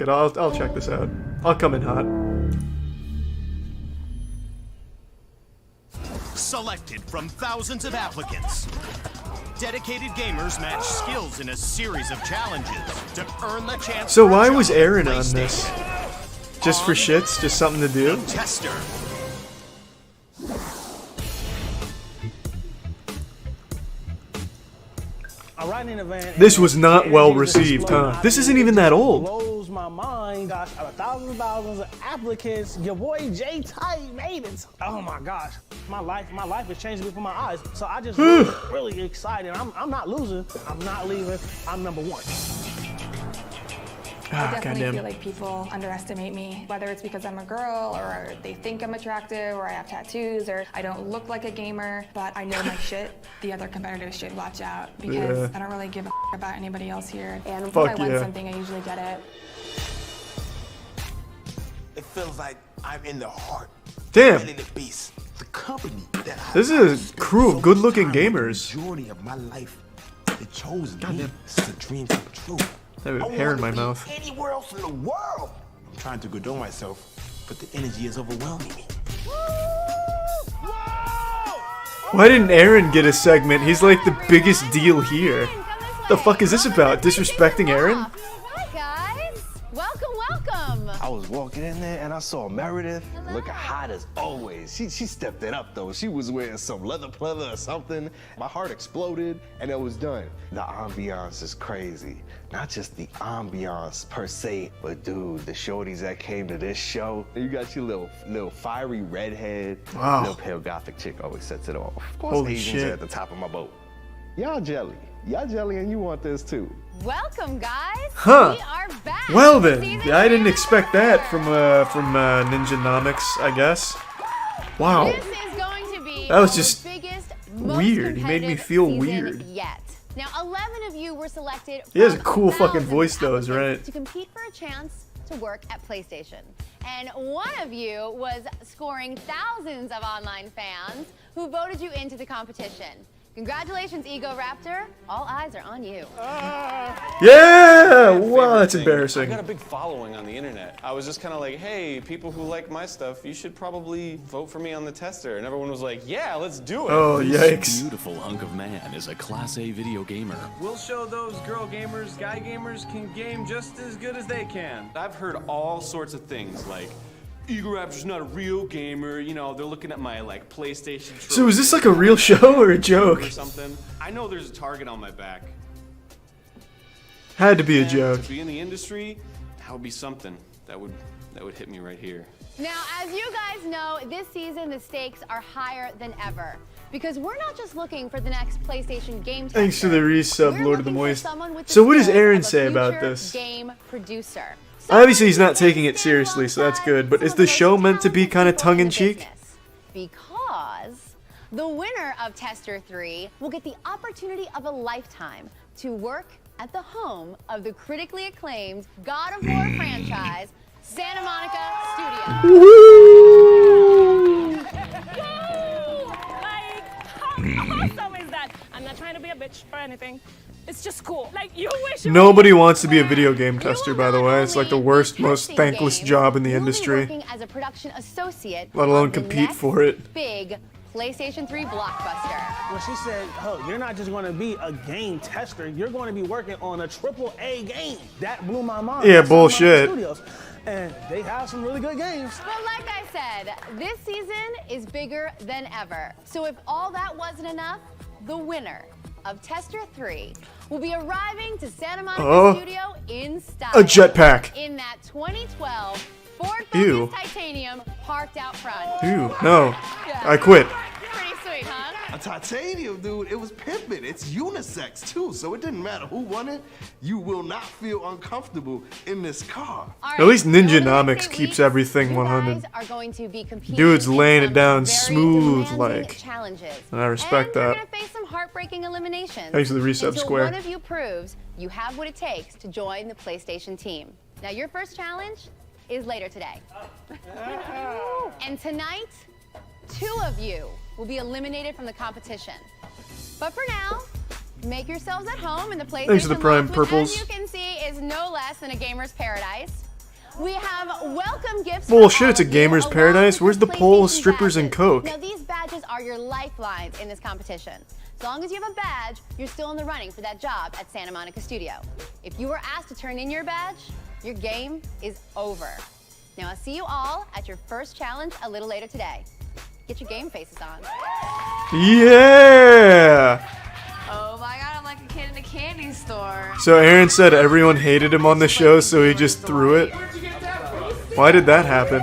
it, I'll check this out. I'll come in hot. Selected from thousands of applicants. Dedicated gamers match skills in a series of challenges to earn the chance. So why was Aaron on this? Just for shits? Just something to do? Tester. This was not well received, huh? This isn't even that old. Blows my mind. Gosh, out of thousands of applicants, your boy J Tight made it. Oh my gosh, my life is changing before my eyes. So I just really excited. I'm not losing. I'm not leaving. I'm number one. I definitely feel like people underestimate me, whether it's because I'm a girl or they think I'm attractive or I have tattoos or I don't look like a gamer, but I know my shit. The other competitors should watch out because I don't really give a about anybody else here. And if I win something, I usually get it. It feels like I'm in the heart. Damn. The beast. The company that This is a crew of good-looking gamers. Majority of my life, it chose me. It's a dream come true. I have hair in my mouth. Anywhere else in the world. I'm trying to control myself, but the energy is overwhelming me. Why didn't Aaron get a segment? He's like the biggest deal here. The fuck is this about? Disrespecting Aaron? Hi guys! Welcome, welcome! I was walking in there and I saw Meredith looking hot as always. She stepped it up though. She was wearing some leather pleather or something. My heart exploded and it was done. The ambiance is crazy. Not just the ambiance per se, but dude, the shorties that came to this show. You got your little fiery redhead, little pale gothic chick always sets it off. Of course, Holy Asians shit. are at the top of my boat. Y'all jelly. Y'all jelly and you want this too. Welcome guys! Huh. We are back! Well then, I didn't expect that from Ninjanomics, I guess. Wow. This is going to be That was just our biggest, weird. He made me feel season weird. Yet. Now, 11 of you were selected. He has a from cool fucking thousands voice of though, is applicants right? To compete for a chance to work at PlayStation. And one of you was scoring thousands of online fans who voted you into the competition. Congratulations, Ego Raptor. All eyes are on you. Yeah! Wow, that's embarrassing. I got a big following on the internet. I was just kind of like, hey, people who like my stuff, you should probably vote for me on the tester. And everyone was like, yeah, let's do it. Oh, This yikes. beautiful hunk of man is a Class A video gamer. We'll show those girl gamers, guy gamers can game just as good as they can. I've heard all sorts of things like, Eagle Raptor's not a real gamer, you know, they're looking at my like PlayStation So is this like a real show or a joke? or something. I know there's a target on my back. Had to be a And joke. to be in the industry, that would be something. That would hit me right here. Now, as you guys know, this season the stakes are higher than ever. Because we're not just looking for the next PlayStation game tester. Thanks to the resub, We're Lord of the looking for Moist. someone with the So what does skills Aaron of a say about future this? Game producer. Obviously he's not taking it seriously, so that's good. But is the show meant to be kind of tongue-in-cheek? Because the winner of Tester 3 will get the opportunity of a lifetime to work at the home of the critically acclaimed God of War franchise, Santa Monica Studios. Like, how awesome is that? I'm not trying to be a bitch or anything. It's just cool. Like, you wish you Nobody wants to be a video game tester, by the way. It's like the worst, most thankless job in the industry. Working as a production associate, Let alone on the compete next for it. Big PlayStation 3 blockbuster. When she said, oh, you're not just going to be a game tester, you're going to be working on a AAA game. That blew my mind. Yeah, That's Santa Monica bullshit. Studios. And they have some really good games. But like I said, this season is bigger than ever. So if all that wasn't enough, the winner of Tester 3 will be arriving to Santa Monica Studio in style. A jetpack. In that 2012 Ford Ew. Focus Titanium parked out front. Ew, no. I quit. Pretty sweet, huh? A titanium, dude, it was pimping. It's unisex too, so it didn't matter who won it. You will not feel uncomfortable in this car. All At least so over the next Ninjanomics 8 keeps weeks, everything you 100. guys are going to be competing Dude's in laying it some down very smooth, demanding like. challenges. And I respect and you're that. gonna face some heartbreaking eliminations. Thanks for the resub, until Square. one of you proves you have what it takes to join the PlayStation team. Now, your first challenge is later today. And tonight, 2 of you will be eliminated from the competition. But for now, make yourselves at home in the PlayStation Thanks for the prime Lounge, which, purples. as you can see, is no less than a gamer's paradise. We have welcome gifts. Bullshit, for it's a all of gamer's you, paradise. along Where's the with pole, PlayStation strippers, and badges. coke? Now, these badges are your lifelines in this competition. As long as you have a badge, you're still in the running for that job at Santa Monica Studio. If you were asked to turn in your badge, your game is over. Now, I'll see you all at your first challenge a little later today. Get your game faces on. Yeah! Oh my god, I'm like a kid in a candy store. So Aaron said everyone hated him on the show, so he just threw it. Why did that happen?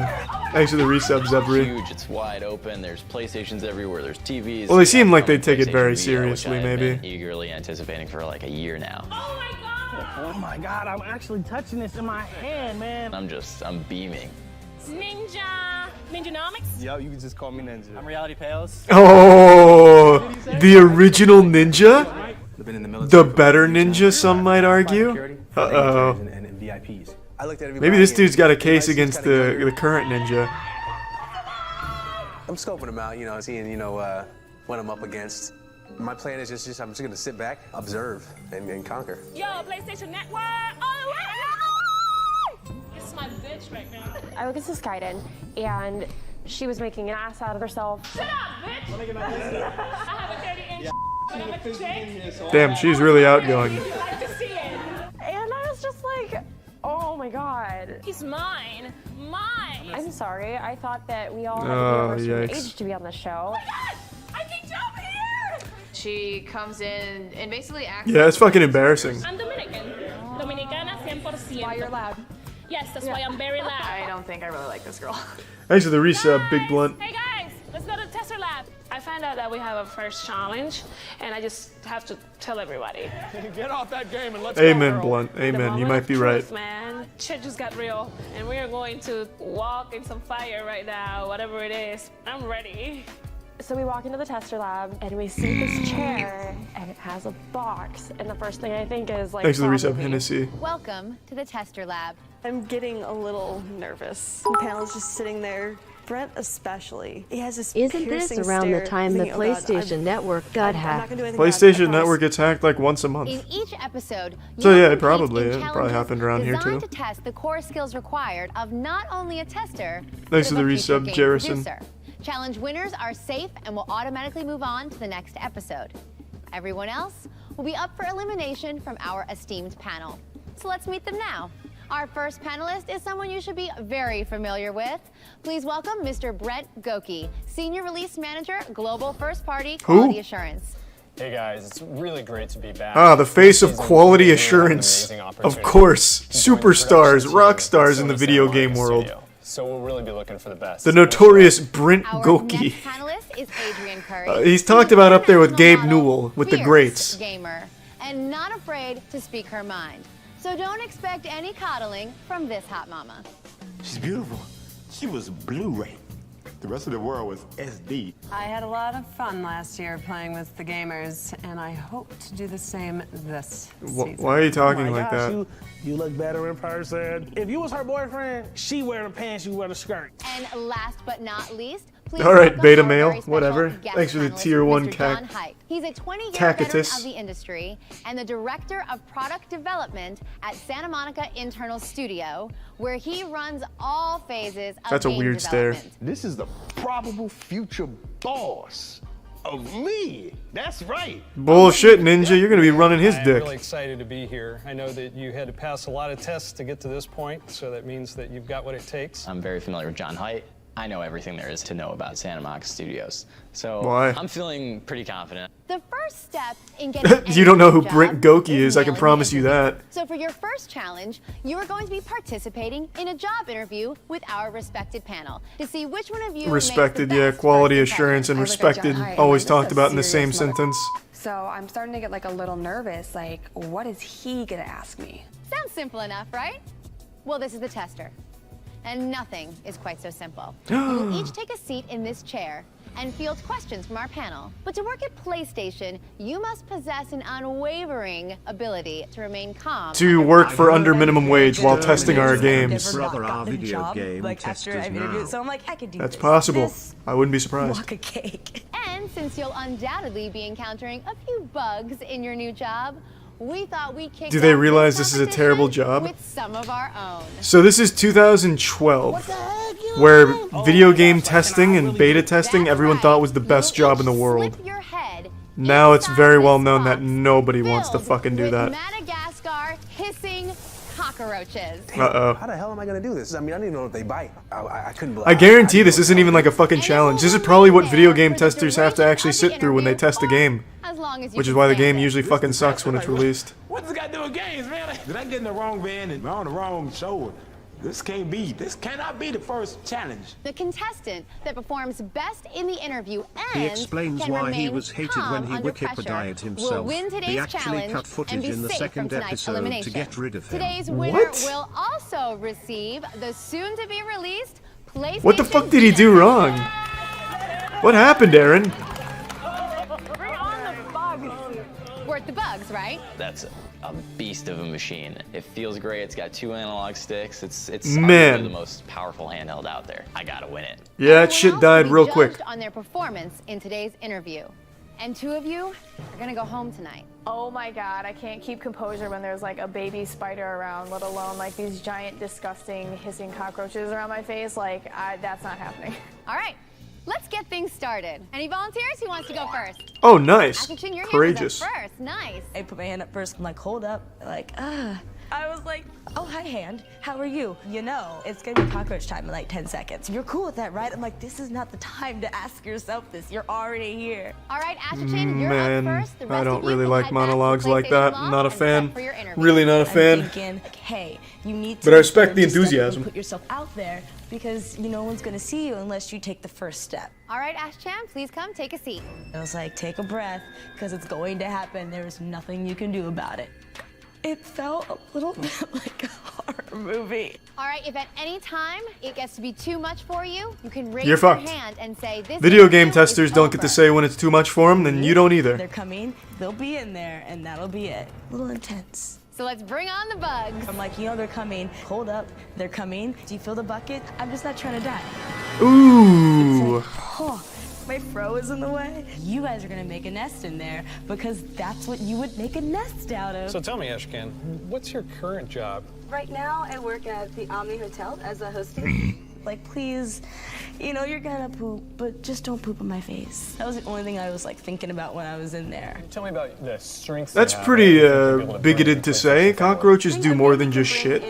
Thanks for the resub, Zebri. Huge, it's wide open. There's PlayStations everywhere. There's TVs. Well, they seem like they take it PlayStation very VR, seriously, which I've maybe. been eagerly anticipating for like a year now. Oh my God, I'm actually touching this in my hand, man. I'm beaming. Ninja. Ninjanomics? Yo, you can just call me Ninja. I'm Reality Pales. Oh, the original ninja? The better ninja, some might argue? Uh-oh. And VIPs. I looked at Maybe this dude's got a case against the current ninja. I'm scoping them out, seeing, what I'm up against. My plan is just I'm just gonna sit back, observe, and conquer. Yo, PlayStation Network. Oh, it's my bitch right now. I look at this Gaiden, and she was making an ass out of herself. Shut up, bitch. Let me get my I have a 30-inch. I have a chick. Damn, she's really outgoing. You like to see it. And I was just like, oh my god. He's mine. Mine. I'm sorry, I thought that we all had Oh, to be over a certain yikes. age to be on the show. Oh my god! I can jump here! She comes in and basically acts. Yeah, it's fucking embarrassing. I'm Dominican. Dominicana 100%. Why you're loud. Yes, that's why I'm very loud. I don't think I really like this girl. Thanks for the resub, Big Blunt. Hey guys, let's go to the tester lab. I found out that we have a first challenge, and I just have to tell everybody. Get off that game and let's Amen, Blunt. The Amen. You moment might of be truth, right. Man, shit just got real, and we are going to walk in some fire right now, whatever it is. I'm ready. So we walk into the tester lab, and we see this chair, and it has a box, and the first thing I think is like, Thanks for the resub, probably- Hennessy. Welcome to the tester lab. I'm getting a little nervous. The panel's just sitting there. Brent especially. He has this Isn't this piercing around the stare, time the thinking, "Oh God, PlayStation Network got I'm not hacked? gonna do anything about it, I PlayStation promise." Network gets hacked like once a month. In each episode, So you'll yeah, compete probably. in It probably challenges happened around here designed too. to test the core skills required of not only a tester, Thanks but for of the a future resub, game Jerison. producer. Challenge winners are safe and will automatically move on to the next episode. Everyone else will be up for elimination from our esteemed panel. So let's meet them now. Our first panelist is someone you should be very familiar with. Please welcome Mr. Brent Goki, Senior Release Manager, Global First Party Quality Assurance. Hey guys, it's really great to be back. Ah, the face of This season quality really had an assurance. amazing Of opportunity course, to join the superstars, production team rock at stars in the Sony video Santa game Monica world. Studio. So we'll really be looking for the best. The notorious Brent Our Goki. next panelist is Adrian Curry. He's talked about up there with Gabe Newell, with the fierce greats. Gamer, and not afraid to speak her mind. So don't expect any coddling from this hot mama. She's beautiful. She was Blu-ray. The rest of the world was SD. I had a lot of fun last year playing with the gamers, and I hope to do the same this season. Why are you talking Oh my like gosh, that? You look better in person. If you was her boyfriend, she wearing pants, you wear the skirt. And last but not least, please All right, welcome beta our male, very special whatever. guest Thanks for the panelist, tier 1 Mr. John cac. Haidt. He's a 20-year Tacitus. veteran of the industry and the director of product development at Santa Monica Internal Studio, where he runs all phases of That's a game weird stare. development. This is the probable future boss of me. That's right. Bullshit, Ninja. You're gonna be running his I'm dick. really excited to be here. I know that you had to pass a lot of tests to get to this point, so that means that you've got what it takes. I'm very familiar with John Haidt. I know everything there is to know about Santa Monica Studios. So Why? I'm feeling pretty confident. The first step in getting You don't know who any Brent job Goki is, I can nailing promise the you interview. that. So for your first challenge, you are going to be participating in a job interview with our respected panel to see which one of you Respected, makes the yeah, best quality first assurance and impression. respected, always talked about in the same serious mother- sentence. So I'm starting to get like a little nervous. Like, what is he gonna ask me? Sounds simple enough, right? Well, this is the tester. And nothing is quite so simple. You'll each take a seat in this chair and field questions from our panel. But to work at PlayStation, you must possess an unwavering ability to remain calm. To work for under minimum wage while testing our games. Brother, our video game like testers after I've interviewed, now. so I'm like, I could do That's this. possible. This I wouldn't be surprised. walk a cake. And since you'll undoubtedly be encountering a few bugs in your new job, we thought we'd kick Do they off realize this is a terrible job? with some of our own. So this is 2012, where video game testing and beta testing everyone thought was the best job in the world. Now it's very well known that nobody wants to fucking do that. Madagascar hissing cockroaches. Uh-oh. How the hell am I gonna do this? I mean, I don't even know if they bite. I couldn't believe. I guarantee this isn't even like a fucking challenge. This is probably what video game testers have to actually sit through when they test a game. Which is why the game usually fucking sucks when it's released. What's this guy doing games, man? Did I get in the wrong van and on the wrong show? This cannot be the first challenge. The contestant that performs best in the interview and He explains can why he remain was hated calm when he under Wikipedia'd pressure himself. will win He today's actually challenge cut footage and be in the safe second from tonight's episode elimination. to get rid of him. Today's winner What? will also receive the soon-to-be released PlayStation. What the fuck did he do wrong? What happened, Aaron? Worth the bugs, right? That's a beast of a machine. It feels great. It's got 2 analog sticks. It's Man. arguably the most powerful handheld out there. I gotta win it. Yeah, that shit died real quick. Judged on their performance in today's interview. And 2 of you are gonna go home tonight. Oh my god, I can't keep composure when there's like a baby spider around, let alone like these giant, disgusting, hissing cockroaches around my face. Like, that's not happening. All right, let's get things started. Any volunteers? Who wants to go first? Oh, nice. Ashton, your hand Courageous. is up first. Nice. I put my hand up first. I'm like, hold up. Like, I was like, oh, hi, hand. How are you? You know, it's gonna be cockroach time in like 10 seconds. You're cool with that, right? I'm like, this is not the time to ask yourself this. You're already here. All right, Ashton, you're Man, up first. The rest I don't of you really can like head back to monologues like PlayStation that. Loft Not a and fan. prep for your interview. Really not a fan. I'm thinking, hey, you need to But I respect the just step in and enthusiasm. Put yourself out there because no one's gonna see you unless you take the first step. All right, Ashton, please come take a seat. I was like, take a breath, because it's going to happen. There's nothing you can do about it. It felt a little bit like a horror movie. All right, if at any time it gets to be too much for you, you can raise You're your fucked. hand and say this. Video game interview is testers don't get to over. say when it's too much for them, then you don't They're either. coming, they'll be in there, and that'll be it. A little intense. So let's bring on the bugs. I'm like, they're coming. Hold up, they're coming. Do you feel the bucket? I'm just not trying to die. Ooh. Oh, my fro is in the way. You guys are gonna make a nest in there because that's what you would make a nest out of. So tell me, Ashkan, what's your current job? Right now, I work at the Omni Hotel as a hostess. Like, please, you're gonna poop, but just don't poop in my face. That was the only thing I was like thinking about when I was in there. Tell me about the strengths. That's pretty bigoted to say. Cockroaches do more than just shit.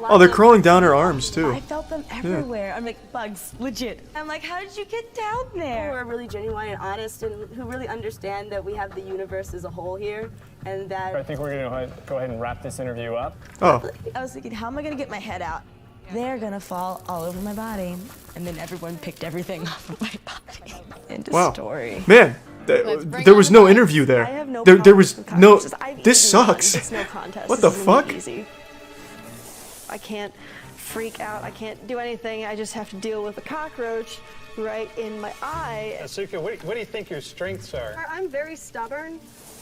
Oh, they're crawling down her arms too. I felt them everywhere. I'm like, bugs, legit. I'm like, how did you get down there? Who are really genuine and honest and who really understand that we have the universe as a whole here and that... I think we're going to go ahead and wrap this interview up. Oh. I was thinking, how am I going to get my head out? They're going to fall all over my body. And then everyone picked everything off of my body. End of Wow. story. Man, there was no interview there. I have no There problem was with no. cockroaches. I've This eaten one. sucks. It's no contest. What the This is really fuck? easy. I can't freak out. I can't do anything. I just have to deal with a cockroach right in my eye. Asuka, what do you think your strengths are? I'm very stubborn.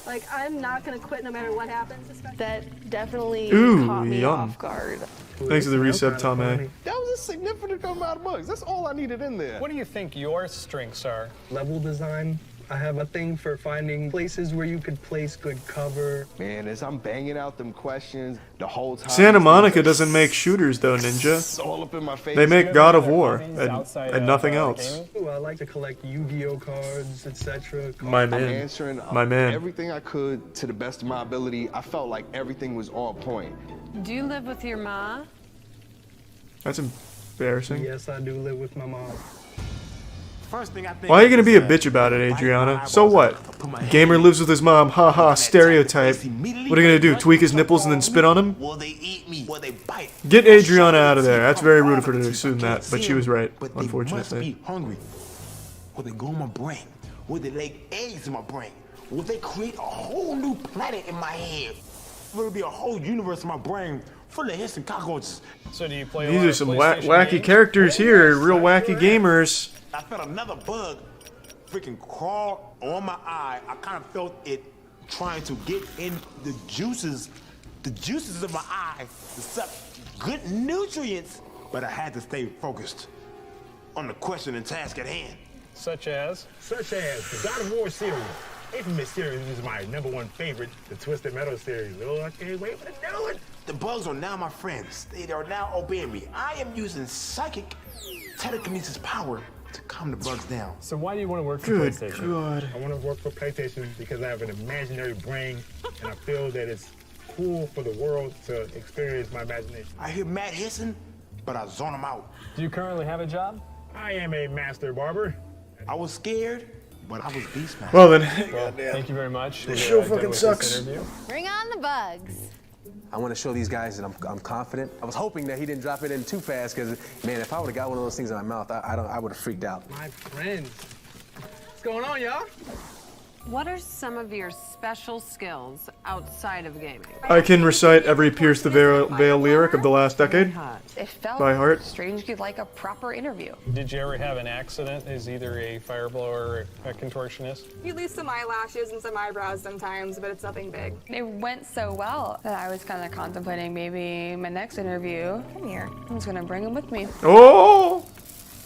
Like, I'm not going to quit no matter what happens. That definitely Ooh, caught me yum. off guard. Thanks for the reset, Tom A. That was a significant amount of bugs. That's all I needed in there. What do you think your strengths are? Level design. I have a thing for finding places where you could place good cover. Man, as I'm banging out them questions the whole time. Santa Monica doesn't make shooters though, Ninja. It's all up in my face. They make God of War and nothing else. Ooh, I like to collect Yu-Gi-Oh cards, etc. My I'm man. answering My man. everything I could to the best of my ability. I felt like everything was on point. Do you live with your ma? That's embarrassing. Yes, I do live with my mom. First thing I think Why are you gonna be a bitch about it, Adriana? So what? Gamer lives with his mom, haha, stereotype. What are you gonna do, tweak his nipples and then spit on him? Will they eat me? Will they bite? Get Adriana out of there. That's very rude of her to assume that, but she was right, But they must unfortunately. be hungry. Will they go in my brain? Will they lay eggs in my brain? Will they create a whole new planet in my head? Will there be a whole universe in my brain full of hissing cockroaches? So do you play These are some wacky characters here, real wacky gamers. I felt another bug freaking crawl on my eye. I kind of felt it trying to get in the juices of my eye to suck good nutrients, but I had to stay focused on the question and task at hand. Such as? Such as the God of War cereal. Infamous series is my #1 favorite, the Twisted Metal series. Oh, I can't wait for the new one. The bugs are now my friends. They are now obeying me. I am using psychic telekinesis power to calm the bugs down. So why do you want to work for Good PlayStation? God. I want to work for PlayStation because I have an imaginary brain, and I feel that it's cool for the world to experience my imagination. I hear Matt hissing, but I zone him out. Do you currently have a job? I am a master barber. I was scared, but I was Beastmaster. Well then. Well, thank you very much. This We're show done fucking with sucks. this interview. Bring on the bugs. I want to show these guys that I'm confident. I was hoping that he didn't drop it in too fast, because, man, if I would have got one of those things in my mouth, I would have freaked out. My friends. What's going on, y'all? What are some of your special skills outside of gaming? I can recite every Pierce the Veil lyric of the last decade It felt by heart. strangely like a proper interview. Did you ever have an accident as either a fireblower or a contortionist? You lose some eyelashes and some eyebrows sometimes, but it's nothing big. It went so well that I was kind of contemplating maybe my next interview. Come here. I'm just going to bring him with me. Oh!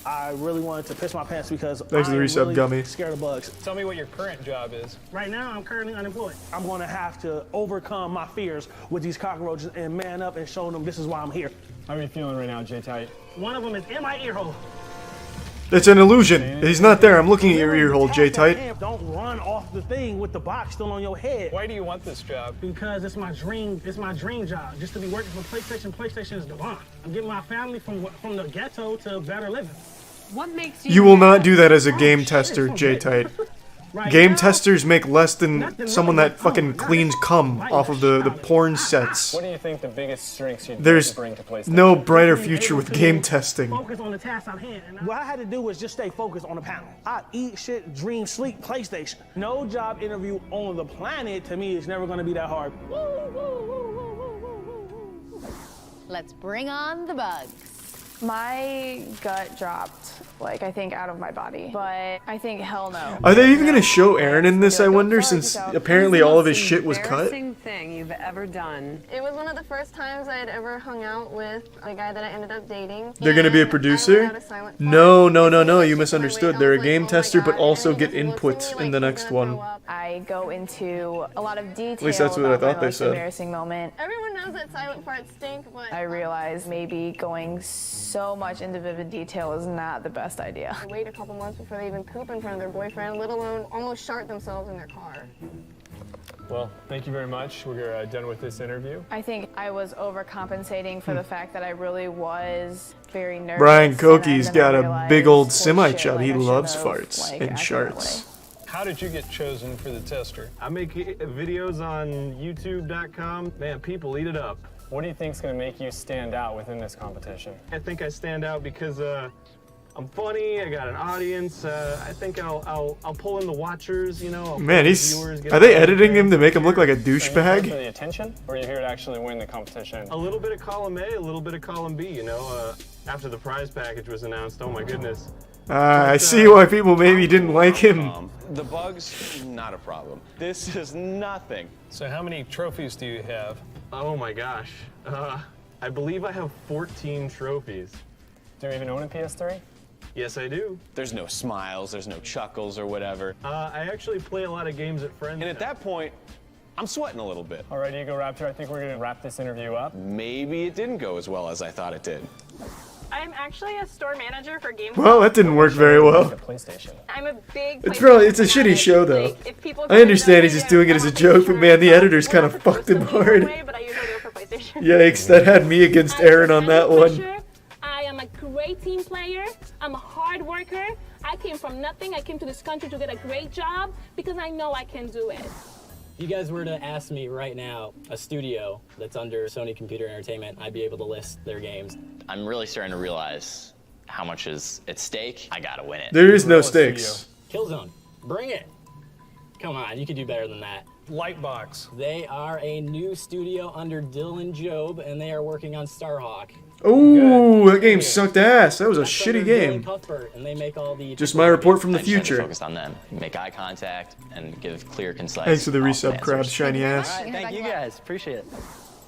I really wanted to piss my pants because Thanks for the I'm resub, really Gummy. scared of bugs. Tell me what your current job is. Right now, I'm currently unemployed. I'm going to have to overcome my fears with these cockroaches and man up and show them this is why I'm here. How are you feeling right now, J-Tight? One of them is in my ear hole. It's an illusion. He's not there. I'm looking at your ear hole, J-Tight. Don't run off the thing with the box still on your head. Why do you want this job? Because it's my dream. It's my dream job. Just to be working for PlayStation. PlayStation is the bomb. I'm getting my family from the ghetto to better living. What makes You will not do that as a game tester, J-Tight. Game testers make less than someone that fucking cleans cum off of the porn sets. What do you think the biggest strengths you'd There's bring to PlayStation? no brighter future with game testing. Focus on the task at hand. What I had to do was just stay focused on the panel. I eat, shit, dream, sleep, PlayStation. No job interview on the planet to me is never going to be that hard. Let's bring on the bugs. My gut dropped, like, I think out of my body. But I think hell no. Are they even gonna show Aaron in this, I wonder, since apparently all of his shit was cut? Embarrassing thing you've ever done. It was one of the first times I had ever hung out with a guy that I ended up dating. They're gonna be a producer? No, you misunderstood. They're a game tester, but also get input in the next one. I go into a lot of detail. At least that's what I thought they said. Embarrassing moment. Everyone knows that silent farts stink, but I realized maybe going so much into vivid detail is not the best idea. they wait a couple months before they even poop in front of their boyfriend, let alone almost shart themselves in their car. Well, thank you very much. We're done with this interview. I think I was overcompensating for the fact that I really was very nervous. Brian and Koki's then got I a realized, big old holy semi shit, chub. like, He I shouldn't loves have, farts like, and accidentally. sharts. How did you get chosen for the tester? I make videos on YouTube.com. Man, people eat it up. What do you think's going to make you stand out within this competition? I think I stand out because I'm funny. I got an audience. I think I'll pull in the watchers. You know. I'll Man, pull he's. the viewers, get Are they them editing him to make him look like a Are you here for douchebag? the attention, or are you here to actually win the competition? A little bit of column A, a little bit of column B. You know, after the prize package was announced, oh my goodness. I see why people maybe didn't like him. The bugs, not a problem. This is nothing. So how many trophies do you have? Oh my gosh. I believe I have 14 trophies. Do you even own a PS3? Yes, I do. There's no smiles, there's no chuckles or whatever. I actually play a lot of games at friends. And at that point, I'm sweating a little bit. All right, Ego Raptor, I think we're going to wrap this interview up. Maybe it didn't go as well as I thought it did. I'm actually a store manager for games. Well, that didn't work very well. PlayStation. I'm a big. It's a shitty show though. I understand he's just doing it as a joke, but man, the editors kind of fucked him hard. Yikes, that had me against Aaron on that one. I am a great team player. I'm a hard worker. I came from nothing. I came to this country to get a great job because I know I can do it. If you guys were to ask me right now, a studio that's under Sony Computer Entertainment, I'd be able to list their games. I'm really starting to realize how much is at stake. I gotta win it. There is no stakes. Killzone, bring it. Come on, you can do better than that. Lightbox. They are a new studio under Dylan Job, and they are working on Starhawk. Ooh, that game sucked ass. That was a shitty game. Cuthbert, and they make all the Just my report from the I just have to future. focus on them, make eye contact, and give clear, concise. Thanks for the resub, answers. crab, shiny ass. All right, thank you guys. Appreciate it.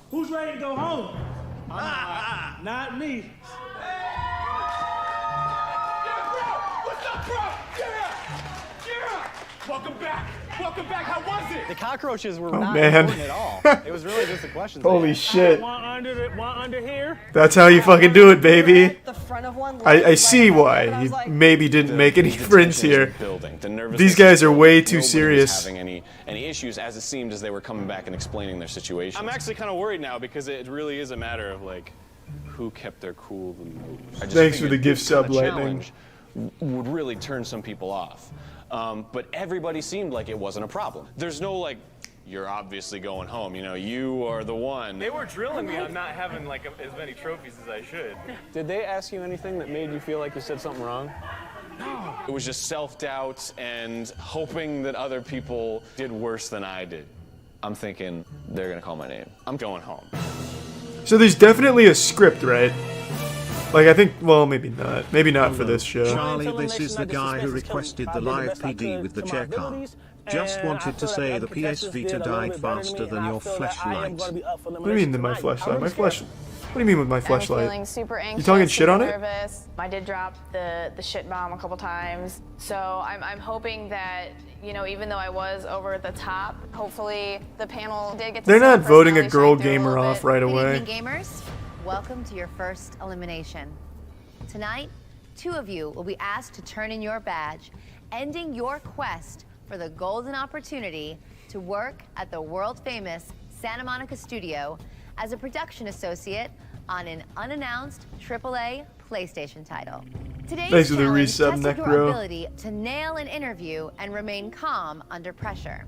Who's ready to go home? Not me. What's up, bro? Yeah! Welcome back. Welcome back. How was it? The cockroaches were Oh, not man. important at all. It was really just the questions. Holy shit. One under here. That's how you fucking do it, baby. The front of one. I see why he maybe didn't make any friends here. These guys are way too serious. Having any issues, as it seemed as they were coming back and explaining their situation. I'm actually kind of worried now because it really is a matter of like who kept their cool the most. Thanks for the gift sub, Lightning. Challenge would really turn some people off. But everybody seemed like it wasn't a problem. There's no like, you're obviously going home. You know, you are the one. They were drilling me on not having like as many trophies as I should. Did they ask you anything that made you feel like you said something wrong? No. It was just self-doubt and hoping that other people did worse than I did. I'm thinking they're gonna call my name. I'm going home. So there's definitely a script, right? Like, I think, well, maybe not. Maybe not for this show. Charlie, this is the guy who requested the live PD with the chair car. Just wanted to say the PS Vita died faster than your fleshlight. What do you mean, my fleshlight? My flesh... What do you mean with my fleshlight? Feeling super anxious. You talking shit on it? Nervous. I did drop the shit bomb a couple times, so I'm hoping that, you know, even though I was over the top, hopefully the panel did get to They're see not my voting a personality girl shine through a gamer little off bit. right Good away. evening, gamers. Welcome to your first elimination. Tonight, 2 of you will be asked to turn in your badge, ending your quest for the golden opportunity to work at the world-famous Santa Monica studio as a production associate on an unannounced AAA PlayStation title. Today's Thanks for the challenge resub, tested Neck your Bro. ability to nail an interview and remain calm under pressure.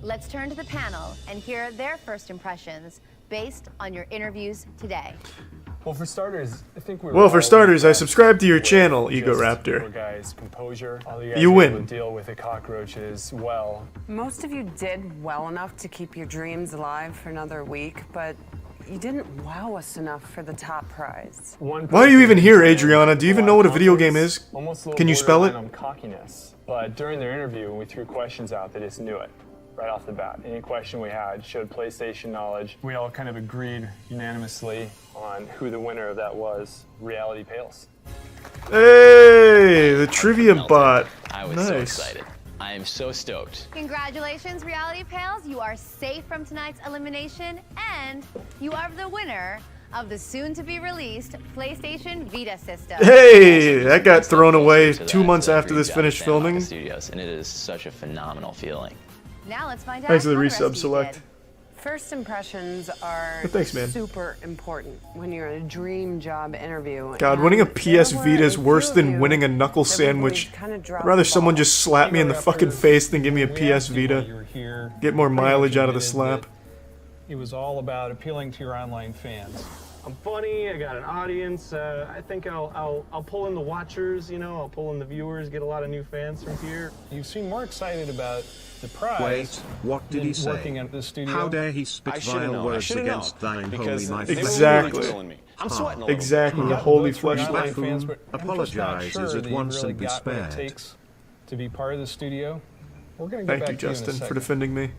Let's turn to the panel and hear their first impressions based on your interviews today. Well, for starters, I think we're. Well, for starters, I subscribe to your with channel, just Ego Raptor. Your guys' composure. All you guys You were win. able to deal with the cockroaches well. Most of you did well enough to keep your dreams alive for another week, but you didn't wow us enough for the top prize. Why are you even here, Adriana? Do you even know what a video game is? Can you spell it? On cockiness. But during their interview, when we threw questions out, they just knew it right off the bat. Any question we had showed PlayStation knowledge. We all kind of agreed unanimously on who the winner of that was. Reality Pales. Hey, the trivia bot. I was Nice. so excited. I am so stoked. Congratulations, Reality Pals. You are safe from tonight's elimination, and you are the winner of the soon-to-be-released PlayStation Vita system. Hey, that got thrown away To 2 that, months to that after dream this job finished at Santa Monica filming. Studios, and it is such a phenomenal feeling. Now let's find out Thanks for the how rest of resub you select. did. First impressions are Thanks, man. super important when you're in a dream job interview. God, winning a PS Vita is worse than winning a knuckle sandwich. I'd rather someone just slap me in the fucking face than give me a PS Vita. Get more mileage out of the slap. It was all about appealing to your online fans. I'm funny. I got an audience. I think I'll pull in the watchers. You know, I'll pull in the viewers. Get a lot of new fans from here. You seem more excited about the prize. Wait, what did he than say? Working at the studio. How dare he spit vile words against thine holy my Exactly. I'm sweating a little. Exactly, the holy fleshlight. Buffoon apologizes at once and be spared. Takes to be part of the studio. We're gonna get Thank back you, to you in a Justin, for second. defending me.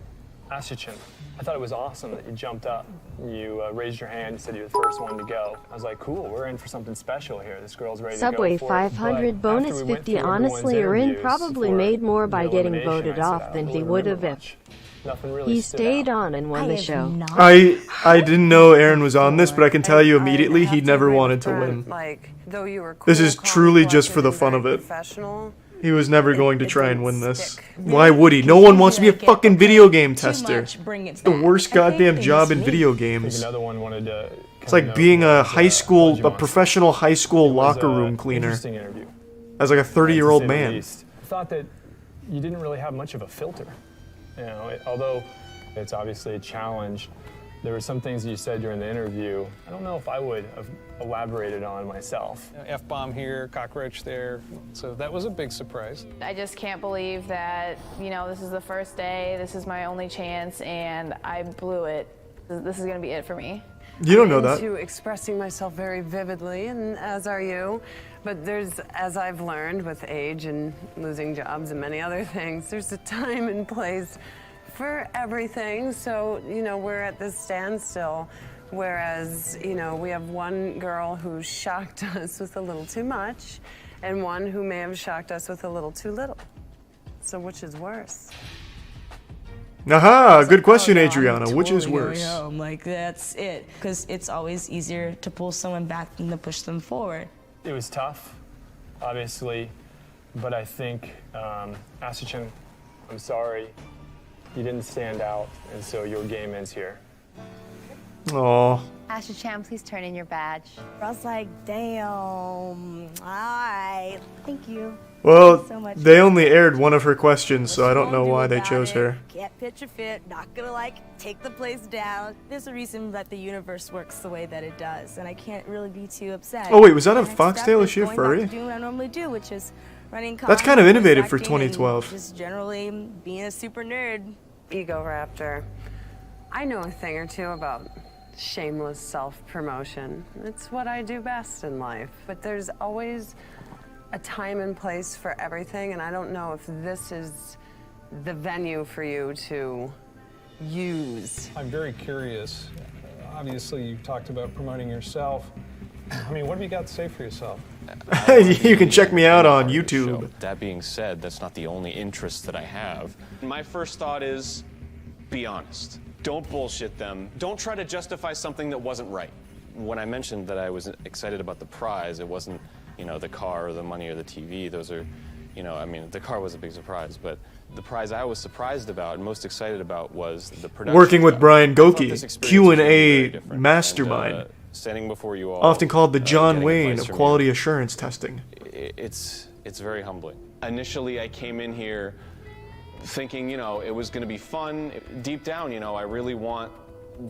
Asichin, I thought it was awesome that you jumped up. You raised your hand, you said you were the first one to go. I was like, cool, we're in for something special here. This girl's ready Subway to go for it. 500 But bonus after we went 50 through everyone's honestly Rin interviews probably for made more by the getting elimination, voted I said, off I than don't he really would have remember if Nothing really he stood stayed out. on and won the show. I didn't know Aaron was on this, but I can tell you immediately he never wanted to win. Like, though you were cool, This is truly just for the fun of it. He was never going to try and win this. Why would he? No one wants to be a fucking video game tester. It's the worst goddamn job in video games. Another one wanted to It's like being a professional high school locker room cleaner. Interesting interview. As like a 30-year-old To say the man. least. I thought that you didn't really have much of a filter. You know, although it's obviously a challenge, there were some things you said during the interview I don't know if I would have elaborated on myself. F-bomb here, cockroach there, so that was a big surprise. I just can't believe that, you know, this is the first day, this is my only chance, and I blew it. This is gonna be it for me. You don't know I'm that. into expressing myself very vividly, and as are you. But there's, as I've learned with age and losing jobs and many other things, there's a time and place for everything. So, you know, we're at this standstill. Whereas, you know, we have one girl who shocked us with a little too much, and one who may have shocked us with a little too little. So which is worse? Aha, good question, Adriana. Which is worse? Home. Like, that's it. Because it's always easier to pull someone back than to push them forward. It was tough, obviously, but I think, Asachin, I'm sorry. You didn't stand out, and so your game ends here. Aw. Asher Chan, please turn in your badge. I was like, damn. All right. Thank you. Well, Thank you so much. they only aired one of her questions, so I don't know why they chose her. Can't pitch a fit, not gonna like take the place down. There's a reason that the universe works the way that it does, and I can't really be too upset. Oh, wait, was that a My next Foxtail? step Is she a going back furry? to doing what I normally do, which is running That's cons, kind of voice innovative for acting, and 2012. Just generally being a super nerd. Ego Raptor. I know a thing or two about shameless self-promotion. It's what I do best in life. But there's always a time and place for everything, and I don't know if this is the venue for you to use. I'm very curious. Obviously, you talked about promoting yourself. I mean, what have you got to say for yourself? You can check me out on YouTube. That being said, that's not the only interest that I have. My first thought is, be honest. Don't bullshit them. Don't try to justify something that wasn't right. When I mentioned that I was excited about the prize, it wasn't, you know, the car or the money or the TV. Those are, you know, I mean, the car was a big surprise, but the prize I was surprised about and most excited about was the production. Working with job. Brian I thought Goki, this experience was very Q&A different. mastermind. And, standing before you all, Often called the John getting Wayne advice of from quality you, assurance testing. it's very humbling. Initially, I came in here thinking, you know, it was going to be fun. Deep down, you know, I really want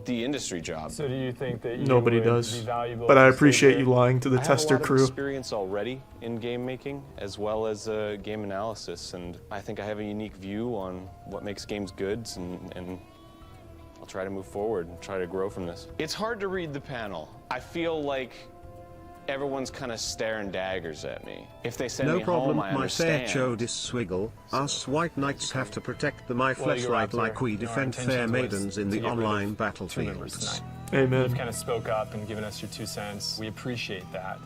the industry job. So do you think that you Nobody would does. be valuable But I to stay appreciate here? you lying to the I have tester a lot crew. of experience already in game making, as well as game analysis, and I think I have a unique view on what makes games good, and I'll try to move forward and try to grow from this. It's hard to read the panel. I feel like everyone's kind of staring daggers at me. If they send No me problem, home, I my understand. fair dis swiggle. Us white knights have to protect the my Well, you're fleshlight out like there. we You know, our defend fair intentions was maidens in to the get rid of online 2 members battlefields. tonight. Amen. You've kind of spoke up and given us your 2 cents. We appreciate that.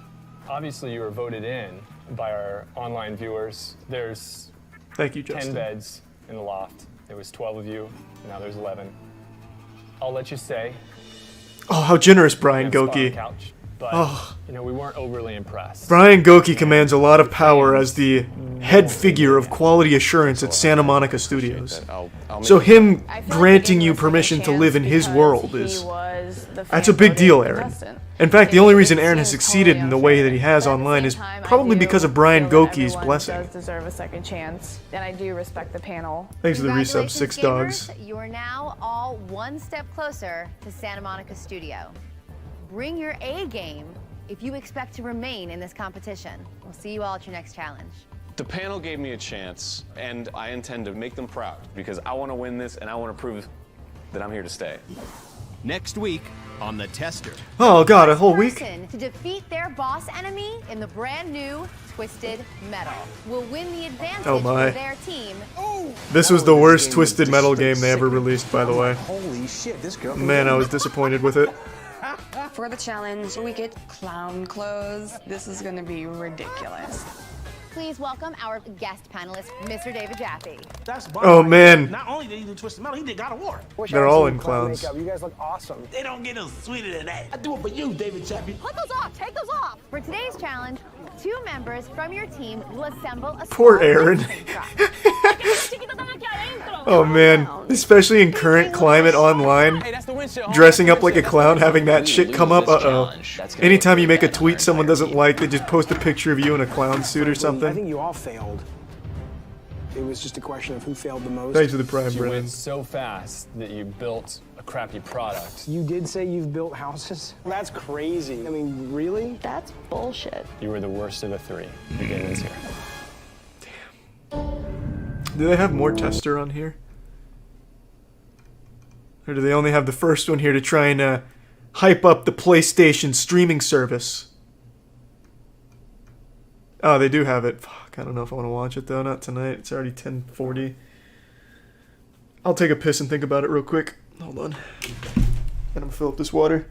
Obviously, you were voted in by our online viewers. There's Thank you, 10 Justin. beds in the loft. There was 12 of you, now there's 11. I'll let you stay. Oh, how generous Brian You have a spot on the Goki. couch, but, Oh. you know, we weren't overly impressed. Brian Goki commands a lot of power as the head figure of quality assurance at Santa Monica Studios. So him granting you permission to live in his world is... That's a big deal, Aaron. In fact, the only reason Aaron has succeeded in the way that he has online is probably because of Brian Goki's blessing. Does deserve a second chance, and I do respect the panel. Thanks for the resub, Congratulations, 6 dogs. gamers. You are now all one step closer to Santa Monica Studio. Bring your A game if you expect to remain in this competition. We'll see you all at your next challenge. The panel gave me a chance, and I intend to make them proud, because I want to win this, and I want to prove that I'm here to stay. Next week on The Tester. Oh god, a whole week? Person to defeat their boss enemy in the brand new Twisted Metal will win the advantage Oh my. for their team. This was the worst Twisted Metal game they ever released, by the way. Holy shit, this girl. Man, I was disappointed with it. For the challenge, we get clown clothes. This is gonna be ridiculous. Please welcome our guest panelist, Mr. David Jaffe. That's Oh, man. Not only did he do Twisted Metal, he did God of War. They're all in clowns. You guys look awesome. They don't get no sweeter than that. I do it for you, David Chappie. Put those off, take those off. For today's challenge, 2 members from your team will assemble a Poor small Aaron. lip-sync truck. Oh man, especially in current climate online, dressing up like a clown, having that shit come up, uh-oh. Anytime you make a tweet someone doesn't like, they just post a picture of you in a clown suit or I something. think you all failed. It was just a question of who failed the most. Thanks for the prime, You Brennan. went so fast that you built a crappy product. You did say you've built houses? That's crazy. I mean, really? That's bullshit. You were the worst of the 3. Your game is here. Do they have more tester on here? Or do they only have the first one here to try and hype up the PlayStation streaming service? Oh, they do have it. Fuck, I don't know if I want to watch it though. Not tonight. It's already 10:40. I'll take a piss and think about it real quick. Hold on. And I'm gonna fill up this water.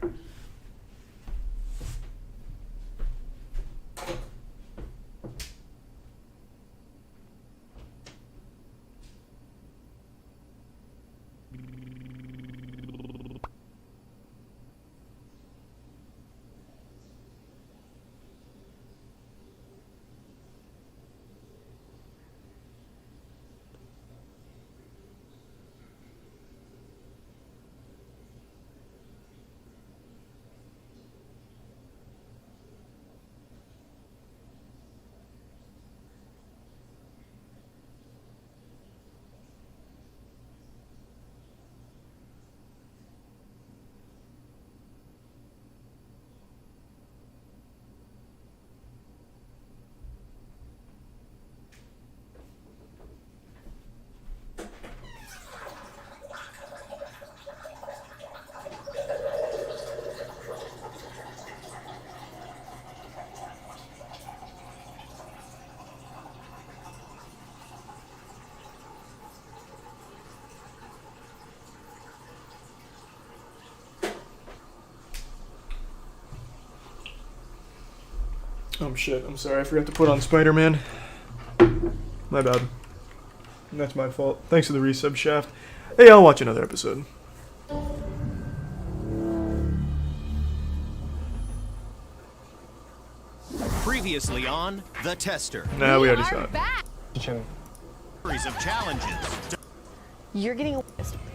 Oh shit, I'm sorry, I forgot to put on Spider-Man. My bad. That's my fault. Thanks for the resub, Shaft. Hey, I'll watch another episode. Previously on The Tester. Nah, we already saw it. Series of challenges. You're getting a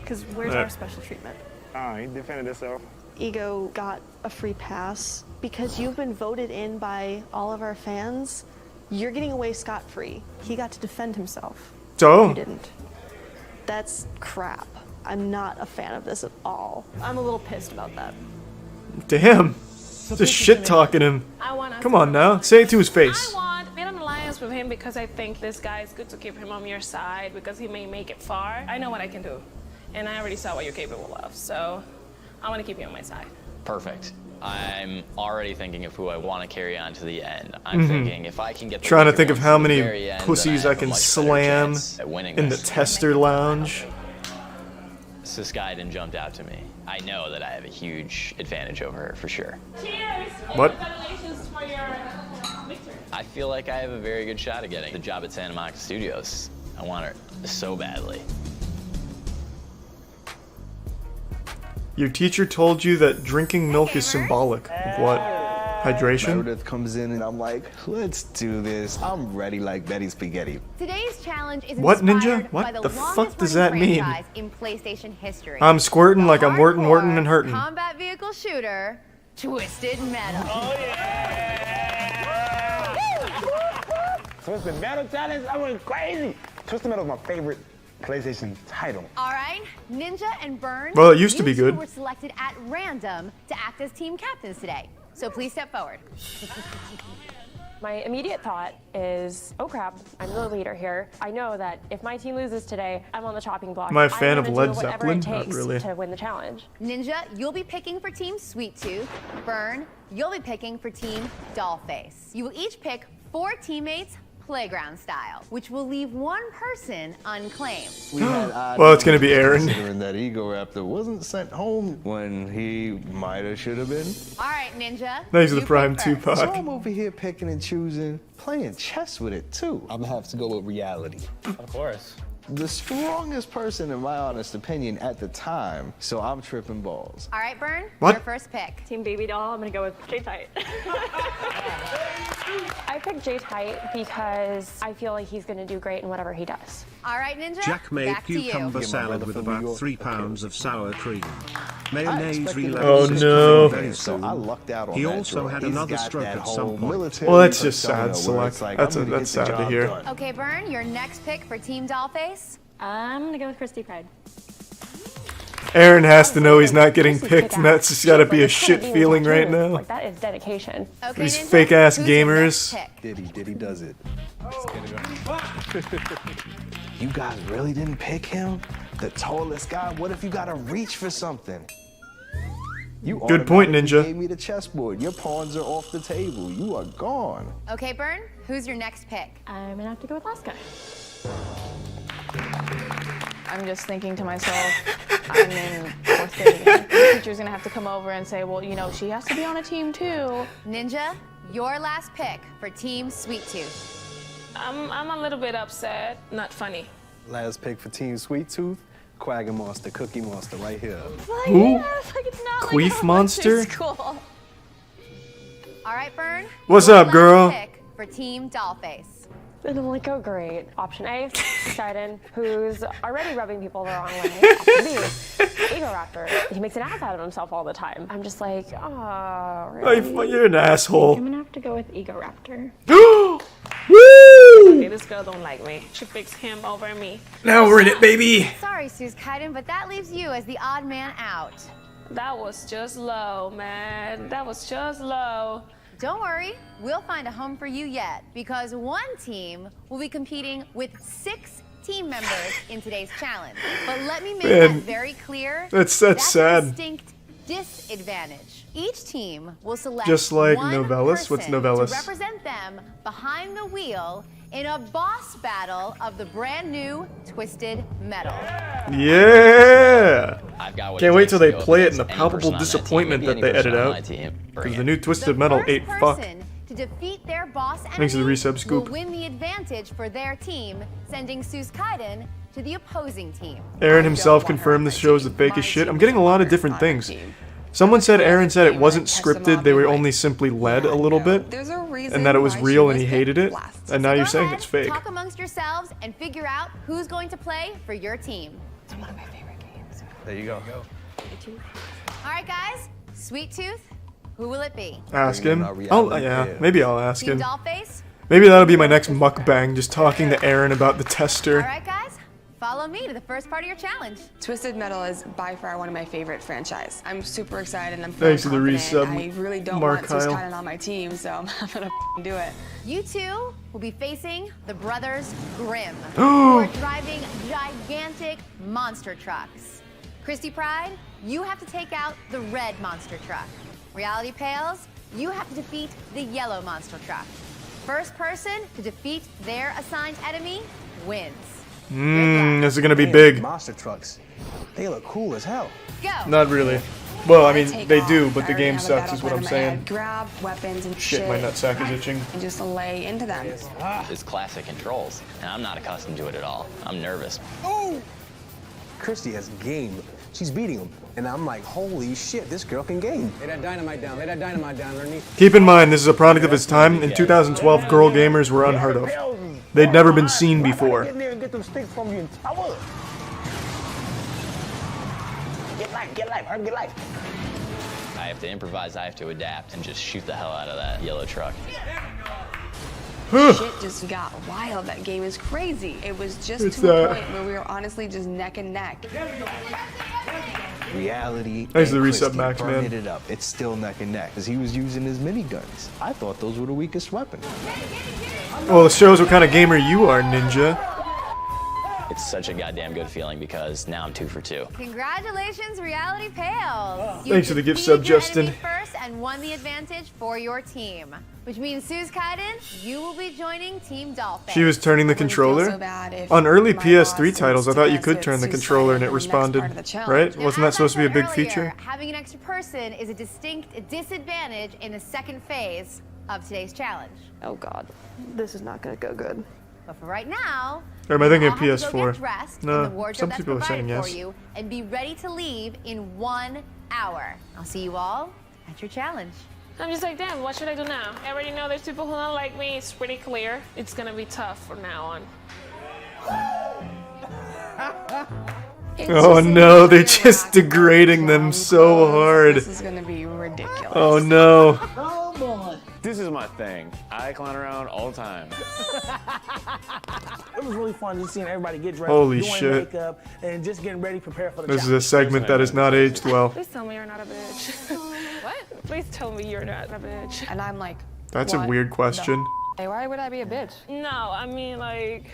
because where's our special treatment? He defended himself. Ego got a free pass because you've been voted in by all of our fans. You're getting away scot-free. He got to defend himself. So? You didn't. That's crap. I'm not a fan of this at all. I'm a little pissed about that. Damn. Just shit talking him. Come on now, say it to his face. I want an alliance with him because I think this guy is good to keep him on your side because he may make it far. I know what I can do, and I already saw what you're capable of, so I want to keep you on my side. Perfect. I'm already thinking of who I want to carry on to the end. I'm thinking if I can get the Trying to leader think of ones how to the many very end, then pussies I have a can much better slam chance at winning in the this. tester lounge. Siskaiden jumped out to me. I know that I have a huge advantage over her for sure. Cheers! What? Congratulations for your victory. I feel like I have a very good shot at getting the job at Santa Monica Studios. I want her so badly. Your teacher told you that drinking milk is symbolic of what? Hydration? Meredith comes in and I'm like, let's do this. I'm ready like Betty Spaghetti. Today's challenge is What, Ninja? inspired What by the the fuck longest does running that mean? franchise in PlayStation history. I'm squirting like I'm worting and hurting. Combat vehicle shooter, Twisted Metal. Oh yeah! Twisted Metal challenge, I went crazy. Twisted Metal is my favorite PlayStation title. All right, Ninja and Burn. Well, it used to be you two good. were selected at random to act as team captains today. So please step forward. My immediate thought is, oh crap, I'm the leader here. I know that if my team loses today, I'm on the chopping block. Am I a fan of I'm Led gonna do whatever Zeppelin? it Not takes really. to win the challenge. Ninja, you'll be picking for Team Sweet Tooth. Burn, you'll be picking for Team Dollface. You will each pick 4 teammates, playground style, which will leave one person unclaimed. We had Well, it's gonna be Aaron. Considering that Ego Raptor wasn't sent home when he might have should have been. All right, Ninja. No, he's the you prime pick first. Tupac. So I'm over here picking and choosing, playing chess with it too. I'm gonna have to go with reality. Of course. The strongest person, in my honest opinion, at the time, so I'm tripping balls. All right, Burn, What? your first pick. Team Baby Doll, I'm gonna go with J-Tight. I picked J-Tight because I feel like he's gonna do great in whatever he does. All right, Ninja, Jack made back to you. cucumber salad with about 3 pounds of sour cream. Mayonnaise expected relevant Oh, is no. coming very soon. So I lucked out on He that also droid. had He's another got stroke that at some whole point. military Well, that's just persona sad, where Select. it's like, That's I'm gonna that's get the sad to job hear. done. Okay, Burn, your next pick for Team Dollface. I'm gonna go with Christy Pride. Aaron has to know he's not getting Christy's picked, and that's just gotta be a Like, shit being feeling top right two, now. Like that is dedication. Okay, These Ninja, fake-ass who's your next gamers. pick? Diddy does it. You guys really didn't pick him? The tallest guy? What if you gotta reach for something? You Good point, automatically Ninja. Gave me the chessboard. Your pawns are off the table. You are gone. Okay, Burn, who's your next pick? I'm gonna have to go with Alaska. I'm just thinking to myself, I'm in 4th grade again. The teacher's gonna have to come over and say, well, you know, she has to be on a team too. Ninja, your last pick for Team Sweet Tooth. I'm a little bit upset. Not funny. Last pick for Team Sweet Tooth, Quagga Monster, Cookie Monster, right here. Who? Like it's not Queef like Monster? school. All right, Burn. What's your up, girl? last pick for Team Dollface. It'll like go great. Option A, Poseidon, who's already rubbing people the wrong way. Option B, Ego Raptor. He makes an ass out of himself all the time. I'm just like, oh, really? You're an asshole. I'm gonna have to go with Ego Raptor. Woo! Okay, this girl don't like me. She picks him over me. Now we're in it, baby. Sorry, Suze Kaiden, but that leaves you as the odd man out. That was just low, man. That was just low. Don't worry, we'll find a home for you yet, because one team will be competing with 6 team members in today's challenge. But let me make that Man, very clear. that's a sad. distinct disadvantage. Each team will select Just like one Novellis? What's person Novellis? to represent them behind the wheel in a boss battle of the brand new Twisted Metal. Yeah! I've got what Can't it wait takes till to they go play it against and the any palpable person on that team, disappointment maybe that they any person edit on out. my team. Bring Because it. the new Twisted Metal First ate fuck. person to defeat their boss Thanks to the enemy resub scoop. will win the advantage for their team, sending Seuss Kaiden to the opposing team. Aaron himself confirmed this show is the fakest shit. I'm getting a lot of different things. Someone said Aaron said it wasn't scripted, they were only simply led a little bit, and that it was real and he hated it, and now you're saying it's fake. Talk amongst yourselves and figure out who's going to play for your team. It's one of my favorite games. There you go. All right, guys. Sweet Tooth, who will it be? Ask him. Yeah, maybe I'll ask Team him. Dollface? Maybe that'll be my next mukbang, just talking to Aaron about the tester. All right, guys. Follow me to the first part of your challenge. Twisted Metal is by far one of my favorite franchise. I'm super excited and I'm Thanks for the confident. resub, I really don't Mark want Seuss Kyle. Kaiden on my team, so I'm gonna do it. You two will be facing the Brothers Grimm, who are driving gigantic monster trucks. Christy Pride, you have to take out the red monster truck. Reality Pales, you have to defeat the yellow monster truck. First person to defeat their assigned enemy wins. This is gonna be big. Monster trucks. They look cool as hell. Go. Not really. Well, I mean, they do, but the game sucks is what I'm saying. Grab weapons and Shit, my nutsack is itching. and just lay into them. It's classic controls, and I'm not accustomed to it at all. I'm nervous. Oh! Christy has game. She's beating him. And I'm like, holy shit, this girl can game. Lay that dynamite down. Lay that dynamite down underneath. Keep in mind, this is a product of its time. In 2012, girl gamers were unheard of. They'd never been seen before. Get in there and get them sticks from you and tower. Get life, hurry, get life. I have to improvise, I have to adapt, and just shoot the hell out of that yellow truck. Shit just got wild. That game is crazy. It was just It's to a point where we were honestly just neck and neck. Reality. Thanks to the and resub, Christy Max, man. burned it up. It's still neck and neck because he was using his miniguns. I thought those were the weakest weapon. Well, it shows what kind of gamer you are, Ninja. It's such a goddamn good feeling because now I'm 2 for 2. Congratulations, Reality Pales. Thanks for the gift sub, defeated your Justin. enemy first and won the advantage for your team, which means Seuss Kaiden, you will be joining Team Dolphin. She was turning the controller? On early PS3 titles, I thought you could turn the controller and it responded. Right? Wasn't that supposed to be a big feature? Having an extra person is a distinct disadvantage in the second phase of today's challenge. Oh God, this is not gonna go good. But for right now, Or am I thinking you all have to go PS4? get dressed in No, the wardrobe some that's people are saying provided yes. for you and be ready to leave in 1 hour. I'll see you all at your challenge. I'm just like, damn, what should I do now? I already know there's people who don't like me. It's pretty clear. It's gonna be tough from now on. Oh no, they're just degrading them so hard. This is gonna be ridiculous. Oh no. Oh boy. This is my thing. I clown around all the time. It was really fun just seeing everybody get dressed, Holy doing shit. makeup, and just getting ready, prepared for the This is challenge. a segment that has not aged well. Please tell me you're not a bitch. What? Please tell me you're not a bitch. And I'm like, That's a what weird question. Hey, why would I be a bitch? No, I mean, like,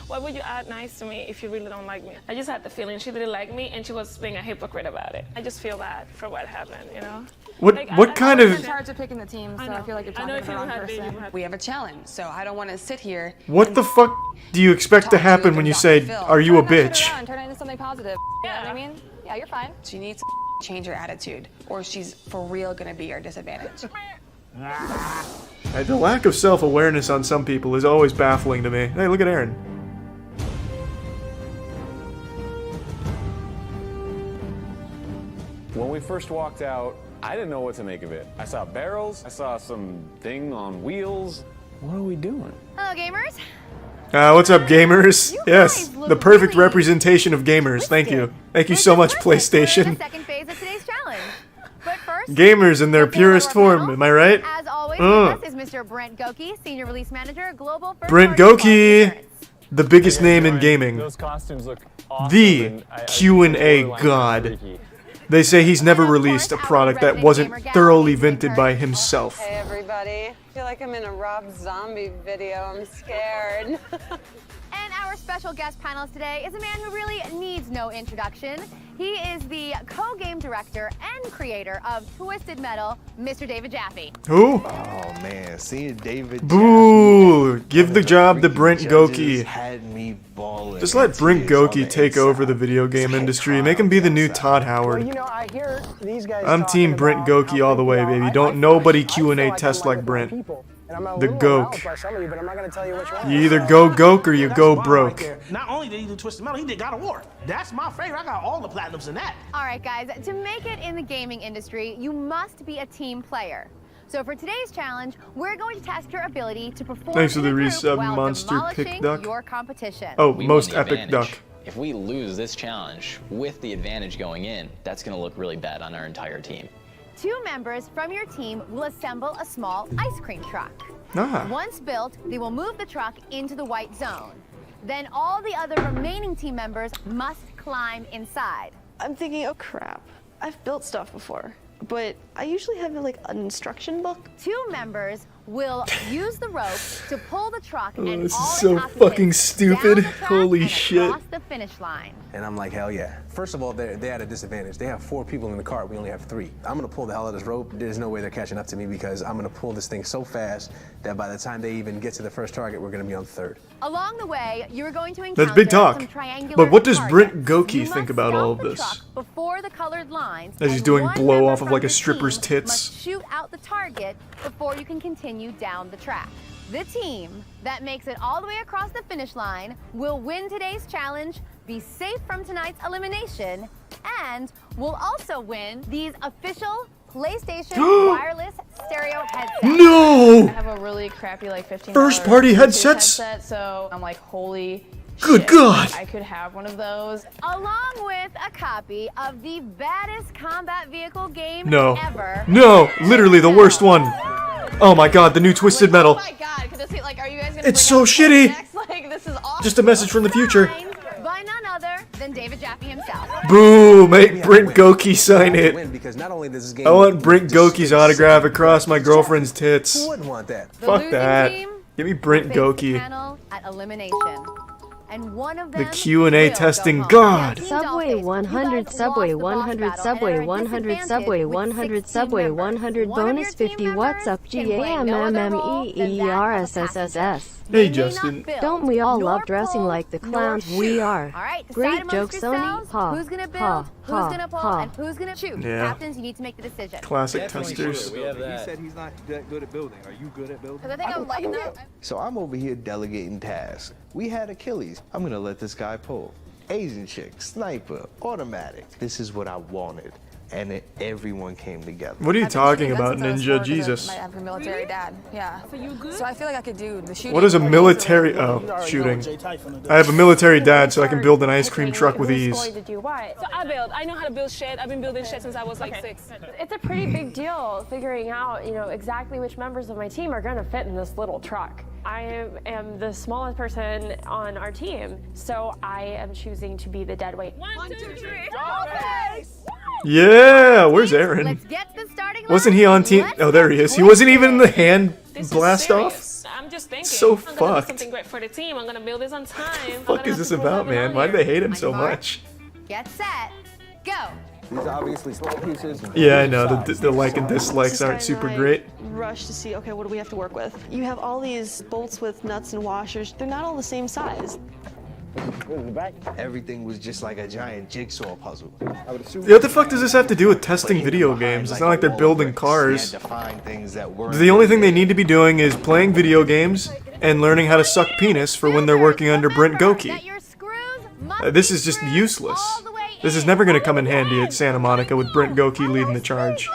why would you act nice to me if you really don't like me? I just had the feeling she didn't like me and she was being a hypocrite about it. I just feel bad for what happened, you know? What kind of... I'm in charge of picking the team, so I feel like you're talking to the wrong person. We have a challenge, so I don't want to sit here. What the fuck do you expect to happen when you say, are you a bitch? Turn it into something positive. You know what I mean? Yeah, you're fine. She needs to change her attitude, or she's for real gonna be our disadvantage. The lack of self-awareness on some people is always baffling to me. Hey, look at Aaron. When we first walked out, I didn't know what to make of it. I saw barrels, I saw some thing on wheels. What are we doing? Hello, gamers. What's up, gamers? Yes, the perfect representation of gamers. Thank you. Thank you so much, PlayStation. Second phase of today's challenge. But first, Gamers in their purest form, am I right? as always, with us is Mr. Brent Goki, Senior Release Manager, Global First Brent Party Goki, the biggest name in gaming. Those costumes look awesome. The Q&A god. They say he's never released a product that wasn't thoroughly vented by himself. Hey everybody, I feel like I'm in a Rob Zombie video. I'm scared. And our special guest panelist today is a man who really needs no introduction. He is the co-game director and creator of Twisted Metal, Mr. David Jaffe. Who? Oh man, seeing David. Boo! Give the job to Brent Goki. Had me balling. Just let Brent Goki take over the video game industry. Make him be the new Todd Well, Howard. you know, I hear these guys I'm talking team Brent about Goki how all the way, people are- baby. I Don't feel nobody like Q&A they're test like like the Brent. people. And I'm a The little more goke. aroused by some of you, but I'm not going to tell you which one. You either go goke or you That's go bomb broke. right there. Not only did he do Twisted Metal, he did God of War. That's my favorite. I got all the platinums in that. All right, guys, to make it in the gaming industry, you must be a team player. So for today's challenge, we're going to test your ability to perform Thanks for in the a group resub, while Monster demolishing Pick Duck. your competition. Oh, We most won the epic advantage. duck. If we lose this challenge with the advantage going in, that's going to look really bad on our entire team. 2 members from your team will assemble a small ice cream truck. Ah. Once built, they will move the truck into the white zone. Then all the other remaining team members must climb inside. I'm thinking, oh crap, I've built stuff before, but I usually have like an instruction book. 2 members will use the rope to pull the truck Oh, and this all is the so occupants fucking down stupid. the track Holy and shit. across the finish line. And I'm like, hell yeah. First of all, they're at a disadvantage. They have 4 people in the car. We only have 3. I'm gonna pull the hell out of this rope. There's no way they're catching up to me because I'm gonna pull this thing so fast that by the time they even get to the first target, we're gonna be on 3rd. Along the way, you're going to encounter That's big talk. some triangular But what does targets. Brent Goki You think must about stop all of the this? truck before the colored lines, As he's and doing one blow member off of from like a your stripper's team tits. Must shoot out the target before you can continue down the track. The team that makes it all the way across the finish line will win today's challenge, be safe from tonight's elimination, and will also win these official PlayStation wireless stereo headsets. No! I have a really crappy like $15 First-party Bluetooth headsets? headset, so I'm like, holy Good shit, God. I could have one of those. Along with a copy of the baddest combat vehicle game No. ever. No! Literally the worst one. Oh my god, the new Twisted Metal. Oh my god, could this be like, are you guys gonna It's bring so out shitty. next? Like, this is awesome. Just a message from the future. By none other than David Jaffe himself. Boo! Make Brent Goki sign it. Because not only does this game I want Brent Goki's autograph across my girlfriend's tits. Who wouldn't want that? Fuck that. Give me Brent Goki. Panel at elimination. And one of them The Q&A will testing go home. god. Subway 100, Subway 100, Subway 100, Subway 100, Subway 100, bonus 50. What's up? GAMMEEERSSSS. Hey Justin. Don't we all love dressing like the clowns we are? All right, decide Great amongst joke, Sony. yourselves Ha, who's gonna build, ha, who's ha, gonna pull, ha. and who's gonna shoot. Yeah. Captains, you need to make the decision. Classic testers. We have that. He said he's not that good at building. Are you good at building? Because I think I'm liking that. So I'm over here delegating tasks. We had Achilles. I'm gonna let this guy pull. Asian chick, sniper, automatic. This is what I wanted. And everyone came together. What are you talking about, Ninja? Jesus. I have a military dad. Yeah. So I feel like I could do the shooting. What is a military... Oh, shooting. I have a military dad, so I can build an ice cream truck with ease. Going to do what? So I build. I know how to build shit. I've been building shit since I was like 6. It's a pretty big deal figuring out, exactly which members of my team are going to fit in this little truck. I am the smallest person on our team, so I am choosing to be the dead weight. 1, 2, 3. Yeah, where's Aaron? Let's get the starting line. Wasn't he on team? Oh, there he is. He wasn't even in the hand This is blast off? serious. I'm just thinking. So I'm gonna do fucked. something great for the team. I'm gonna build this on time. What the fuck is this about, man? Why do they hate him so much? Get set, go. These are obviously small pieces. Yeah, I know. The like and dislikes aren't super great. Rush to see, okay, what do we have to work with? You have all these bolts with nuts and washers. They're not all the same size. Everything was just like a giant jigsaw puzzle. Yeah, what the fuck does this have to do with testing video games? It's not like they're building cars. The only thing they need to be doing is playing video games and learning how to suck penis for when they're working under Brent Goki. This is just useless. This is never going to come in handy at Santa Monica with Brent Goki leading the charge.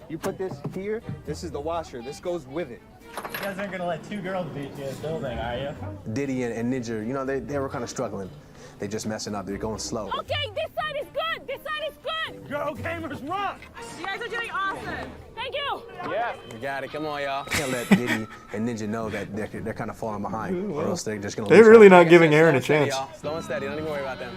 You put this here, this is the washer. This goes with it. You guys aren't gonna let 2 girls beat you at building, are you? Diddy and Ninja, they were kind of struggling. They're just messing up. They're going slow. Okay, this side is good. This side is good. Girl gamers rock. You guys are doing awesome. Thank you. Yeah. You got it. Come on, y'all. Can't let Diddy and Ninja know that they're kind of falling behind, or else they're just gonna. They're really not giving Aaron a chance. Slow and steady. Don't even worry about them.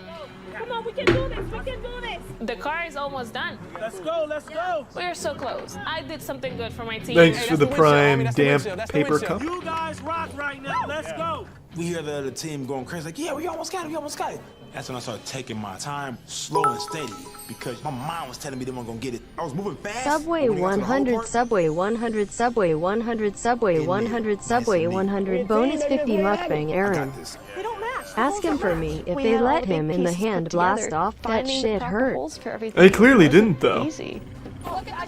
Come on, we can do this. We can do this. The car is almost done. Let's go. Let's go. We are so close. I did something good for my team. Thanks for the prime damp paper cup. You guys rock right now. Let's go. We hear the other team going crazy, like, yeah, we almost got it, we almost got it. That's when I started taking my time, slow and steady, because my mind was telling me they weren't gonna get it. I was moving fast. Subway 100, Subway 100, Subway 100, Subway 100, Subway 100, bonus 50 mukbang Aaron. Ask him for me if they let him in the hand blast off. That shit hurt. They clearly didn't though. Easy. Look, I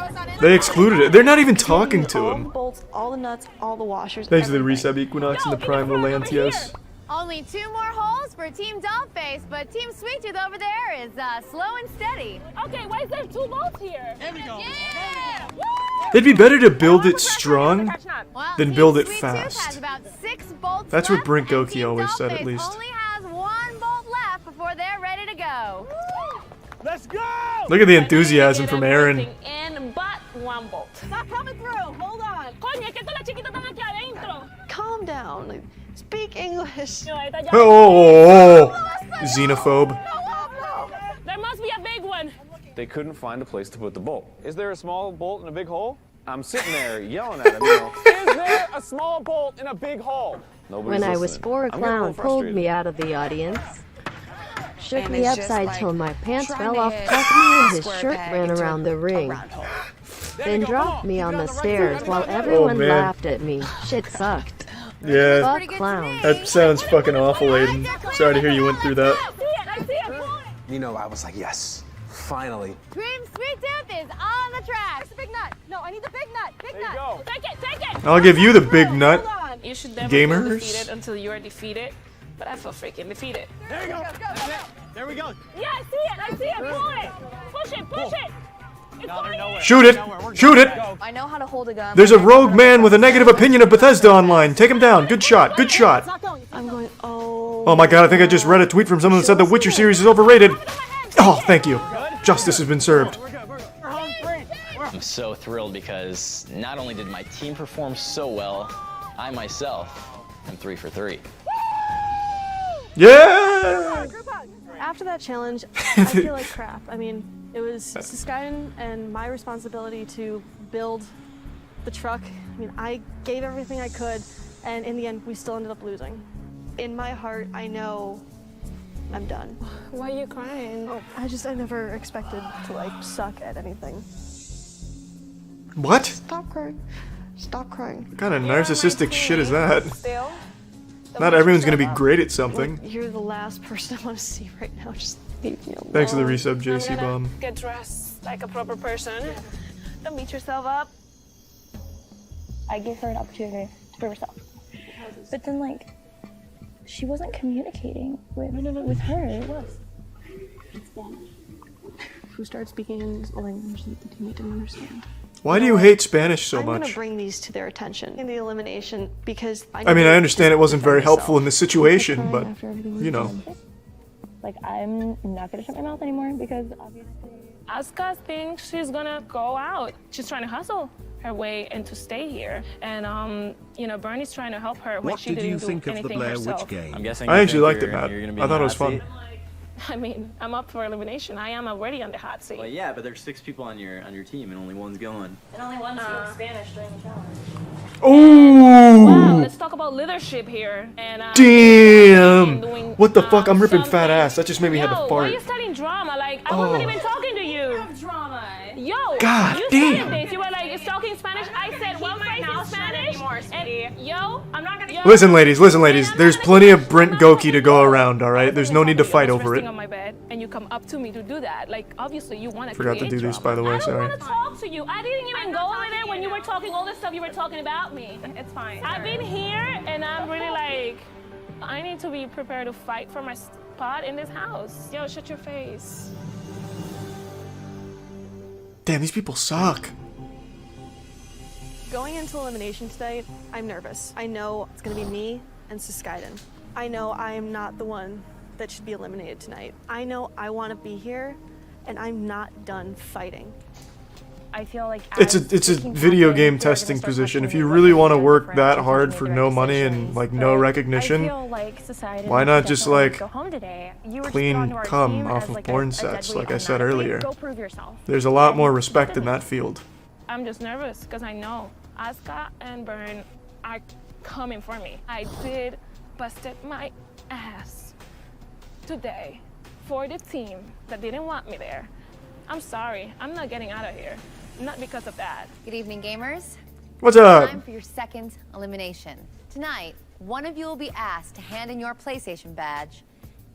was not in. They excluded it. They're not even talking to all him. the bolts, all the nuts, all the washers. Thanks to the everything. resub Equinox and the Prime Volantios. Only 2 more holes for Team Dollface, but Team Sweet Tooth over there is slow and steady. Okay, why is there 2 bolts here? There we go. Yeah! It'd be better to build it strong Well, than Team build it Sweet Tooth has fast. about 6 bolts That's what left, Brink and Goki Team always said, at Dollface least. only has 1 bolt left before they're ready to go. Let's go! Look at the enthusiasm from Aaron. And but 1 bolt. Not coming through. Hold on. Coño, que todas las chiquitas están aquí adentro. Calm down. Speak English. Oh, xenophobe. There must be a big one. They couldn't find a place to put the bolt. Is there a small bolt in a big hole? I'm sitting there yelling at him, you know. Is there a small bolt in a big hole? Nobody's When I was listening. 4, a I'm getting a little clown pulled frustrated. me out of the audience, shook And me it's just upside like till my pants trying fell to off, hit tucked me in his square shirt, peg ran into around the a ring, round hole. then dropped me on the stairs while everyone man. laughed at me. Shit sucked. Yeah, Fuck clown. that sounds fucking awful, Aiden. Sorry to hear you went through that. You know, I was like, yes, finally. Team Sweet Tooth is on the track. The big nut. No, I need the big nut. Big nut. Go. Take it. I'll give you the big nut. You should never feel Gamers. defeated until you are defeated. But I feel freaking defeated. There you go. There we go. Yeah, I see it. Pull it. Push it. It's going. Shoot it! Shoot it! I know how to hold a gun. There's a rogue man with a negative opinion of Bethesda online. Take him down. Good shot. Good shot. I'm going, oh. Oh my god, I think I just read a tweet from someone that said the Witcher series is overrated. Oh, thank you. Justice has been served. I'm so thrilled because not only did my team perform so well, I myself am 3 for 3. Yeah! After that challenge, I feel like crap. I mean, it was Skyden and my responsibility to build the truck. I mean, I gave everything I could, and in the end, we still ended up losing. In my heart, I know I'm done. Why are you crying? I never expected to, like, suck at anything. What? Stop crying. Stop crying. What kind of narcissistic shit is that? Not everyone's gonna be great at something. You're the last person I want to see right now. Just leave me alone. Thanks for the resub, JC I'm gonna Bomb. get dressed like a proper person. Don't beat yourself up. I gave her an opportunity to prove herself. But then, like, she wasn't communicating with her. It was. Who started speaking in a language that the teammate didn't understand. Why do you hate Spanish so I'm gonna much? bring these to their attention in the elimination because I mean, I understand it wasn't very helpful in this situation, but, you know. Like, I'm not gonna shut my mouth anymore because obviously. Asuka thinks she's gonna go out. She's trying to hustle her way and to stay here. And, you know, Bernie's trying to help her when What she did didn't you do think of the anything Blair herself. Witch game? I'm guessing I actually liked it, Matt. I thought it was fun. I mean, I'm up for elimination. I am already on the hot seat. Well, yeah, but there's 6 people on your team and only one's going. And only one spoke Spanish during the challenge. Ooh! Wow, let's talk about leadership here. And Damn! What the fuck? I'm ripping fat ass. That just made me have Yo, to why are fart. you starting drama? Like, I wasn't even talking to you. Drama. Yo, God you damn. said this. You were like, it's talking Spanish. I said one phrase in Spanish. And yo, I'm not gonna. Listen, ladies. There's plenty of Brent Goki to go around, alright? There's no need to fight over it. On my bed, and you come up to me to do that. Like, obviously, you want to. Forgot to do this, by the way, I don't sorry. want to talk to you. I didn't even go over there when you were talking all the stuff you were talking about me. It's fine. I've been here, and I'm really like, I need to be prepared to fight for my spot in this house. Yo, shut your face. Damn, these people suck. Going into elimination today, I'm nervous. I know it's gonna be me and Skyden. I know I am not the one that should be eliminated tonight. I know I want to be here, and I'm not done fighting. I feel like It's a video game testing position. If you really want to work that hard for no money and like no recognition, why not just like clean cum off of porn sets, like I said earlier? There's a lot more respect in that field. I'm just nervous because I know Asuka and Bern are coming for me. I did busted my ass today for the team that didn't want me there. I'm sorry. I'm not getting out of here. Not because of that. Good evening, gamers. What's up? Time for your second elimination. Tonight, one of you will be asked to hand in your PlayStation badge,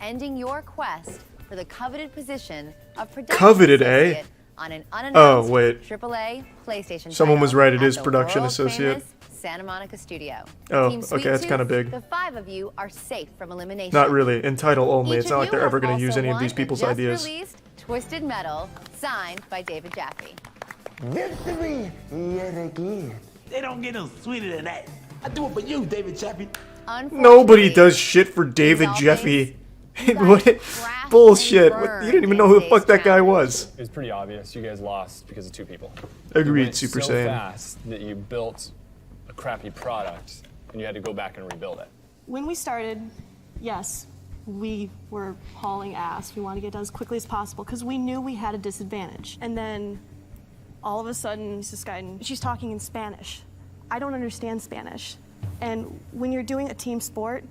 ending your quest for the coveted position of production Coveted, eh? associate on an unannounced Oh, wait. AAA PlayStation Someone was title right, it at is the production world-famous associate. Santa Monica studio. Oh, Team okay, that's Sweet kinda Tooth, big. The 5 of you are safe from elimination. Not really. In title only. Each It's not of like you they're ever has going to use also any of these won people's the ideas. just-released Twisted Metal, signed by David Jaffe. Victory yet again. They don't get no sweeter than that. I do it for you, David Chappie. Nobody does shit for David Jaffe. What? Bullshit. What? You didn't even know who the fuck that guy was. It was pretty obvious. You guys lost because of 2 people. Agreed, You went Super so Saiyan. fast that you built a crappy product and you had to go back and rebuild it. When we started, yes, we were hauling ass. We wanted to get it done as quickly as possible because we knew we had a disadvantage. And then all of a sudden, Mrs. Skyden, she's talking in Spanish. I don't understand Spanish. And when you're doing a team sport,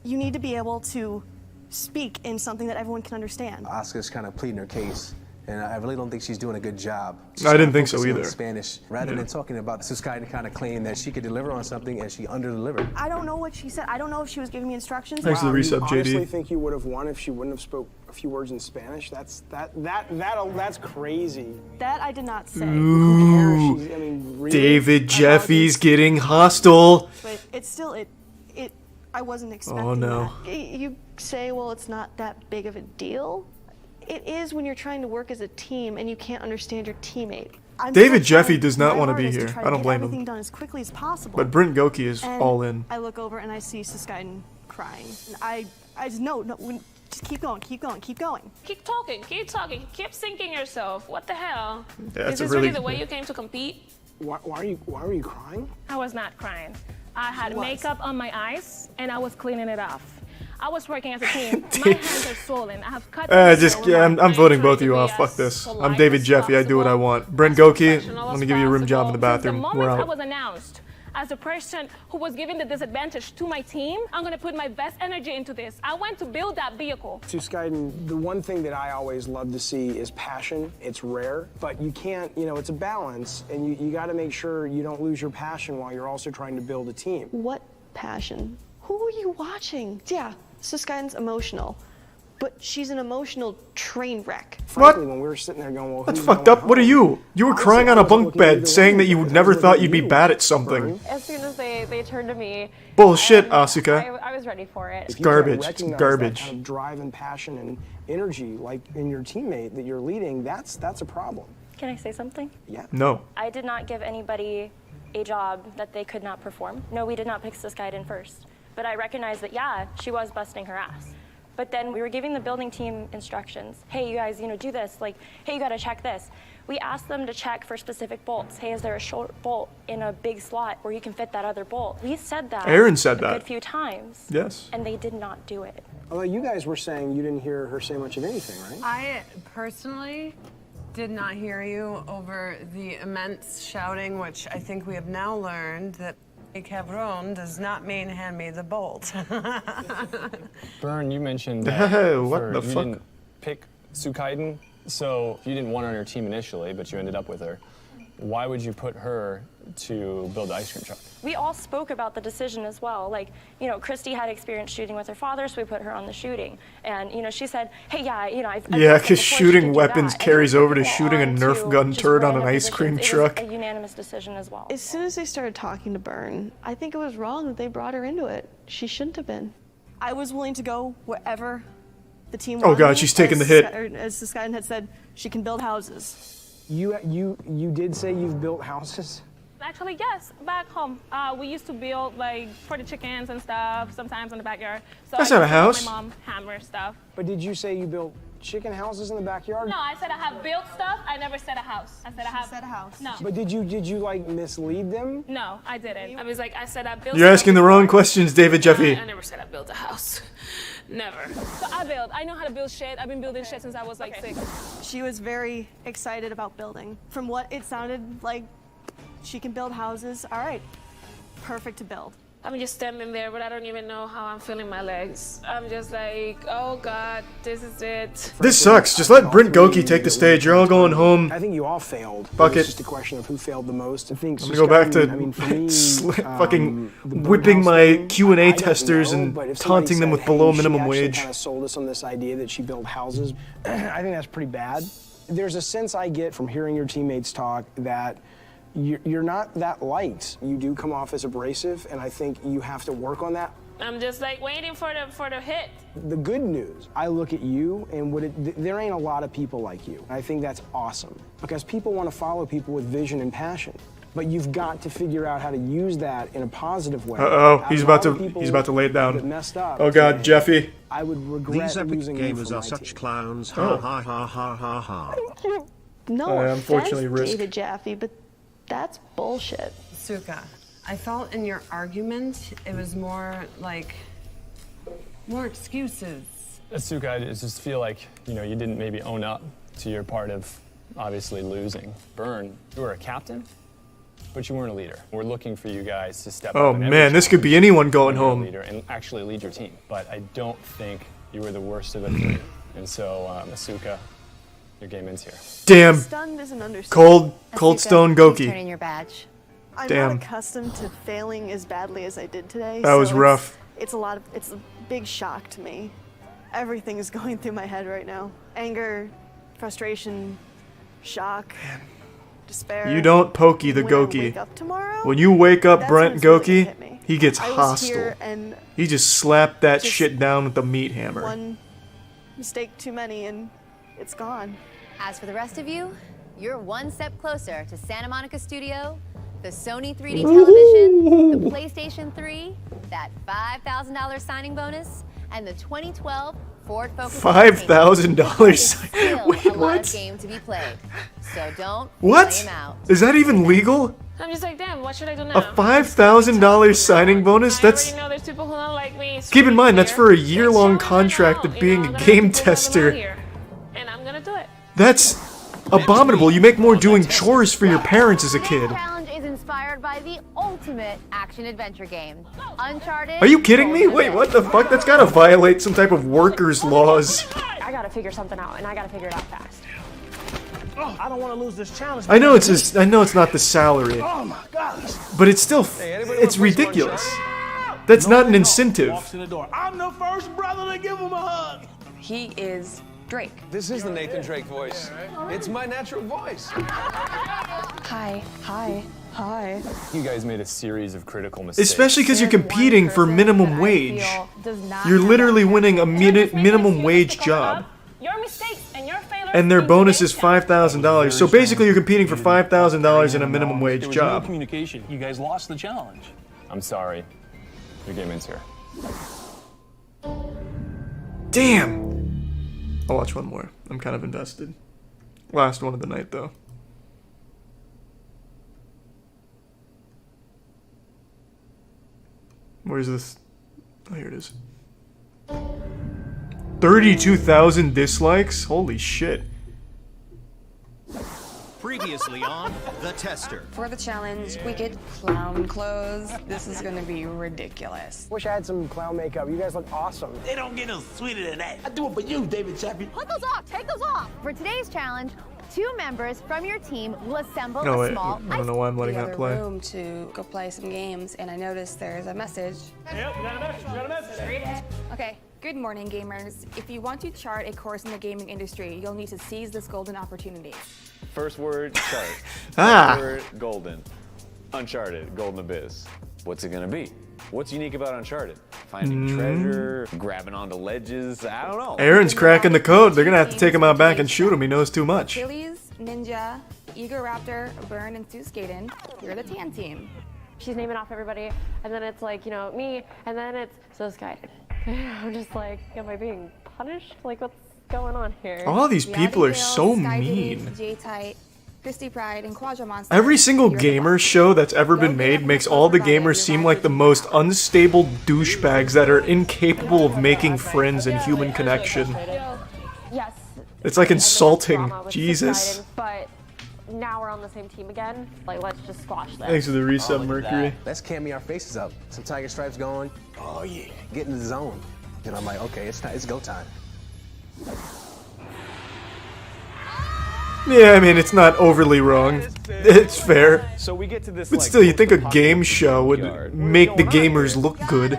you need to be able to speak in something that everyone can understand. Asuka's kind of pleading her case, and I really don't think she's doing a good job. I didn't think so Focusing on either. Spanish, rather than talking about Suskaiden kind of claiming that she could deliver on something and she under-delivered. I don't know what she said. I don't know if she was giving me instructions. Thanks for the resub, You honestly JD. think you would have won if she wouldn't have spoke a few words in Spanish? That's crazy. That I did not say. Ooh. I mean, really? David Jaffe's getting hostile. But it's still, I wasn't expecting Oh no. that. You say, well, it's not that big of a deal. It is when you're trying to work as a team and you can't understand your teammate. David Jaffe does not want to be here. I don't blame Everything him. done as quickly as possible. But Brent Goki is And all in. I look over and I see Suskaiden crying. And I just no, just keep going, keep going, keep going. Keep talking, keep sinking yourself. What the hell? Yeah, Is this really the way you came to compete? Why were you crying? I was not crying. I had She was. makeup on my eyes and I was cleaning it off. I was working as a team. My hands are swollen. I have cut. I'm voting both of you off. Fuck this. I'm David Jaffe. I do what I want. Brent Goki, let me give you a room job in the bathroom. The We're moment I out. was announced as the person who was giving the disadvantage to my team, I'm gonna put my best energy into this. I went to build that vehicle. To Skyden, the one thing that I always love to see is passion. It's rare, but you can't, it's a balance, and you got to make sure you don't lose your passion while you're also trying to build a team. What passion? Who are you watching? Yeah, Suskaiden's emotional, but she's an emotional train wreck. Frankly, when we were sitting there going, well, That's who's fucked going up. What are you? You were crying on a bunk bed saying that you never thought you'd be bad at something. As soon as they turned to me, Bullshit, Asuka. I was ready for it. It's If you can't garbage. It's recognize garbage. That kind of drive and passion and energy, like in your teammate that you're leading, that's a problem. Can I say something? Yeah. No. I did not give anybody a job that they could not perform. No, we did not pick this guy in first. But I recognized that, yeah, she was busting her ass. But then we were giving the building team instructions. Hey, you guys, do this. Like, hey, you gotta check this. We asked them to check for specific bolts. Hey, is there a short bolt in a big slot where you can fit that other bolt? We said that. Aaron said a that. good few times. Yes. And they did not do it. Although you guys were saying you didn't hear her say much of anything, right? I personally did not hear you over the immense shouting, which I think we have now learned that cabron does not mean hand me the bolt. Bern, you mentioned What the you fuck? didn't pick Sukaiden, so you didn't want her on your team initially, but you ended up with her. Why would you put her to build the ice cream truck? We all spoke about the decision as well. Like, Christy had experience shooting with her father, so we put her on the shooting. And, she said, hey, yeah, I've Yeah, because shooting weapons carries over to shooting a Nerf gun turret on an ice cream truck. It was a unanimous decision as well. As soon as they started talking to Byrne, I think it was wrong that they brought her into it. She shouldn't have been. I was willing to go wherever the team Oh wanted God, me. she's taking the As hit. As Skyden had said, she can build houses. You did say you've built houses? Actually, yes, back home. We used to build for the chickens and stuff, sometimes in the backyard. So That's I not a used to help house. My mom hammer stuff. But did you say you built chicken houses in the backyard? No, I said I have built stuff. I never said a house. I said I said a house. No. But did you like mislead them? No, I didn't. I was like, I said I built. You're asking the wrong questions, David Jaffe. I never said I built a house. Never. So I build. I know how to build shit. I've been building shit since I was like 6. She was very excited about building. From what it sounded like, she can build houses. All right, perfect to build. I'm just standing there, but I don't even know how I'm feeling my legs. I'm just like, oh God, this is it. This sucks. Just let Brent Goki take the stage. You're all going home. I think you all failed. Fuck It's it. just a question of who failed the most. I think I'm gonna go back to fucking whipping my Q&A testers and taunting them with below minimum wage. Kind of sold us on this idea that she built houses. I think that's pretty bad. There's a sense I get from hearing your teammates talk that you're not that light. You do come off as abrasive, and I think you have to work on that. I'm just like waiting for the hit. The good news, I look at you, and there ain't a lot of people like you. I think that's awesome, because people want to follow people with vision and passion. But you've got to figure out how to use that in a positive way. Uh-oh, he's about to lay it down. Messed up Oh God, Jeffy. I would regret These epic losing you gamers from are my such team. clowns. Ha Oh. ha ha ha ha ha. No unfortunately, offense, Risk. David Jaffe, but that's bullshit. Suka, I felt in your argument it was more like more excuses. Asuka, I just feel like, you know, you didn't maybe own up to your part of obviously losing. Burn, you were a captain, but you weren't a leader. We're looking for you guys to step Oh up. in every man, this could be challenge anyone going and be a home. leader and actually lead your team. But I don't think you were the worst of the three. And so, Asuka, your game ends here. Damn. Stunned is an understatement. Cold Stone Turn Goki. in your badge. I'm Damn. not accustomed to failing as badly as I did today. That was rough. It's a big shock to me. Everything is going through my head right now. Anger, frustration, shock, despair. You don't pokey the When I Goki. wake up tomorrow, When you wake up that's Brent when it's really gonna Goki, hit me. he gets I was hostile. here and He just slapped that just shit down with the meat hammer. one mistake too many and it's gone. As for the rest of you, you're one step closer to Santa Monica Studio, the Sony 3D television, the PlayStation 3, that $5,000 signing bonus, and the 2012 Ford Focus. $5,000. Wait, Still a live what? game to be played, so don't What? play him out. Is that even legal? I'm just like, damn, what should I do now? A $5,000 signing bonus? That's. I already know there's people who don't like me. Keep in mind, that's here. for a year-long contract of being a game tester. And I'm gonna do it. That's abominable. You make more doing chores for your parents as a kid. This challenge is inspired by the ultimate action-adventure game, Uncharted. Are you kidding me? Wait, what the fuck? That's gotta violate some type of workers' laws. I gotta figure something out, and I gotta figure it out fast. Oh, I don't want to lose this challenge. I know I know it's not the salary, Oh my gosh. but it's still it's ridiculous. That's not an incentive. Walks in the door. I'm the first brother to give him a hug. He is Drake. This is the Nathan Drake voice. It's my natural voice. Hi, hi, hi. You guys made a series of critical mistakes. Especially because you're competing for minimum wage. You're literally winning a minimum wage job. Your mistakes and your failures. And their bonus is $5,000. So basically you're competing for $5,000 in a minimum wage job. Communication. You guys lost the challenge. I'm sorry. Your game ends here. Damn! I'll watch one more. I'm kind of invested. Last one of the night, though. Where's this? Oh, here it is. 32,000 dislikes? Holy shit. Previously on The Tester. For the challenge, we get clown clothes. This is gonna be ridiculous. Wish I had some clown makeup. You guys look awesome. They don't get no sweeter than that. I do it for you, David Chappie. Put those off. Take those off. For today's challenge, 2 members from your team will assemble No, a wait. small I don't know why I'm letting the that other play. room to go play some games, and I noticed there's a message. Yep, you got a message. You got a message. Okay, good morning, gamers. If you want to chart a course in the gaming industry, you'll need to seize this golden opportunity. First word, chart. Ah. Second word, golden. Uncharted, golden abyss. What's it gonna be? What's unique about Uncharted? Finding treasure, grabbing onto ledges, I don't know. Aaron's cracking the code. They're gonna have to take him out back and shoot him. He knows too much. Achilles, Ninja, Eager Raptor, Burn, and Stu Skaden. You're the tan team. She's naming off everybody, and then it's like, you know, me, and then it's so Sky. I'm just like, am I being punished? Like, what's going on here? All these people are so mean. J-Tight, Christy Pride, and Quadra Monster. Every single gamer show that's ever been made makes all the gamers seem like the most unstable douchebags that are incapable of making friends and human connection. Yes. It's like and there's insulting. drama with Jesus. Skyden, but now we're on the same team again. Like, let's just squash this. Thanks for the resub, Mercury. Let's cami our faces up. Some tiger stripes going. Oh yeah. Get in the zone. And I'm like, okay, it's go time. Yeah, I mean, it's not overly wrong. It's fair. So we get to this, But like, still, you think a game show would make the gamers look good.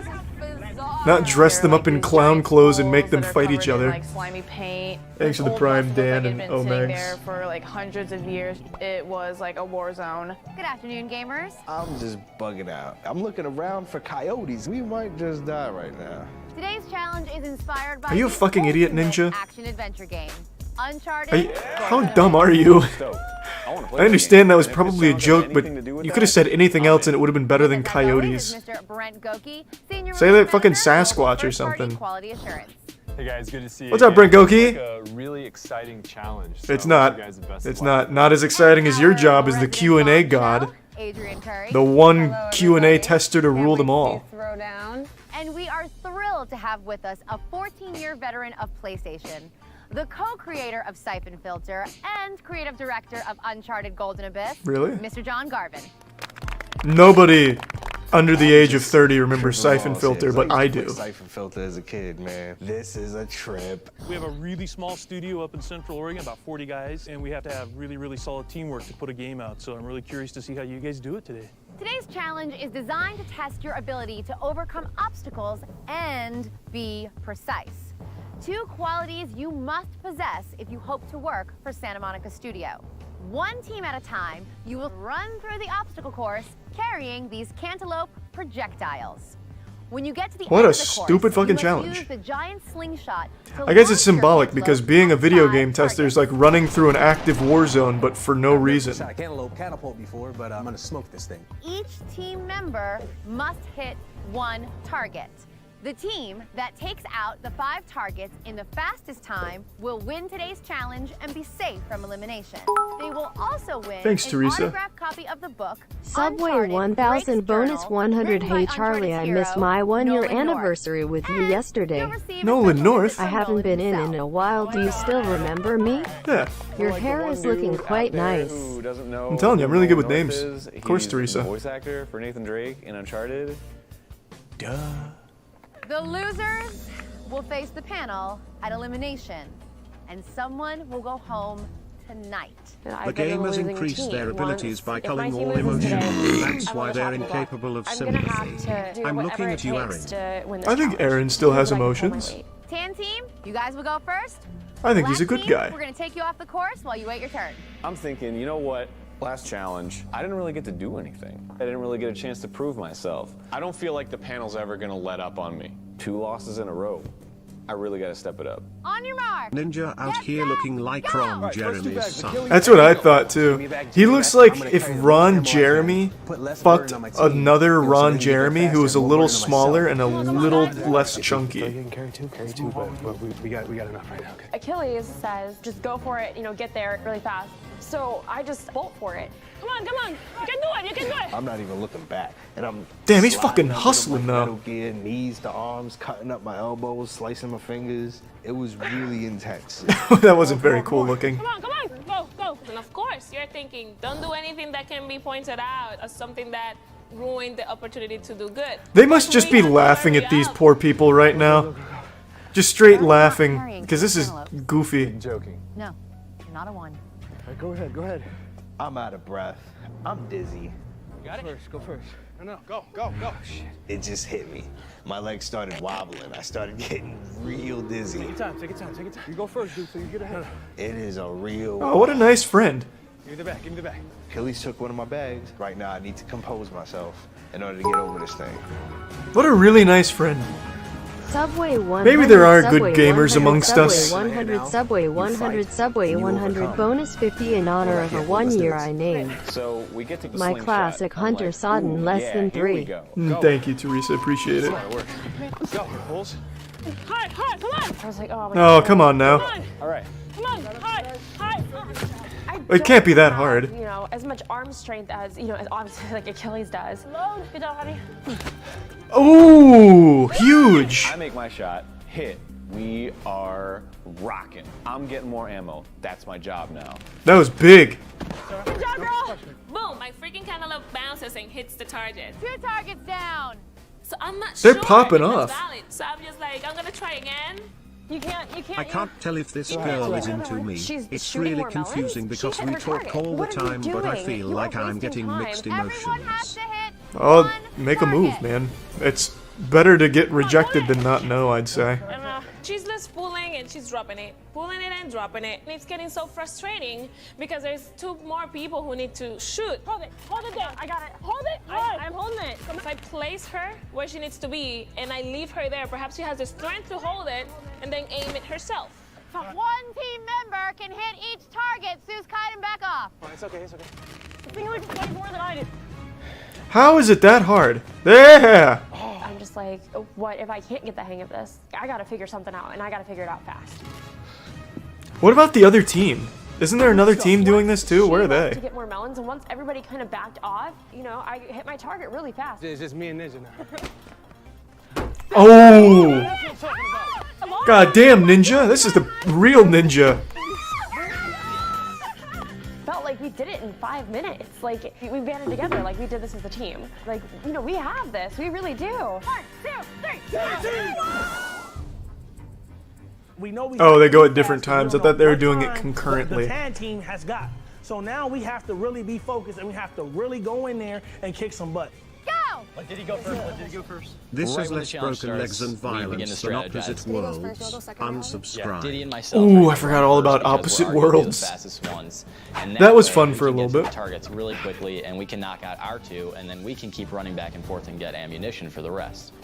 Not dress them up in clown clothes and make them that are fight covered each in, other. like slimy paint. Thanks for the Old Prime, bus looked Dan like and it'd been sitting there Omegs. for like hundreds of years. It was like a war zone. Good afternoon, gamers. I'm just bugging out. I'm looking around for coyotes. We might just die right now. Today's challenge is inspired by Are you a the fucking idiot, ultimate Ninja? action-adventure game, Uncharted. How dumb are you? I understand that was probably a joke, but you could have said anything else and it would have been better than coyotes. Mr. Brent Goki, Senior Say that fucking Sasquatch or First-Party something. Quality Assurance. Hey guys, good to see you. What's up, Brent Goki? It's like a really exciting challenge. So It's not. I wish you guys the best of It's luck. not as exciting as your job as the Q&A god. Adrian Curry. The one Q&A tester to rule them all. Throw down. And we are thrilled to have with us a 14-year veteran of PlayStation, the co-creator of Siphon Filter and creative director of Uncharted Golden Abyss, Really? Mr. John Garvin. Nobody under the age of 30 remembers Siphon Filter, but I do. Siphon Filter as a kid, man. This is a trip. We have a really small studio up in Central Oregon, about 40 guys, and we have to have really, really solid teamwork to put a game out. So I'm really curious to see how you guys do it today. Today's challenge is designed to test your ability to overcome obstacles and be precise. Two qualities you must possess if you hope to work for Santa Monica Studio. One team at a time, you will run through the obstacle course carrying these cantaloupe projectiles. When you get to the What end a of the course, stupid fucking you must challenge. use the giant slingshot to I guess it's launch your symbolic cantaloupe because being a video game tester is like running through an active war zone, but for no reason. Shot a cantaloupe catapult before, but I'm gonna smoke this thing. Each team member must hit one target. The team that takes out the 5 targets in the fastest time will win today's challenge and be safe from elimination. They will also win Thanks, an Teresa. autographed copy of the book Subway Uncharted 1000 bonus Journal, 100. written by Hey Charlie, I Uncharted missed hero, my 1-year Nolan North. anniversary with you yesterday. Nolan North? I haven't been in a while. Do you still remember me? Yeah. Your hair is looking quite nice. Who doesn't know I'm telling you, I'm really good with who Nolan names. North is? Of course, He's Teresa. the voice actor for Nathan Drake in Uncharted. Duh. The losers will face the panel at elimination, and someone will go home tonight. The gamers increase their abilities by culling all emotion. That's why they're incapable of sympathy. I'm looking at you, Aaron. I think Aaron still has emotions. Tan team, you guys will go first. I think he's a Black good team, guy. We're gonna take you off the course while you wait your turn. I'm thinking, you know what? Last challenge, I didn't really get to do anything. I didn't really get a chance to prove myself. I don't feel like the panel's ever gonna let up on me. 2 losses in a row. I really gotta step it up. On your mark. Ninja out here looking like Ron Jeremy's son. That's what I thought too. He looks like if Ron Jeremy fucked another Ron Jeremy who was a little smaller and a little less chunky. Carry two, but we got enough right now. Okay. Achilles says, just go for it, get there really fast. So I just bolt for it. Come on, you can do it, you can do it. I'm not even looking back, and I'm Damn, he's sliding fucking under hustling my though. Metal Gear, knees to arms, cutting up my elbows, slicing my fingers. It was really intense. That wasn't very cool looking. Come on, go. And of course, you're thinking, don't do anything that can be pointed out as something that ruined the opportunity to do good. They must just be laughing at these poor people right now. Just straight laughing, because this is goofy. Joking. No, not a 1. All right, go ahead. I'm out of breath. I'm dizzy. You got it? Go first. No, go. Shit. It just hit me. My legs started wobbling. I started getting real dizzy. Take your time. You go first, dude, so you get ahead. It is a real... Oh, what a nice friend. Give me the bag. Achilles took one of my bags. Right now, I need to compose myself in order to get over this thing. What a really nice friend. Subway 100. Maybe there are good Subway gamers 100, amongst Subway us. 100 Subway 100 Subway 100 bonus 50 in honor of a 1-year I named. So we get to the My slingshot. classic Hunter Sodden less than 3. Thank you, Teresa. Appreciate it. Let's go. Pulls. Hard, come on. I was like, oh my Oh, God. come on now. All right. Come on, hard. It can't be that hard. As much arm strength as, as obviously like Achilles does. Load. Good job, honey. Ooh, huge. I make my shot, hit. We are rocking. I'm getting more ammo. That's my job now. That was big. Good job, girl. Boom, my freaking cantaloupe bounces and hits the target. 2 targets down. So I'm not They're sure popping if it's off. valid. So I'm just like, I'm gonna try again. You can't. I can't tell if this girl is into me. It's really confusing because we talk all the time, but I feel like I'm getting mixed emotions. Oh, make a move, man. Better to get rejected than not know, I'd say. She's just pulling and she's dropping it and dropping it. And it's getting so frustrating because there's two more people who need to shoot. Hold it there. I got it. Hold it. I'm holding it. If I place her where she needs to be and I leave her there, perhaps she has the strength to hold it and then aim it herself. One team member can hit each target. Sue's kiting back off. Oh, it's okay, it's okay. I think you can more than I did. How is it that hard? There! I'm just like, what if I can't get the hang of this? I gotta figure something out, and I gotta figure it out fast. What about the other team? Isn't there another team doing this too? Where are they? To get more melons, and once everybody kind of backed off, you know, I hit my target really fast. It's just me and Ninja now. Oh! God damn, Ninja! This is the real Ninja. Felt like we did it in 5 minutes. Like, we banded together, like we did this as a team. Like, you know, we have this. We really do. 1, 2, 3. We know we Oh, they go at different times. I thought they were doing it concurrently. The tan team has got. So now we have to really be focused and we have to really go in there and kick some butt. Go! What did he go first? What did he go first? This Right is when the less challenge broken legs starts, and we begin violence to than strategize. opposite worlds. Unsubscribe. Diddy and myself. Ooh, I forgot all about opposite worlds. That was fun for a little bit. Targets really quickly, and we can knock out our two, and then we can keep running back and forth and get ammunition for the rest.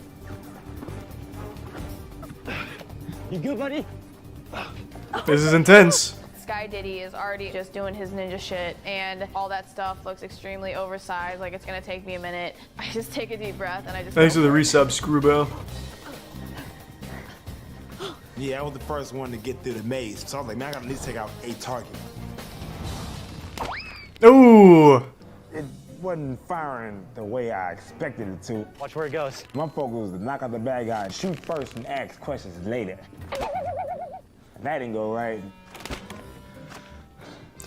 You good, buddy? This is intense. Sky Diddy is already just doing his ninja shit, and all that stuff looks extremely oversized. Like, it's gonna take me a minute. I just take a deep breath and I just. Thanks for the resub, Screwbell. Yeah, I was the first one to get through the maze, so I was like, man, I gotta at least take out a target. Ooh! It wasn't firing the way I expected it to. Watch where it goes. My focus was to knock out the bad guy, shoot first and ask questions later. That didn't go right.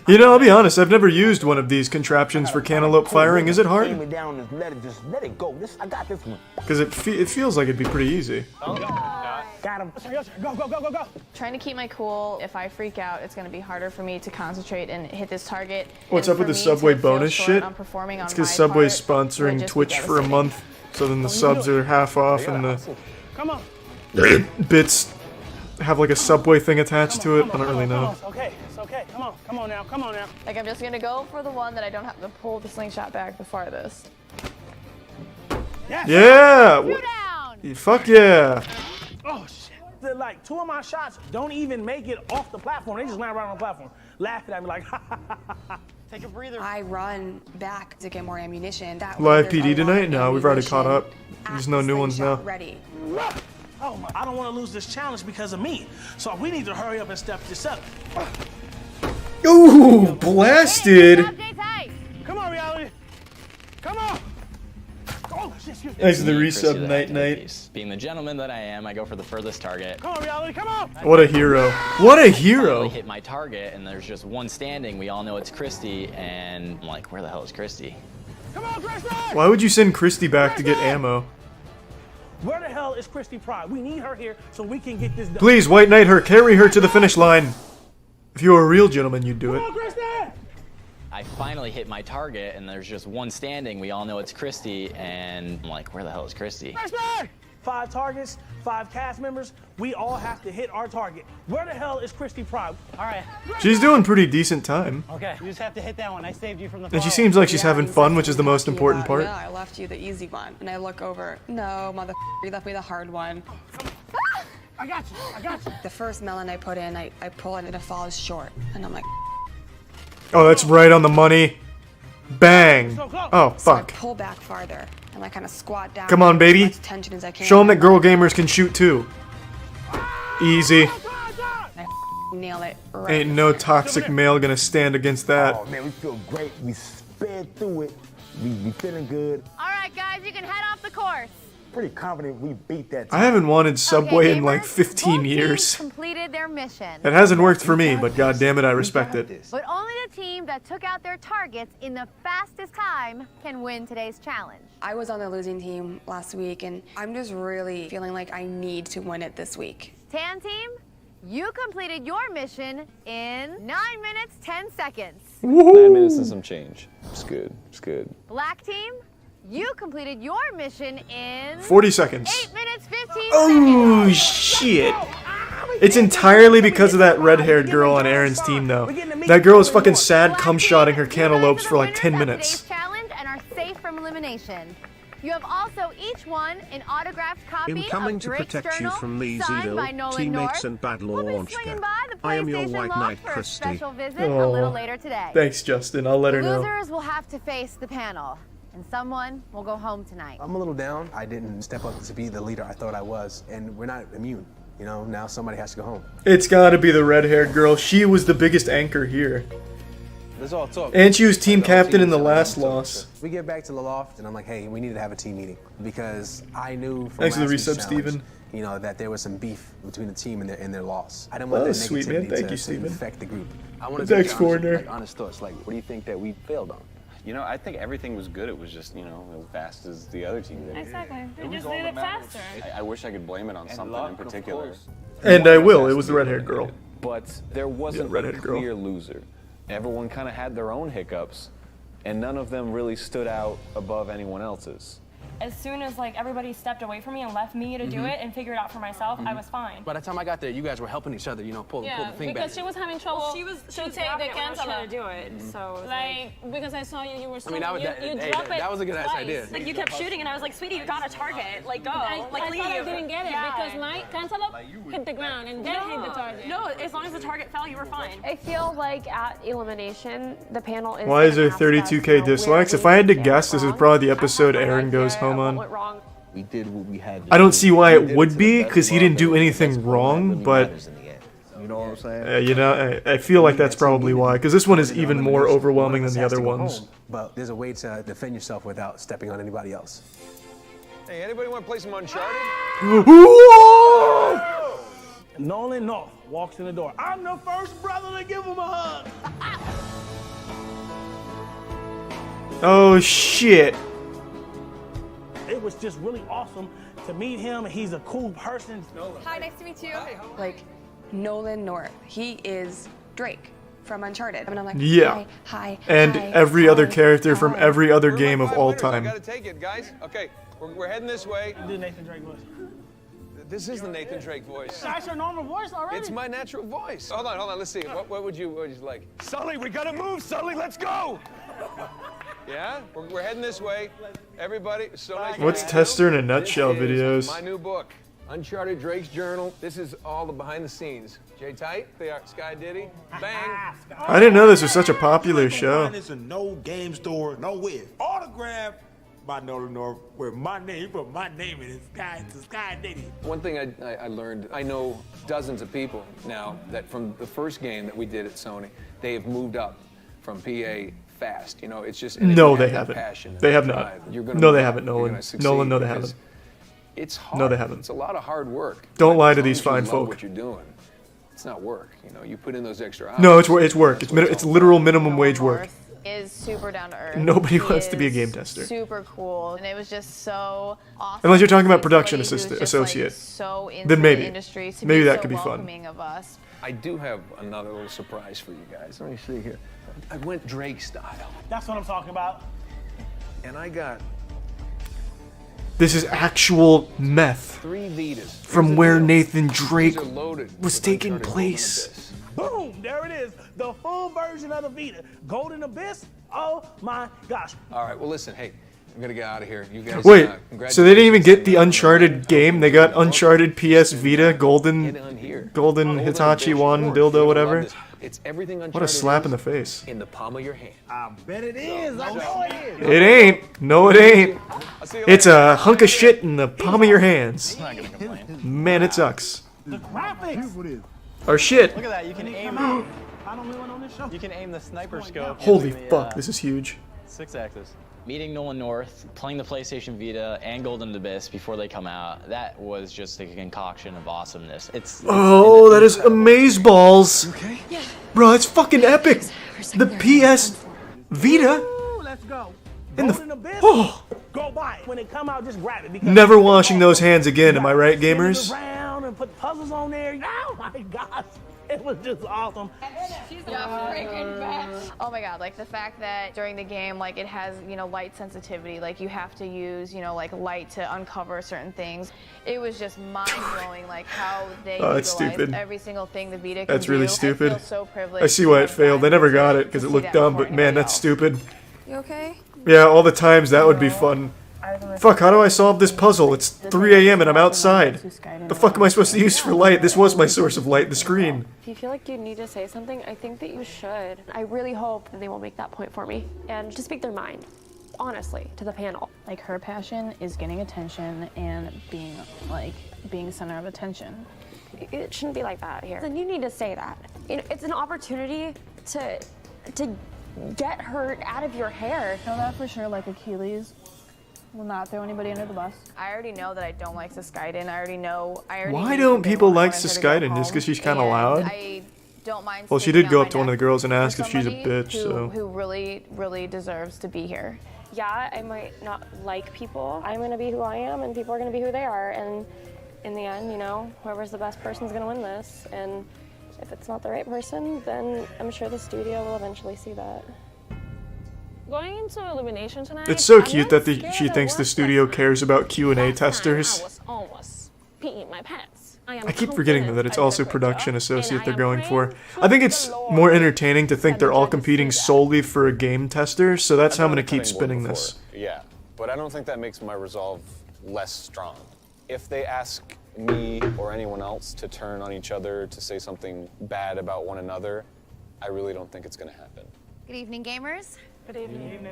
You know, I'll be honest, I've never used one of these contraptions for cantaloupe firing. Is it hard? Aim it down and let it go. I got this one. Because it feels like it'd be pretty easy. Got him. Go. Trying to keep my cool. If I freak out, it's going to be harder for me to concentrate and hit this target. What's up with the Subway bonus shit? It's because Subway's sponsoring Twitch for a month, so then the subs are half off and the bits have like a Subway thing attached to it. I don't really know. It's okay. Come on now. Like, I'm just going to go for the one that I don't have to pull the slingshot back the farthest. Yeah! Fuck yeah! Oh shit. Like, 2 of my shots don't even make it off the platform. They just land right on the platform, laughing at me like, Take a breather. I run back to get more ammunition. That Live PD tonight? No, we've already caught up. There's no new ones now. Ready. oh my, I don't want to lose this challenge because of me. So we need to hurry up and step this up. Ooh, blasted! Come on, reality. Come on. Oh, shit. Thanks for the resub, Night. Being the gentleman that I am, I go for the furthest target. Come on, reality. Come on. What a hero. What a hero. I hit my target, and there's just one standing. We all know it's Christy, and I'm like, where the hell is Christy? Come on, Christy! Why would you send Christy back to get ammo? Where the hell is Christy Pride? We need her here so we can get this done. Please, White Knight her. Carry her to the finish line. If you were a real gentleman, you'd do it. I finally hit my target, and there's just one standing. We all know it's Christy, and I'm like, where the hell is Christy? 5 targets, 5 cast members. We all have to hit our target. Where the hell is Christy Pride? All right. She's doing pretty decent time. Okay, you just have to hit that one. I saved you from the And she seems like she's having fun, which is the most important part. Yeah, I left you the easy one. And I look over. No, mother, you left me the hard one. I got you. The first melon I put in, I pull it and it falls short. And I'm like, Oh, that's right on the money. Bang. Oh, so I fuck. pull back farther and I kind of squat down. Come on, baby. As much tension as I can. Show them that girl gamers can shoot too. Easy. I nail it right. Ain't no toxic male gonna stand against that. Oh man, we feel great. We sped through it. We feeling good. All right, guys, you can head off the course. Pretty confident we beat that. I haven't wanted Subway in like 15 years. Completed their mission. It hasn't worked for me, but god damn it, I respect it. But only the team that took out their targets in the fastest time can win today's challenge. I was on the losing team last week, and I'm just really feeling like I need to win it this week. Tan team, you completed your mission in 9 minutes, 10 seconds. 9 minutes and some change. It's good. Black team, You completed your mission in 40 seconds. 8 minutes 15 Oh seconds. shit! It's entirely because of that red-haired girl on Aaron's team, though. That girl is fucking sad cum-shotting her cantaloupes for like 10 minutes. Challenge and are safe from elimination. You have also each won an autographed copy In coming of to Drake's protect you Journal, from Lee's signed by evil, Nolan teammates North. and bad We'll be launch swinging guy. by the I am your PlayStation white loft knight, for a Christy. special visit a little later today. Thanks, Justin. I'll let her know. Losers will have to face the panel, and someone will go home tonight. I'm a little down. I didn't step up to be the leader I thought I was, and we're not immune. You know, now somebody has to go home. It's gotta be the red-haired girl. She was the biggest anchor here. Let's all talk. And she was team captain in the last loss. We get back to the loft, and I'm like, hey, we need to have a team meeting because I knew from Thanks for the last week's resub, challenge, Steven. you know, that there was some beef between the team and their loss. I didn't want that sweet, man. negativity Thank to you, Steven. infect the group. I want to Thanks, foreigner. Like, honest thoughts. Like, what do you think that we failed on? You know, I think everything was good. It was just, you know, as fast as the other team did. Exactly. They just did it faster. I wish I could blame it on something in particular. And I will. It was the red-haired girl. But there wasn't redheaded a girl. clear loser. Everyone kind of had their own hiccups, and none of them really stood out above anyone else's. As soon as like everybody stepped away from me and left me to do it and figure it out for myself, I was fine. By the time I got there, you guys were helping each other, you know, pull the thing back. Because she was having trouble She was to take the grabbing it when I was cancel trying to do it, so it was like because I saw you were so I mean, you drop it that was a good ass twice. idea. like you kept shooting and I was like, sweetie, you got a target, like go, I like leave. thought I didn't get it because my cantaloupe hit the ground and then hit the target. No, as long as the target fell, you were fine. I feel like at elimination, the panel is. Why is there 32k dislikes? If I had to guess, this is probably the episode Aaron goes home on. We did what we had to I don't do. see why We it did would to the be, best because he of our didn't do ability. anything That's what wrong, really but matters in the end. You know what I'm saying? you know, I feel like that's probably why, because this one is even more overwhelming than the other ones. But there's a way to defend yourself without stepping on anybody else. Hey, anybody want to play some Uncharted? Nolan North walks in the door. I'm the first brother to give him a hug. Oh shit. It was just really awesome to meet him. He's a cool person. Hi, nice to meet you. Like, Nolan North, he is Drake from Uncharted. And I'm like, Yeah. hi, And hi, every hi, other character from hi. every other game of all I time. gotta take it, guys. Okay, we're heading this way. Do Nathan Drake voice. This is the Nathan Drake voice. That's your normal voice already. It's my natural voice. Hold on. Let's see. What would you like? Sully, we gotta move. Sully, let's go. Yeah, we're heading this way. Everybody, so nice. What's to meet Tester in a you. Nutshell This is videos? my new book, Uncharted Drake's Journal. This is all the behind the scenes. Jay Tight, they are Sky Diddy, Bang. I didn't know this was such a popular show. It's a no game store, nowhere. Autographed by Nolan North, where my name, put my name in it, Sky Diddy. One thing I learned, I know dozens of people now that from the first game that we did at Sony, they have moved up from PA fast. You know, it's just and if No, you they have that haven't. passion and They that have not. drive, you're gonna No, move they up, haven't, you're Nolan. gonna succeed Nolan, no, they because haven't. It's hard. No, they haven't. It's a lot of hard work. Don't lie to As long these as you fine love folk. what you're doing, it's not work. You know, you put in those extra hours. No, it's work. It's literal minimum wage work. Is super down to earth. Nobody He wants to be a is game tester. Super cool, and it was just so awesome. Unless you're talking about to see production somebody who's associate. just, like, so into Then maybe. the industry, to Maybe be that so could be fun. welcoming of us. I do have another little surprise for you guys. Let me see here. I went Drake style, That's what I'm talking about. and I got This is actual meth 3 Vitas. from where Nathan Drake These are loaded was with taking Uncharted place. Boom, there it is. The full version of the Vita. Golden Abyss, oh my gosh. All right, well, listen, hey, I'm gonna get out of here. You guys, Wait, congratulations. so they didn't even get the Uncharted game? They got Uncharted PS Vita, Golden Hitachi One dildo, whatever? It's everything Uncharted What a slap in the is face. in the palm of your hand. I bet it is. I know it is. It ain't. No, it ain't. It's a hunk of shit in the palm of your hands. Man, it sucks. The graphics. Or shit. Look at that, you can aim. I don't really on this show. You can aim the sniper scope. Holy using the, fuck, this is huge. 6-axis. Meeting Nolan North, playing the PlayStation Vita and Golden Abyss before they come out, that was just a concoction of awesomeness. Oh, that is amazeballs. Okay. Yeah. Bro, it's fucking epic. The PS Vita. Ooh, let's go. In the Golden Abyss. Oh. Go buy it. When it come out, just grab it. Because Never washing those hands again, am I right, gamers? Around and put puzzles on there. Oh my gosh. It was just awesome. Oh my god, like the fact that during the game, like it has, you know, light sensitivity, like you have to use, you know, like light to uncover certain things. It was just mind-blowing, like how they that's utilized stupid. every single thing the Vita can That's really do. stupid. I feel so privileged. I see why it failed. I never got it because it looked dumb, but man, that's stupid. You okay? Yeah, all the times that would be fun. Fuck, how do I solve this puzzle? It's 3 a.m. and I'm outside. The fuck am I supposed to use for light? This was my source of light, the screen. If you feel like you need to say something, I think that you should. I really hope that they will make that point for me and to speak their mind, honestly, to the panel. Like her passion is getting attention and being center of attention. It shouldn't be like that here. Then you need to say that. You know, it's an opportunity to get her out of your hair. Know that for sure, like Achilles will not throw anybody under the bus. I already know that I don't like Suskaiden. I already know. Why don't people like Suskaiden? Just because she's kind of loud? I don't mind. Well, she did go up to one of the girls and ask if she's a bitch, Who really deserves to be here. Yeah, I might not like people. I'm gonna be who I am, and people are gonna be who they are. And in the end, you know, whoever's the best person's gonna win this. And if it's not the right person, then I'm sure the studio will eventually see that. Going into elimination tonight, It's so cute that she thinks the studio cares about Q&A testers. I was almost peeing my pants. I keep forgetting though that it's also production associate they're going for. I think it's more entertaining to think they're all competing solely for a game tester, so that's how I'm gonna keep spinning this. Yeah, but I don't think that makes my resolve less strong. If they ask me or anyone else to turn on each other to say something bad about one another, I really don't think it's gonna happen. Good evening, gamers. Good evening.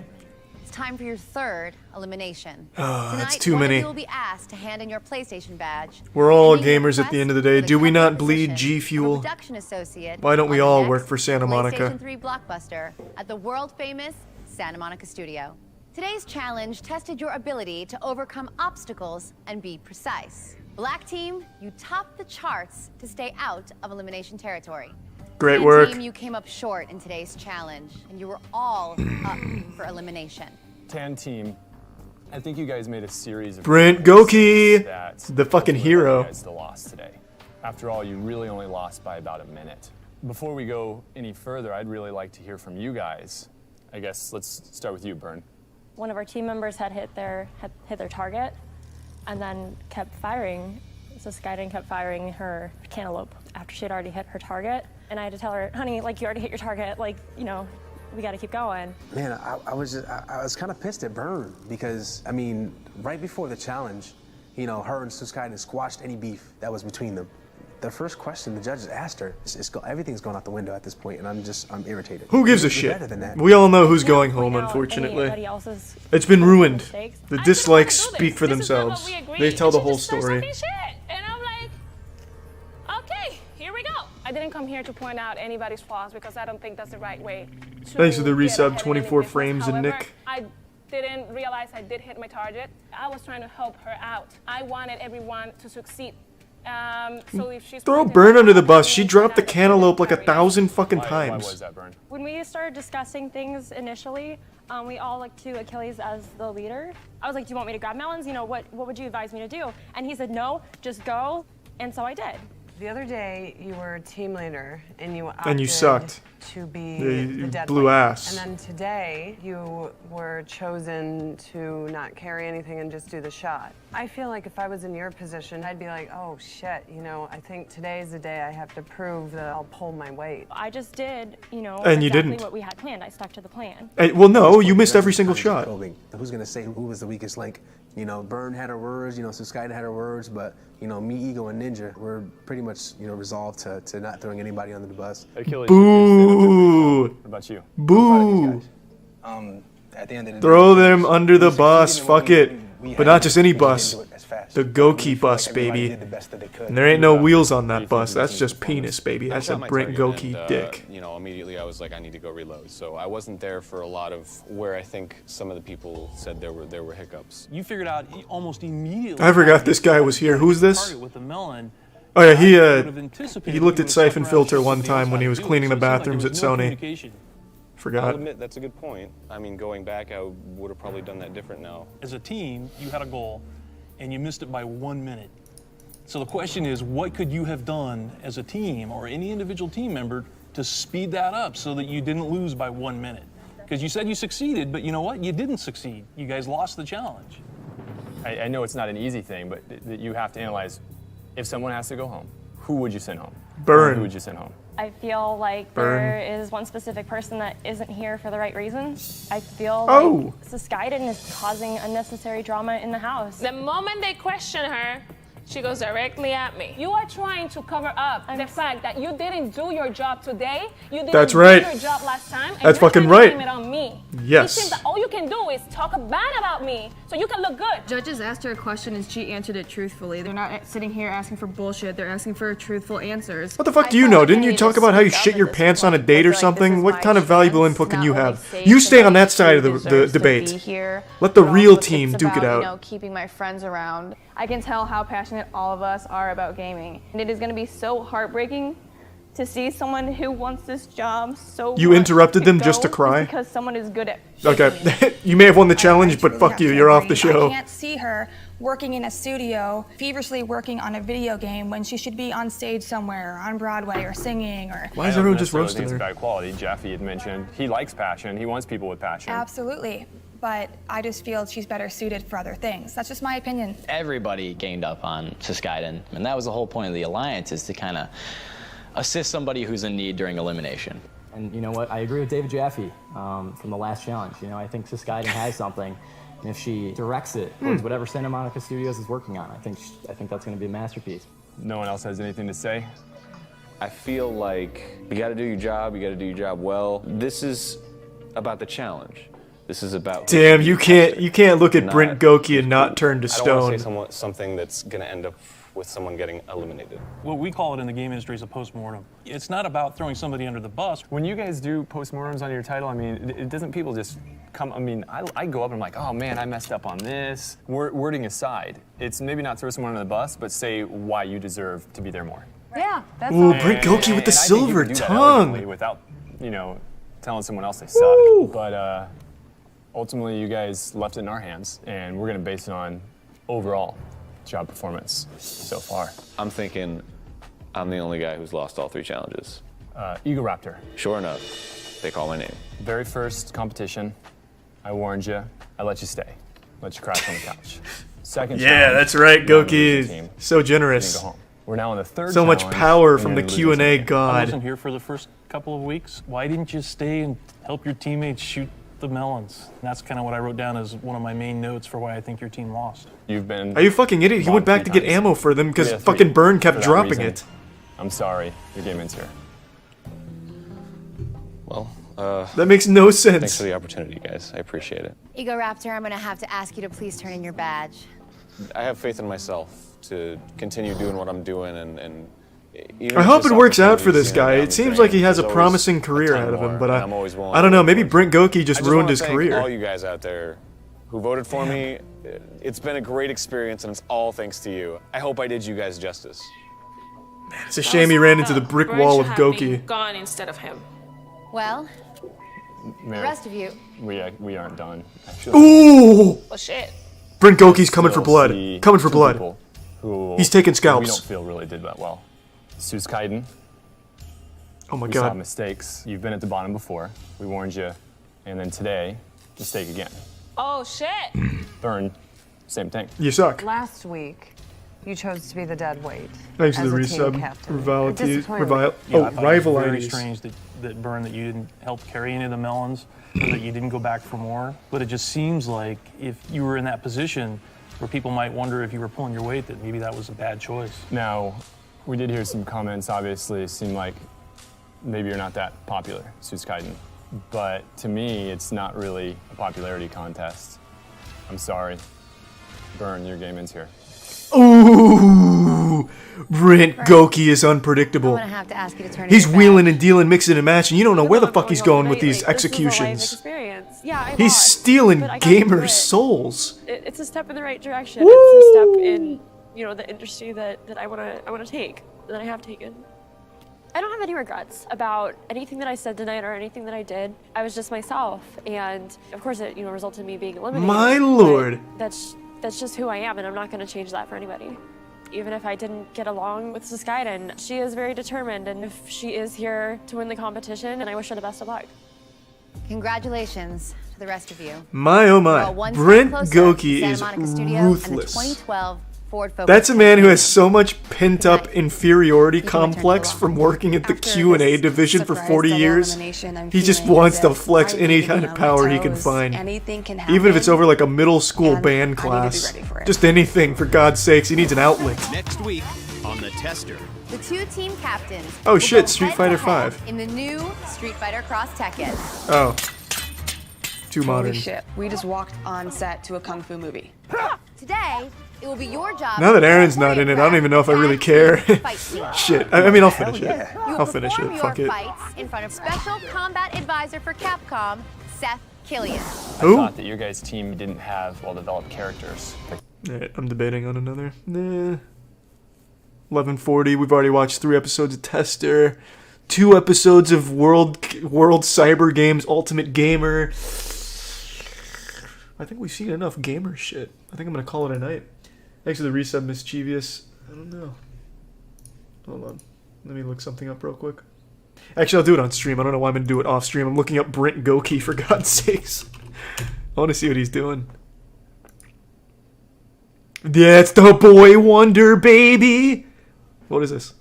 It's time for your third elimination. Oh, that's Tonight, too one of many. you will be asked to hand in your PlayStation badge. We're all And being gamers at the end of the day. request Do for we the not coveted bleed position G of a Fuel? production associate Why don't we on the all next work for Santa Monica? PlayStation 3 blockbuster at the world-famous Santa Monica studio. Today's challenge tested your ability to overcome obstacles and be precise. Black team, you topped the charts to stay out of elimination territory. Great Tan work. team, you came up short in today's challenge, and you were all up for elimination. Tan team, I think you guys made a series of Brent mistakes that Goki, the fucking ultimately hero. led you guys to loss today. After all, you really only lost by about a minute. Before we go any further, I'd really like to hear from you guys. I guess let's start with you, Bern. One of our team members had hit their target, and then kept firing. So Skyden kept firing her cantaloupe after she had already hit her target. And I had to tell her, honey, like you already hit your target, like, you know, we gotta keep going. Man, I was kind of pissed at Bern because, I mean, right before the challenge, you know, her and Suskaiden squashed any beef that was between them. The first question the judges asked her, everything's gone out the window at this point, and I'm irritated. Who gives a You're shit? better than that. We all know who's going home, unfortunately. It's been ruined. The dislikes speak for themselves. They tell the whole story. And I'm like, okay, here we go. I didn't come here to point out anybody's flaws because I don't think that's the right way to Thanks for the get ahead resub, in 24 business. frames and However, Nick. I didn't realize I did hit my target. I was trying to help her out. I wanted everyone to succeed. So if she's Throw Bern under the bus. She dropped the cantaloupe like 1,000 fucking Why times. was that, Bern? When we started discussing things initially, we all looked to Achilles as the leader. I was like, do you want me to grab melons? You know, what would you advise me to do? And he said, no, just go. And so I did. The other day, you were team leader, and you And you opted sucked. to be You the dead blew weight. ass. And then today, you were chosen to not carry anything and just do the shot. I feel like if I was in your position, I'd be like, oh shit, you know, I think today's the day I have to prove that I'll pull my weight. I just did, you know, And you exactly didn't. what we had planned. I stuck to the plan. Well, no, you missed every single shot. Who's gonna say who was the weakest link? You know, Bern had her words, you know, Suskaiden had her words, but, you know, me, Ego, and Ninja were pretty much, you know, resolved to not throwing anybody under the bus. Achilles, Boo! what about you? Boo! At the end of the Throw day, them under the bus, fuck it. we But had not just any to bus. do it as fast. The Goki bus, everybody baby. did the best that they could. And there ain't no wheels on that bus. That's just penis, baby. I That's shot a my Brent target Goki and, dick. You know, immediately I was like, I need to go reload. So I wasn't there for a lot of where I think some of the people said there were hiccups. You figured out almost immediately. I forgot this guy was here. Who's this? Target with the melon. Oh yeah, anticipated he looked you at would Siphon fuck around, Filter shoot one somebody time else when he how was to do it, cleaning so the it seemed like bathrooms there at was no Sony. communication. I'll Forgot. admit that's a good point. I mean, going back, I would have probably done that different now. As a team, you had a goal, and you missed it by 1 minute. So the question is, what could you have done as a team or any individual team member to speed that up so that you didn't lose by 1 minute? Because you said you succeeded, but you know what? You didn't succeed. You guys lost the challenge. I know it's not an easy thing, but you have to analyze, if someone has to go home, who would you send home? Burn. Who would you send home? I feel like there is one specific person that isn't here for the right reasons. I feel like Skyden is causing unnecessary drama in the house. The moment they question her, she goes directly at me. You are trying to cover up the fact that you didn't do your job today. You didn't That's do right. your job last time. And That's you're fucking trying to right. blame it on me. Yes. It seems that all you can do is talk bad about me so you can look good. Judges asked her a question and she answered it truthfully. They're not sitting here asking for bullshit. They're asking for truthful answers. What the fuck do you know? Didn't you talk about how you shit your pants on a date or something? What kind of valuable input can you have? You stay on that side of the debate. Let the real team duke it out. You know, keeping my friends around. I can tell how passionate all of us are about gaming. And it is going to be so heartbreaking to see someone who wants this job so You much interrupted them just to go cry? because someone is good at Okay, you may have won the challenge, but fuck you, you're off the I show. can't see her working in a studio, feverishly working on a video game when she should be on stage somewhere, on Broadway, or singing, or... Why is everyone just necessarily roasting think it's her? about quality. Jeffy had mentioned he likes passion. He wants people with passion. Absolutely. But I just feel she's better suited for other things. That's just my opinion. Everybody gained up on Skyden, and that was the whole point of the alliance, is to kind of assist somebody who's in need during elimination. And you know what? I agree with David Jaffe from the last challenge. You know, I think Skyden has something, and if she directs it towards whatever Santa Monica Studios is working on, I think that's going to be a masterpiece. No one else has anything to say? I feel like you got to do your job. You got to do your job well. This is about the challenge. This is about. Damn, you can't look at Brent Goki and not turn to I don't want stone. to say something that's going to end up with someone getting eliminated. What we call it in the game industry is a post-mortem. It's not about throwing somebody under the bus. When you guys do postmortems on your title, I mean, it doesn't people just come, I mean, I go up and I'm like, oh man, I messed up on this. Wording aside, it's maybe not throw someone under the bus, but say why you deserve to be there more. Yeah, that's Ooh, Brent Goki with the silver tongue. Without, you know, telling someone else they suck. But ultimately, you guys left it in our hands, and we're gonna base it on overall job performance so far. I'm thinking I'm the only guy who's lost all 3 challenges. Eagle Raptor. Sure enough, they call my name. Very first competition, I warned you, I let you stay. Let you crash on the couch. Second Yeah, challenge, that's right, now I'm losing Goki. team. So generous. Didn't go home. We're now on the third So much challenge, power and from you're the losing Q&A team. I god. wasn't here for the first couple of weeks. Why didn't you stay and help your teammates shoot the melons? And that's kind of what I wrote down as one of my main notes for why I think your team lost. You've been. Are you fucking idiot? He went back to get ammo for them because fucking Burn kept For that dropping reason, it. I'm sorry, your game ends here. Well, that makes no sense. Thanks for the opportunity, guys. I appreciate it. Ego Raptor, I'm gonna have to ask you to please turn in your badge. I have faith in myself to continue doing what I'm doing, and even I if hope this it works out for opportunity's this guy. down It the seems drain, like he has a there's always promising a career ton ahead of him, more, but and I'm always willing I to don't know. work Maybe for it. Brent Goki just I ruined wanna his thank career. all you guys out there who voted for me. It's been a great experience, and it's all thanks to you. I hope I did you guys justice. It's a shame he ran into the brick wall of Goki. Gone instead of him. Well, Mary, the rest of you. we aren't done. Actually. Ooh! Well, shit. Brent Goki's coming for Still blood. see Coming for two blood. people who He's taking We scalps. don't feel really did that well. Suze Kaiden. Oh my we god. saw mistakes. You've been at the bottom before. We warned you. And then today, mistake again. Oh, shit. Burn, same thing. You suck. Last week, you chose to be the dead weight. Thanks for as the a team resub. captain. Rivalries. Disappointed. Yeah, I thought it was very rivalries. strange that Burn, that you didn't help carry any of the melons, or that you didn't go back for more. But it just seems like if you were in that position where people might wonder if you were pulling your weight, that maybe that was a bad choice. Now, we did hear some comments, obviously, it seemed like maybe you're not that popular, Suze Kaiden. But to me, it's not really a popularity contest. I'm sorry. Burn, your game ends here. Ooh! Brent Goki is unpredictable. I'm gonna have to ask you to turn in He's your wheeling and dealing, mixing and matching. You don't know where the fuck he's going with these executions. Experience. Yeah, I He's lost, stealing but I got through gamers' it. souls. It's a step in the right direction. It's a step in, you know, the industry that I wanna take, that I have taken. I don't have any regrets about anything that I said tonight or anything that I did. I was just myself, and of course it, you know, resulted in me being eliminated. My but lord. That's just who I am, and I'm not gonna change that for anybody. Even if I didn't get along with Skyden, she is very determined, and if she is here to win the competition, and I wish her the best of luck. Congratulations to the rest of you. My oh my, Well, one Brent step closer to Goki Santa is Monica Studios and the ruthless. 2012 Ford Focus. That's a man who has so much pent-up inferiority complex from working at the Q&A division for 40 years. He just wants to flex any kind of power he can find. Even if it's over like a middle school band class. Just anything, for God's sakes, he needs an outlet. Next week on The Tester. The two team captains. Oh will shit, go Street Fighter head-to-head 5. In the new Street Fighter Cross Tekken. Oh. Too modern. Holy shit, we just walked on set to a kung fu movie. Today, it will be your job. Now that Aaron's not in it, I don't even know if I really care. Shit. I mean, I'll finish it. You will I'll finish perform it. your Fuck it. fights in front of Special Combat Advisor for Capcom, Seth Killian. I thought that your guys' team didn't have well-developed characters. Alright, I'm debating on another. Nah. 11:40. We've already watched 3 episodes of Tester, 2 episodes of World Cyber Games Ultimate Gamer. I think we've seen enough gamer shit. I think I'm gonna call it a night. Thanks for the resub, Mischievous. I don't know. Hold on. Let me look something up real quick. Actually, I'll do it on stream. I don't know why I'm gonna do it off stream. I'm looking up Brent Goki, for God's sakes. I want to see what he's doing. That's the boy wonder, baby! What is this?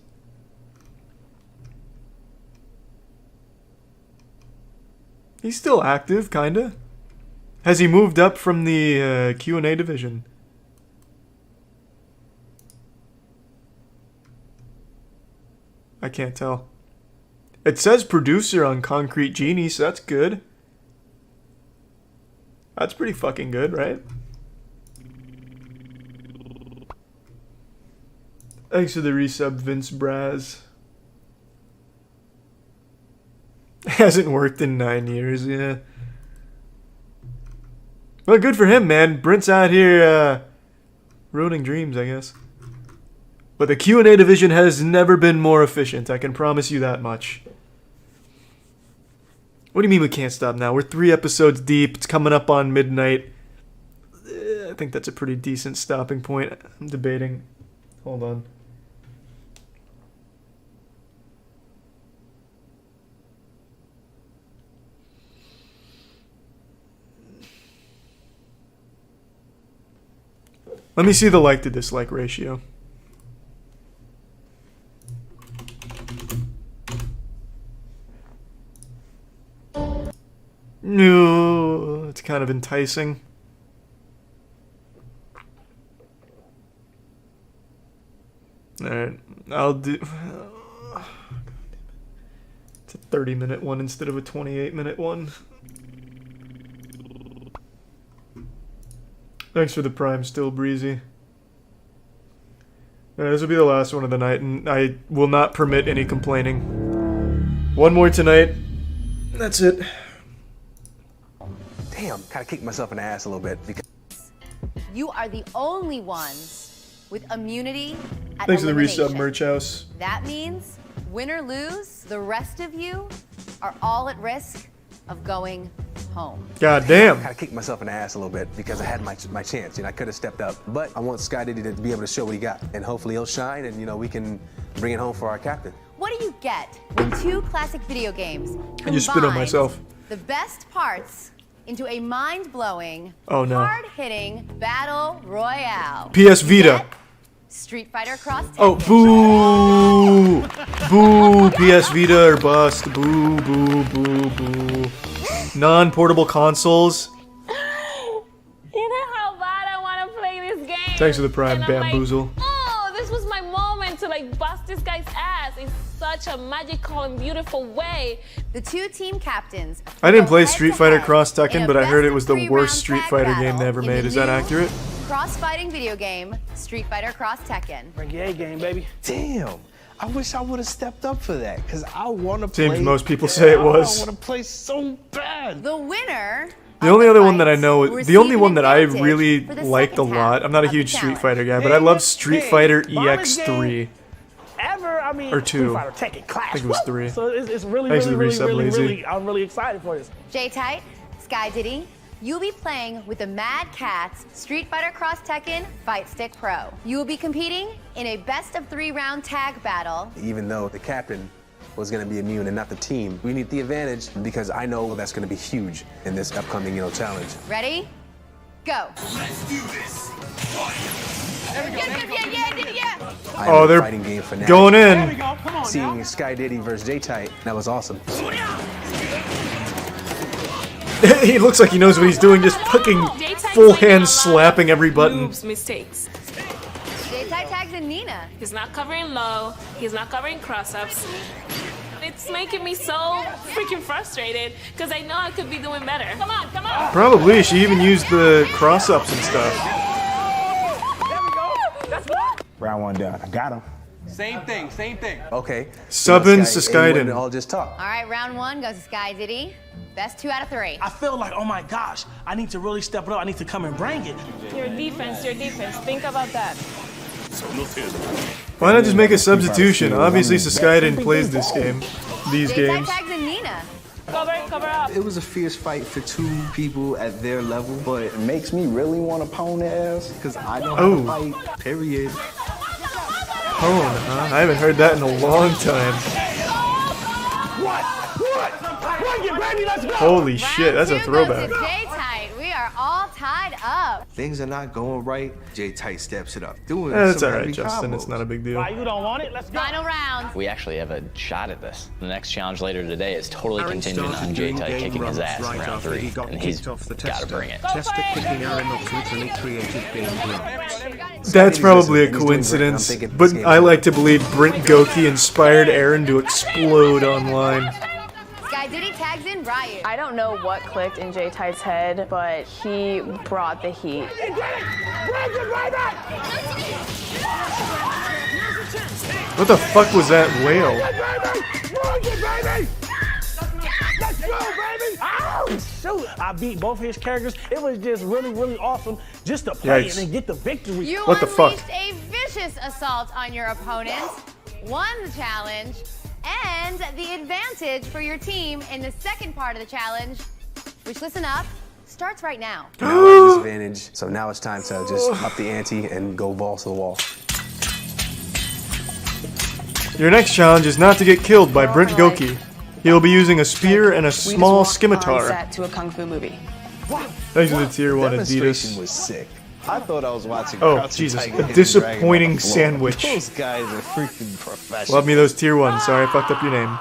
He's still active, kinda. Has he moved up from the Q&A division? I can't tell. It says producer on Concrete Genie, so that's good. That's pretty fucking good, right? Thanks for the resub, Vince Braz. Hasn't worked in 9 years, yeah. Well, good for him, man. Brent's out here, ruining dreams, I guess. But the Q&A division has never been more efficient, I can promise you that much. What do you mean we can't stop now? We're 3 episodes deep, it's coming up on midnight. I think that's a pretty decent stopping point. I'm debating. Hold on. Let me see the like to dislike ratio. No, it's kind of enticing. Alright, I'll do... It's a 30-minute one instead of a 28-minute one. Thanks for the prime, still breezy. This will be the last one of the night, and I will not permit any complaining. One more tonight. That's it. Damn, kind of kicked myself in the ass a little bit because You are the only ones with immunity at Thanks for the elimination. resub, Merch House. That means, win or lose, the rest of you are all at risk of going home. God damn. Kind of kicked myself in the ass a little bit because I had my chance. You know, I could have stepped up, but I want Sky Diddy to be able to show what he got, and hopefully he'll shine, and you know we can bring it home for our captain. What do you get when 2 classic video games I just spit on myself. the best parts into a mind-blowing, Oh, no. hard-hitting battle royale? PS Vita. Street Fighter Cross Tekken. Oh, boo! Boo! PS Vita or bust. Boo, boo, boo, boo. Non-portable consoles. You know how bad I want to play this game. Thanks for the prime, And I'm like, Bamboozle. oh, this was my moment to like bust this guy's ass in such a magical and beautiful way. The 2 team captains. I didn't play Street Fighter Cross Tekken, but I heard it was the worst Street Fighter game they ever made. Is that accurate? Cross-fighting video game, Street Fighter Cross Tekken. Bring your A game, baby. Damn. I wish I would have stepped up for that, because I want to play. Seems most people say it was. I want to play so bad. The winner. The only other one that I know, the only one that I really liked a lot, I'm not a huge Street Fighter guy, but I love Street Fighter EX3. Ever, I mean, Or 2. Street Fighter Tekken Clash. I think it was 3. So it's really, Thanks for really, the really, resub, really, Lazy. really, I'm really excited for this. J-Type, Sky Diddy, you'll be playing with the Mad Catz Street Fighter Cross Tekken Fight Stick Pro. You will be competing in a best-of-3 round tag battle. Even though the captain was going to be immune and not the team, we need the advantage because I know that's going to be huge in this upcoming, challenge. Ready? Go. Let's do this. Yeah. Oh, they're fighting game fanatic. going in. Seeing Sky Diddy versus J-Tight, that was awesome. He looks like he knows what he's doing, just fucking full hand slapping every button. Mistakes. J-Tight tags in Nina. He's not covering low. He's not covering cross-ups. It's making me so freaking frustrated because I know I could be doing better. Come on, come on. Probably. She even used the cross-ups and stuff. Round 1 down. I got him. Same thing. Okay. Subbing Sky, Skyden. all just talk. All right, round 1 goes to Sky Diddy. Best 2 out of 3. I feel like, oh my gosh, I need to really step it up. I need to come and bring it. Your defense. Think about that. Why not just make a substitution? Obviously, Skyden plays this game. These games. Tags in Nina. Cover up. It was a fierce fight for 2 people at their level, but it makes me really want to pwn their ass because I know how to fight, period. Oh, I haven't heard that in a long time. Holy shit, that's a throwback. J-Tight, we are all tied up. Things are not going right. J-Tight steps it up. Doing That's some alright, heavy Justin. combos. It's not a big deal. Why you don't want it? Let's go. Final round. We actually have a shot at this. The next challenge later today is totally contingent on J-Tight kicking his ass in round 3, and he's got to bring it. Tester kicking Aaron That's probably a coincidence, but I like to believe Brent Goki inspired Aaron to explode online. Sky Diddy tags in Riot. I don't know what clicked in J-Tight's head, but he brought the heat. What the fuck was that wail? Shoot, I beat both his characters. It was just really, really awesome just to play it and get the victory. You What the fuck? unleashed a vicious assault on your opponent, won the challenge, and the advantage for your team in the second part of the challenge, which, listen up, starts right now. Now we're at disadvantage, so now it's time to just up the ante and go balls to the wall. Your next challenge is not to get killed by Brent Goki. He'll be using a spear and a small scimitar. Set to a kung fu movie. Thanks for the tier 1 Demonstration Adidas. was sick. I thought I was watching Oh, Crouching Jesus. Tiger, A Hidden disappointing Dragon on the floor. sandwich. Those guys are freaking professional. Love me those tier 1s. Sorry I fucked up your name.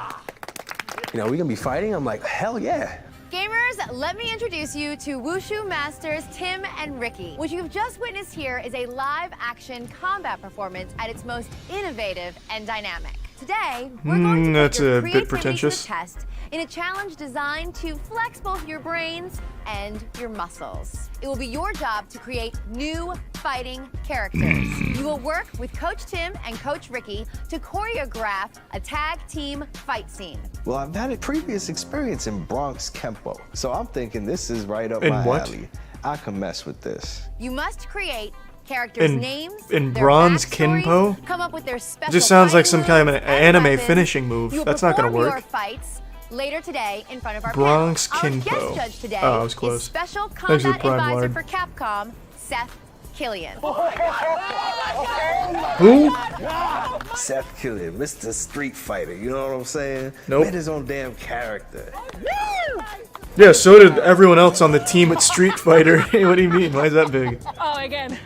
We gonna be fighting? I'm like, hell yeah. Gamers, let me introduce you to Wushu Masters Tim and Ricky. What you've just witnessed here is a live-action combat performance at its most innovative and dynamic. Today, we're going to that's put your a bit creativity to pretentious. the test in a challenge designed to flex both your brains and your muscles. It will be your job to create new fighting characters. You will work with Coach Tim and Coach Ricky to choreograph a tag team fight scene. Well, I've had a previous experience in Bronx Kempo, so I'm thinking this is right up In my what? alley. I can mess with this. You must create characters' names, in their Bronze backstories, Kinpo? come up with their special It just sounds like fighting some kind of moves an and anime weapons. finishing move. You'll That's not gonna perform work. your fights later today in front of our Bronx panel. Our Kinpo. guest judge today Oh, I was is close. special Thanks for the combat Prime advisor Lord. for Capcom, Seth Killian. Who? Seth Killian, Mr. Street Fighter, you know what I'm saying? Nope. Made his own damn character. Yeah, so did everyone else on the team at Street Fighter. What do you mean? Why is that big? Oh, again.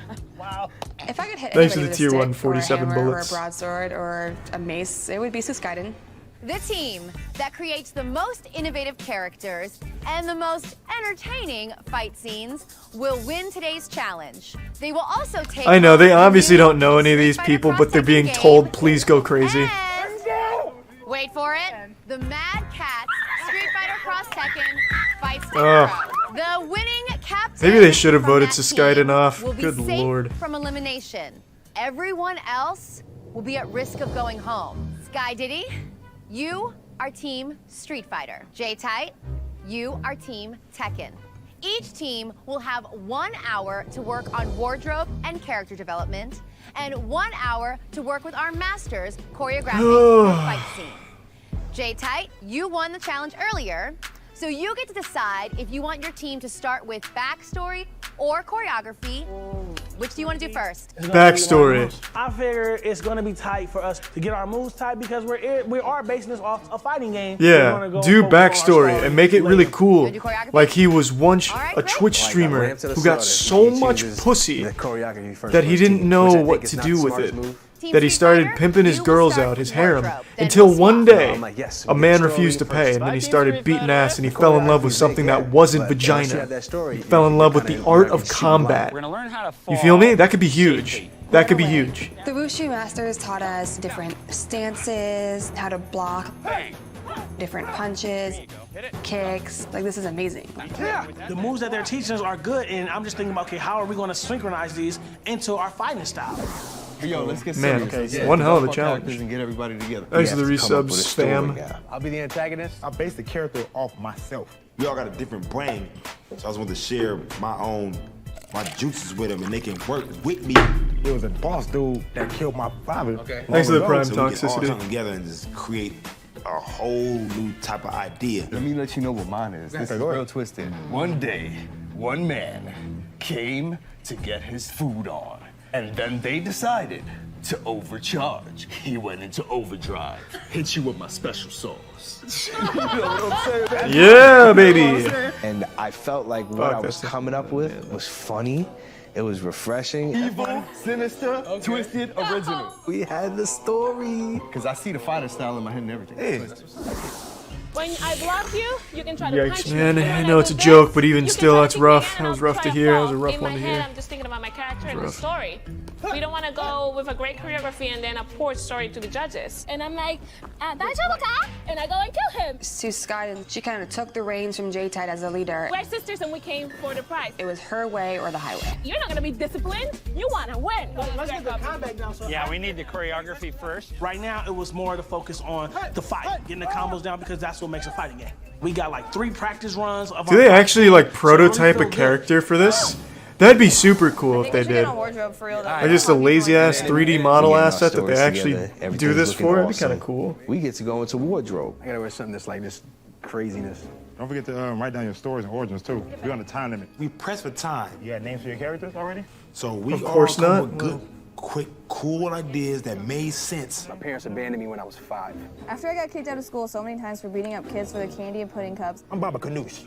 If I could hit Thanks anybody to the with a tier stick 1 or a 47 hammer bullets. or a broadsword or a mace, it would be Skyden. The team that creates the most innovative characters and the most entertaining fight scenes will win today's challenge. They will also take I know, they on obviously the new don't know any of these Street Fighter people, but they're Cross being Tekken told, game. please go crazy. Wait for it. The Mad Catz Street Fighter Cross Tekken Fight Stick Ugh. Pro. The winning captain Maybe they should have from voted that Skyden team off. will be Good safe lord. from elimination. Everyone else will be at risk of going home. Sky Diddy, you are Team Street Fighter. J-Tight, you are Team Tekken. Each team will have 1 hour to work on wardrobe and character development, and 1 hour to work with our masters choreographing the fight scene. J-Tight, you won the challenge earlier, So you get to decide if you want your team to start with backstory or choreography. Which do you want to do first? Backstory. I figure it's going to be tight for us to get our moves tight because we are basing this off a fighting game. Yeah, do backstory and make it really cool. Like he was once a Twitch streamer who got so much pussy that he didn't know what to do with it. That he started pimping his girls out, his harem, until one day a man refused to pay, and then he started beating ass, and he fell in love with something that wasn't vagina. He fell in love with the art of combat. You feel me? That could be huge. That could be huge. The Wushu masters taught us different stances, how to block, different punches, kicks. Like, this is amazing. Yeah, the moves that they're teaching us are good, and I'm just thinking about, okay, how are we going to synchronize these into our fighting style? Yo, let's get Man, one hell of a challenge. And get everybody together. Thanks for the resubs, spam. I'll be the antagonist. I based the character off myself. We all got a different brain, so I just want to share my juices with them, and they can work with me. It was a boss dude that killed my father. Okay. Thanks for the prime so we can all toxicity. come together and just create a whole new type of idea. Let me let you know what mine is. This is real twisted. One day, one man came to get his food on, and then they decided to overcharge. He went into overdrive. Hit you with my special sauce. You know what I'm saying, man? Yeah, baby. And I felt like what I was coming up with was funny. It was refreshing. Evil, sinister, twisted, original. We had the story. Because I see the fighter style in my head and everything. When I block you, you can try to punch Yikes, me. man. When I I know it's a do joke, this, but even you can still, try that's to kick me rough. and That was I'll rough to try hear. That was a fall. rough In one my to head, hear. I'm just thinking about my character and the Rough. story. We don't want to go with a great choreography and then a poor story to the judges. And I'm like, and I go and kill him. Sue Skyden, she kind of took the reins from J-Tide as a leader. We're sisters and we came for the prize. It was her way or the highway. You're not going to be disciplined. You want to win. Let's get the combat down. So Yeah, we need the choreography first. Right now, it was more to focus on the fight, getting the combos down because that's what makes a fighting game. We got like 3 practice runs of Do they actually like prototype a character for this? That'd be super cool if they did. Or just a lazy ass 3D model asset that they actually do this for. It'd be kind of cool. We get to go into wardrobe. I gotta wear something that's like this craziness. Don't forget to write down your stories and origins too. We're on a time limit. We press for time. You got names for your characters already? So we Of course all come not. with good, quick, cool ideas that made sense. My parents abandoned me when I was 5. After I got kicked out of school so many times for beating up kids for their candy and pudding cups. I'm Baba Ganoush.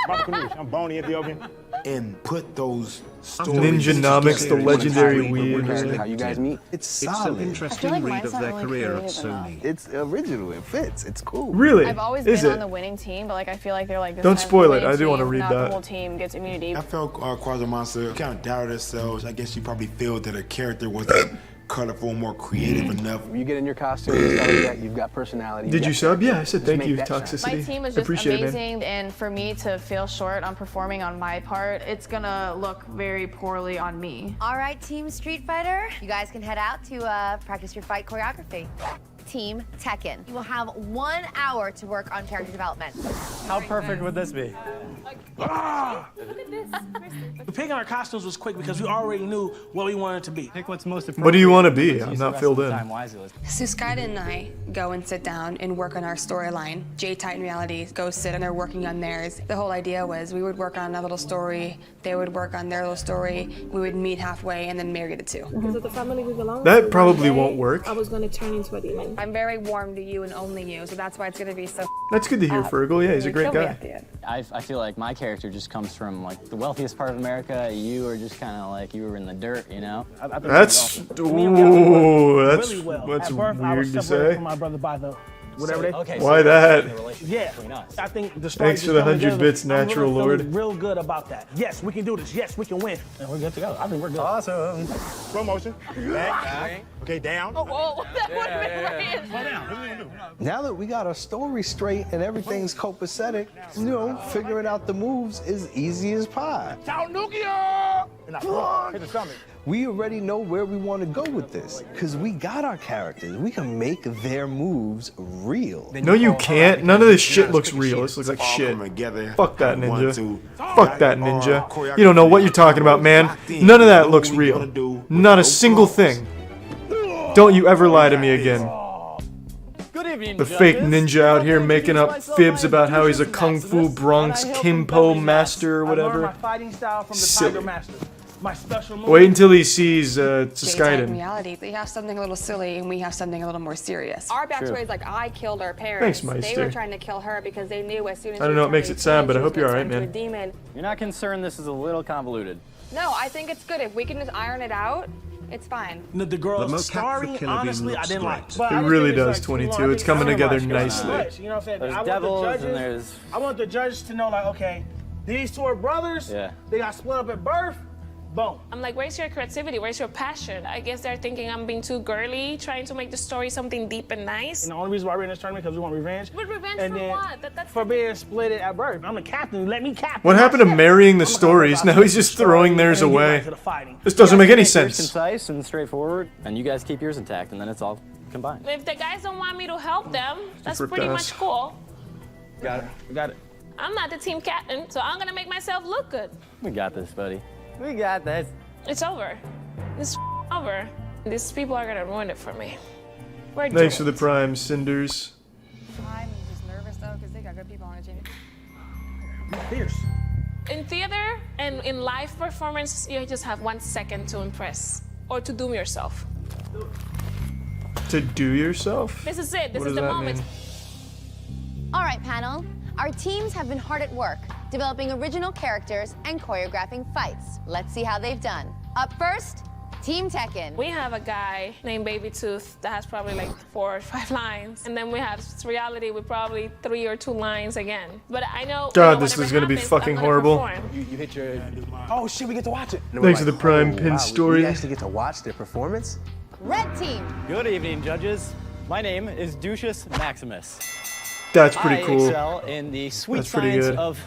Baba Ganoush. I'm bony Ethiopian. And put those stories Ninjanomics, the legendary weed. How you guys meet? It's solid. interesting read of their career at Sony. It's original. It fits. It's cool. Really? I've always Is been it? on the winning team, but like I feel like they're like this Don't kind of spoil it. winning I do want to team, read not that. The whole team gets immunity. I felt Quasar Monster kind of doubted herself. I guess she probably felt that her character wasn't colorful, more creative enough. When you get in your costume and stuff like that, you've got personality. Did you sub? Yeah, I said thank make you, that shine. Toxicity. My team was I just appreciate it, man. amazing, and for me to feel short on performing on my part, it's gonna look very poorly on me. All right, Team Street Fighter, you guys can head out to practice your fight choreography. Team Tekken, you will have 1 hour to work on character development. How perfect would this be? Picking our costumes was quick because we already knew what we wanted to be. Pick what's most What do you want to be? I'm not filled in. Sue Skyden and I go and sit down and work on our storyline. J-Tide in reality goes sit and they're working on theirs. The whole idea was we would work on a little story, they would work on their little story, we would meet halfway and then marry the two. Because of the family we belong to, That probably one day, won't work. I was going to turn into a demon. I'm very warm to you and only you, so that's why it's gonna be so. That's good to hear, Fergal. Yeah, he's a great guy. I feel like my character just comes from like the wealthiest part of America. You are just kind of like you were in the dirt, you know. That's Really that's well. At birth, I was weird to separated say. from my brother by the whatever they. Okay, Why that? Yeah, I think the story Thanks just for the coming 100 together. bits, I'm Natural really Lord. feeling real good about that. Yes, we can do this. Yes, we can win. And we're good to go. I think we're good. Awesome. Slow motion. Back. Okay, down. Oh, whoa. That would have been Slow down. What are you gonna do? Now that we got our story straight and everything's copacetic, you know, figuring out the moves is easy as pie. Chalnukia! And I hit the stomach. We already know where we want to go with this, because we got our characters. We can make their moves real. No, you can't. None of this shit looks real. This looks like shit. Fuck that ninja. Fuck that ninja. You don't know what you're talking about, man. None of that looks real. Not a single thing. Don't you ever lie to me again. Good evening. evening, The fake judges. ninja out here making up fibs about how he's a Kung Fu Bronx Kimpo master or I learned my whatever. fighting style from the Silly. Tiger Master. My special move. Wait until he sees In Skyden. reality, they have something a little silly and we have something a little more serious. Our backstory is like I killed our parents. Thanks, They Meister. were trying to kill her because they knew as soon as I don't know what makes it sad, but I hope you're alright, man. Demon. You're not concerned this is a little convoluted? No, I think it's good. If we can just iron it out, it's fine. The The girl's mocap story, for Killer Bean honestly, I looks didn't like. great. But It I just really think it's does, like too long. 22. I It's think coming too together much. nicely. You know what I'm saying? There's I want devils the and judges, there's... I want the judges to know, like, okay, these two are brothers. Yeah. They got split up at birth. Boom. I'm like, where's your creativity? Where's your passion? I guess they're thinking I'm being too girly, trying to make the story something deep and nice. And the only reason why we're in this tournament because we want revenge. But revenge And for then what? That's for being split at birth. I'm the captain. Let me captain. What happened to marrying the stories? Now he's just throwing theirs away. This doesn't make any sense. Concise and straightforward, and you guys keep yours intact, and then it's all combined. If the guys don't want me to help them, that's ripped pretty ass. much cool. Got it. We got it. I'm not the team captain, so I'm gonna make myself look good. We got this, buddy. We got this. It's over. It's over. These people are gonna ruin it for me. We're Thanks for doomed. the prime, Cinders. I'm just nervous though because they got good people on the team. Fierce. In theater and in live performance, you just have 1 second to impress or to doom yourself. To do yourself? This is it. This What is does the that moment. mean? All right, panel. Our teams have been hard at work, developing original characters and choreographing fights. Let's see how they've done. Up first, Team Tekken. We have a guy named Baby Tooth that has probably like 4 or 5 lines. And then we have Reality with probably 3 or 2 lines again. But I know. God, this is gonna be fucking horrible. You hit your... Oh shit, we get to watch it. Thanks for the prime pin wow, story. We actually get to watch their performance? Red Team. Good evening, judges. My name is Ducius Maximus. That's pretty cool. I excel in the sweet That's pretty science good. of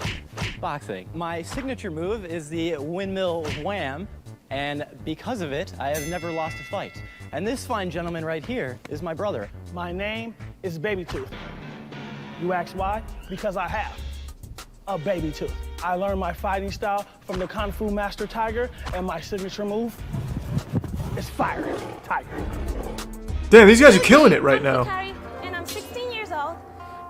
boxing. My signature move is the windmill wham, and because of it, I have never lost a fight. And this fine gentleman right here is my brother. My name is Baby Tooth. You ask why? Because I have a baby tooth. I learned my fighting style from the Kung Fu Master Tiger, and my signature move is Fire Tiger. Damn, these guys are killing it right now. Hikari, and I'm 16 years old.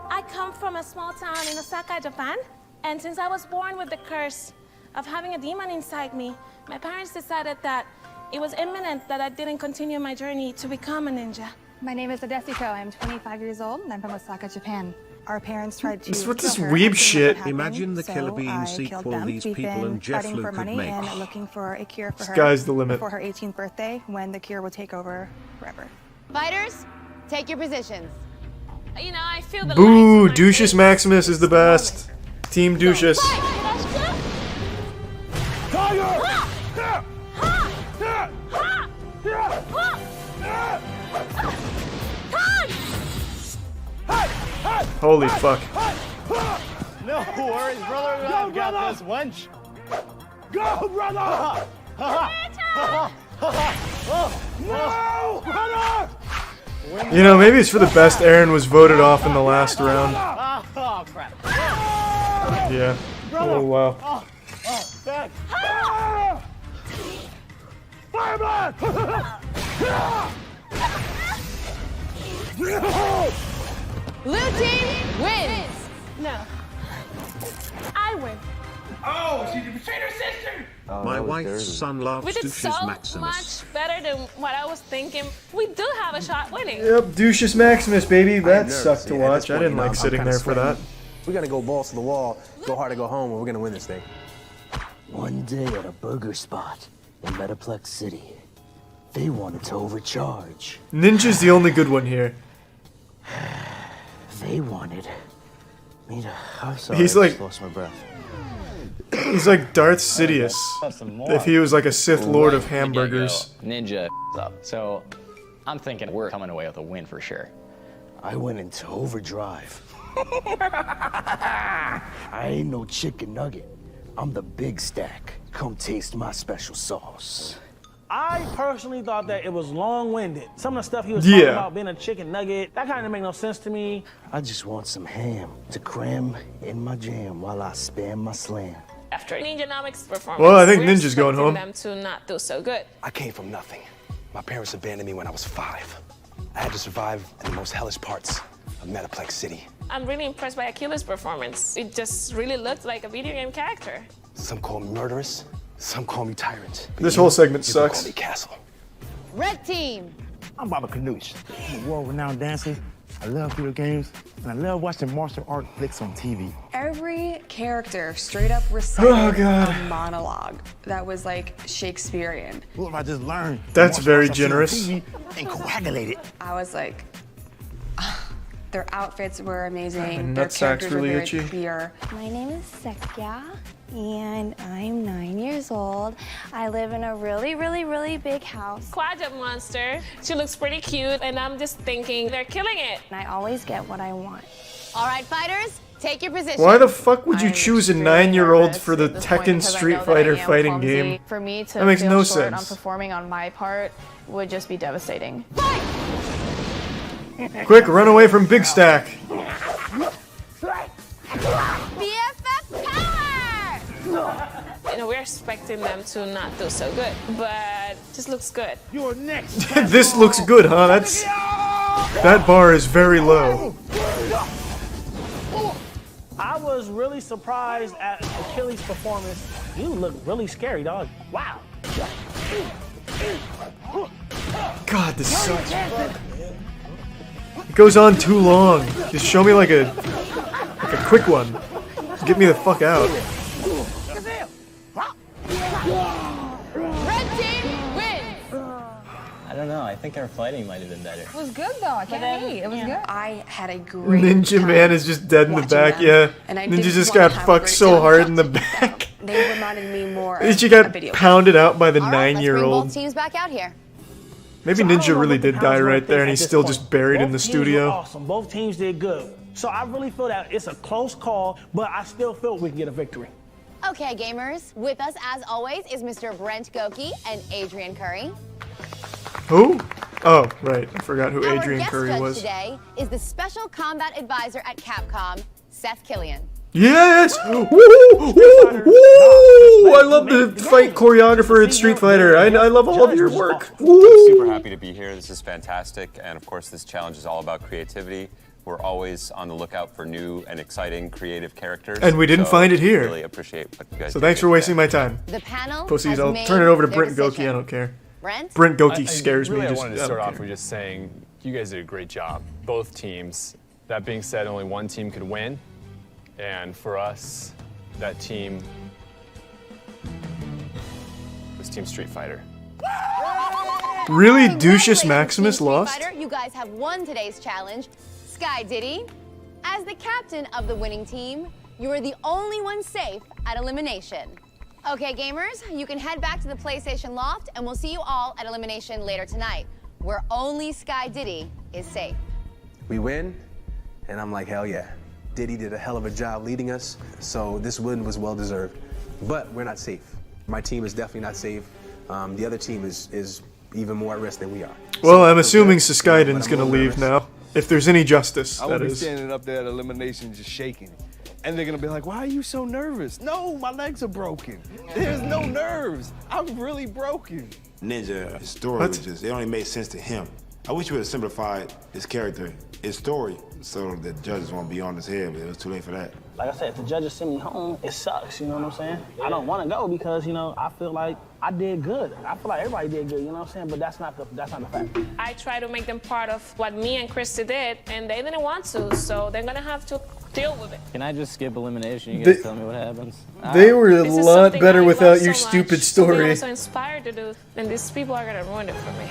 I come from a small town in Osaka, Japan. And since I was born with the curse of having a demon inside me, my parents decided that it was imminent that I didn't continue my journey to become a ninja. My name is Adesiko. I'm 25 years old and I'm from Osaka, Japan. Our parents tried to What's with kill this her. weeb I shit? couldn't let that Imagine the happen, Killer so Bean I sequel killed them. these We've people been and Jeff fighting Luke for could money make. and looking for a cure for her. Sky's the limit. Before her 18th birthday, when the cure will take over forever. Fighters, take your positions. You know, I feel the Boo! lights in my Ducius face. Maximus is the best. Team Ducius. Holy fuck. No worries, brother. I've got this wench. Go, brother! No, brother! You know, maybe it's for the best Aaron was voted off in the last round. Oh, crap. Yeah. Oh, wow. Back. Fireblood! Blue team wins. No. I win. Oh, she betrayed her sister! My wife's son loves We did Ducius so Maximus. much better than what I was thinking. We do have a shot winning. Yep, Ducius Maximus, baby. That nervous. sucked to Yeah, at watch. this I point, didn't you know, like I'm sitting kinda there for that. sweating. We're gonna go balls to the wall, go hard to go home, and we're gonna win this thing. One day at a burger spot in Metaplex City, they wanted to overcharge. Ninja's the only good one here. They wanted me to... I'm sorry, He's I like- just lost my breath. He's like Darth Sidious. If he was like a Sith Lord of Right from the hamburgers. get-go, Ninja up. So I'm thinking we're coming away with a win for sure. I went into overdrive. I ain't no chicken nugget. I'm the big stack. Come taste my special sauce. I personally thought that it was long-winded. Some of the stuff he was Yeah. talking about being a chicken nugget, that kind of make no sense to me. I just want some ham to cram in my jam while I spam my slam. After Ninjanomics performance, Well, I think we're Ninja's going expecting home. them to not do so good. I came from nothing. My parents abandoned me when I was 5. I had to survive in the most hellish parts of of Metaplex City. I'm really impressed by Achilles' performance. It just really looked like a video game character. Some call me murderous, some call me tyrant. This whole segment You can sucks. call me Castle. Red team. I'm Baba Kanoosh. I'm a world-renowned dancer. I love video games, and I love watching martial art flicks on TV. Every character straight up recited Oh, God. a monologue that was like Shakespearean. What if I just learned? That's martial very arts I see on generous. TV and coagulate it. I was like, their outfits were amazing. My Their nutsack's characters really were very itchy. clear. My name is Sekya, and I'm 9 years old. I live in a really, really, really big house. Quadjet Monster. She looks pretty cute, and I'm just thinking they're killing it. And I always get what I want. All right, fighters, take your position. Why the fuck would you choose a really 9-year-old nervous for the at this point Tekken because I Street know that I Fighter am fighting clumsy. game? For me to That makes feel no short on sense. performing on my part would just be devastating. Quick, run away from Big Stack. BFF power! You know, we're expecting them to not do so good, but just looks good. You're next. This looks good, huh? That bar is very low. I was really surprised at Achilles' performance. You look really scary, dog. Wow. God, this sucks. It goes on too long. Just show me like a quick one. Get me the fuck out. Red team wins! I don't know. I think our fighting might have been better. It was good though. I can't hate. It was good. I had a great Ninja time Man is just dead in the watching back, them, yeah. and I Ninja didn't just wanna got have a fucked great so time hard in the watching back. They reminded me more Ninja of a got video pounded out by the All right, let's bring 9-year-old. both teams back out here. Maybe So I don't Ninja know really what the did pounds die were right there, and at he's this still point. just buried in Both the teams were studio. awesome. Both teams did good. So I really feel that it's a close call, but I still feel we can get a victory. Okay, gamers, with us as always is Mr. Brent Goki and Adrian Curry. Who? Oh, right. I forgot who Our Adrian guest Curry judge was. today is the Special Combat Advisor at Capcom, Seth Killian. Yes! Woo! Woo! I love the fight choreographer at Street Fighter. I love all of your work. I'm Woo! super happy to be here. This is fantastic. And of course, this challenge is all about creativity. We're always on the lookout for new and exciting creative characters. And we didn't So find it here. Really appreciate what you guys So did thanks for today. wasting my time. The panel Pussies, has I'll made turn it over to their Brent Goki. decision. I don't care. Brent? Brent Goki scares me. Really, I Just, wanted to I start don't off care. with just saying you guys did a great job, both teams. That being said, only one team could win, and for us, that team was Team Street Fighter. Really? Ducius Congratulations, Maximus Team Street lost? Fighter. You guys have won today's challenge. Sky Diddy, as the captain of the winning team, you are the only one safe at elimination. Okay, gamers, you can head back to the PlayStation Loft, and we'll see you all at elimination later tonight, where only Sky Diddy is safe. We win, and I'm like, hell yeah. Diddy did a hell of a job leading us, so this win was well deserved. But we're not safe. My team is definitely not safe. The other team is even more at risk than we are. Well, I'm assuming Suskaiden's gonna leave now. If there's any justice, I that will be is. standing up there at elimination just shaking. And they're gonna be like, why are you so nervous? No, my legs are broken. There's no nerves. I'm really broken. Ninja, his story was just, it only made sense to him. I wish you would have simplified his character, his story, so the judges won't be on his head, but it was too late for that. Like I said, if the judges send me home, it sucks, you know what I'm saying? I don't want to go because, you know, I feel like I did good. I feel like everybody did good, you know what I'm saying? But that's not the fact. I tried to make them part of what me and Christy did, and they didn't want to, so they're gonna have to deal with it. Can I just skip elimination? You guys tell me what happens. They were a This is lot something better I without love your so stupid much, story. I was so inspired to do, and these people are gonna ruin it for me.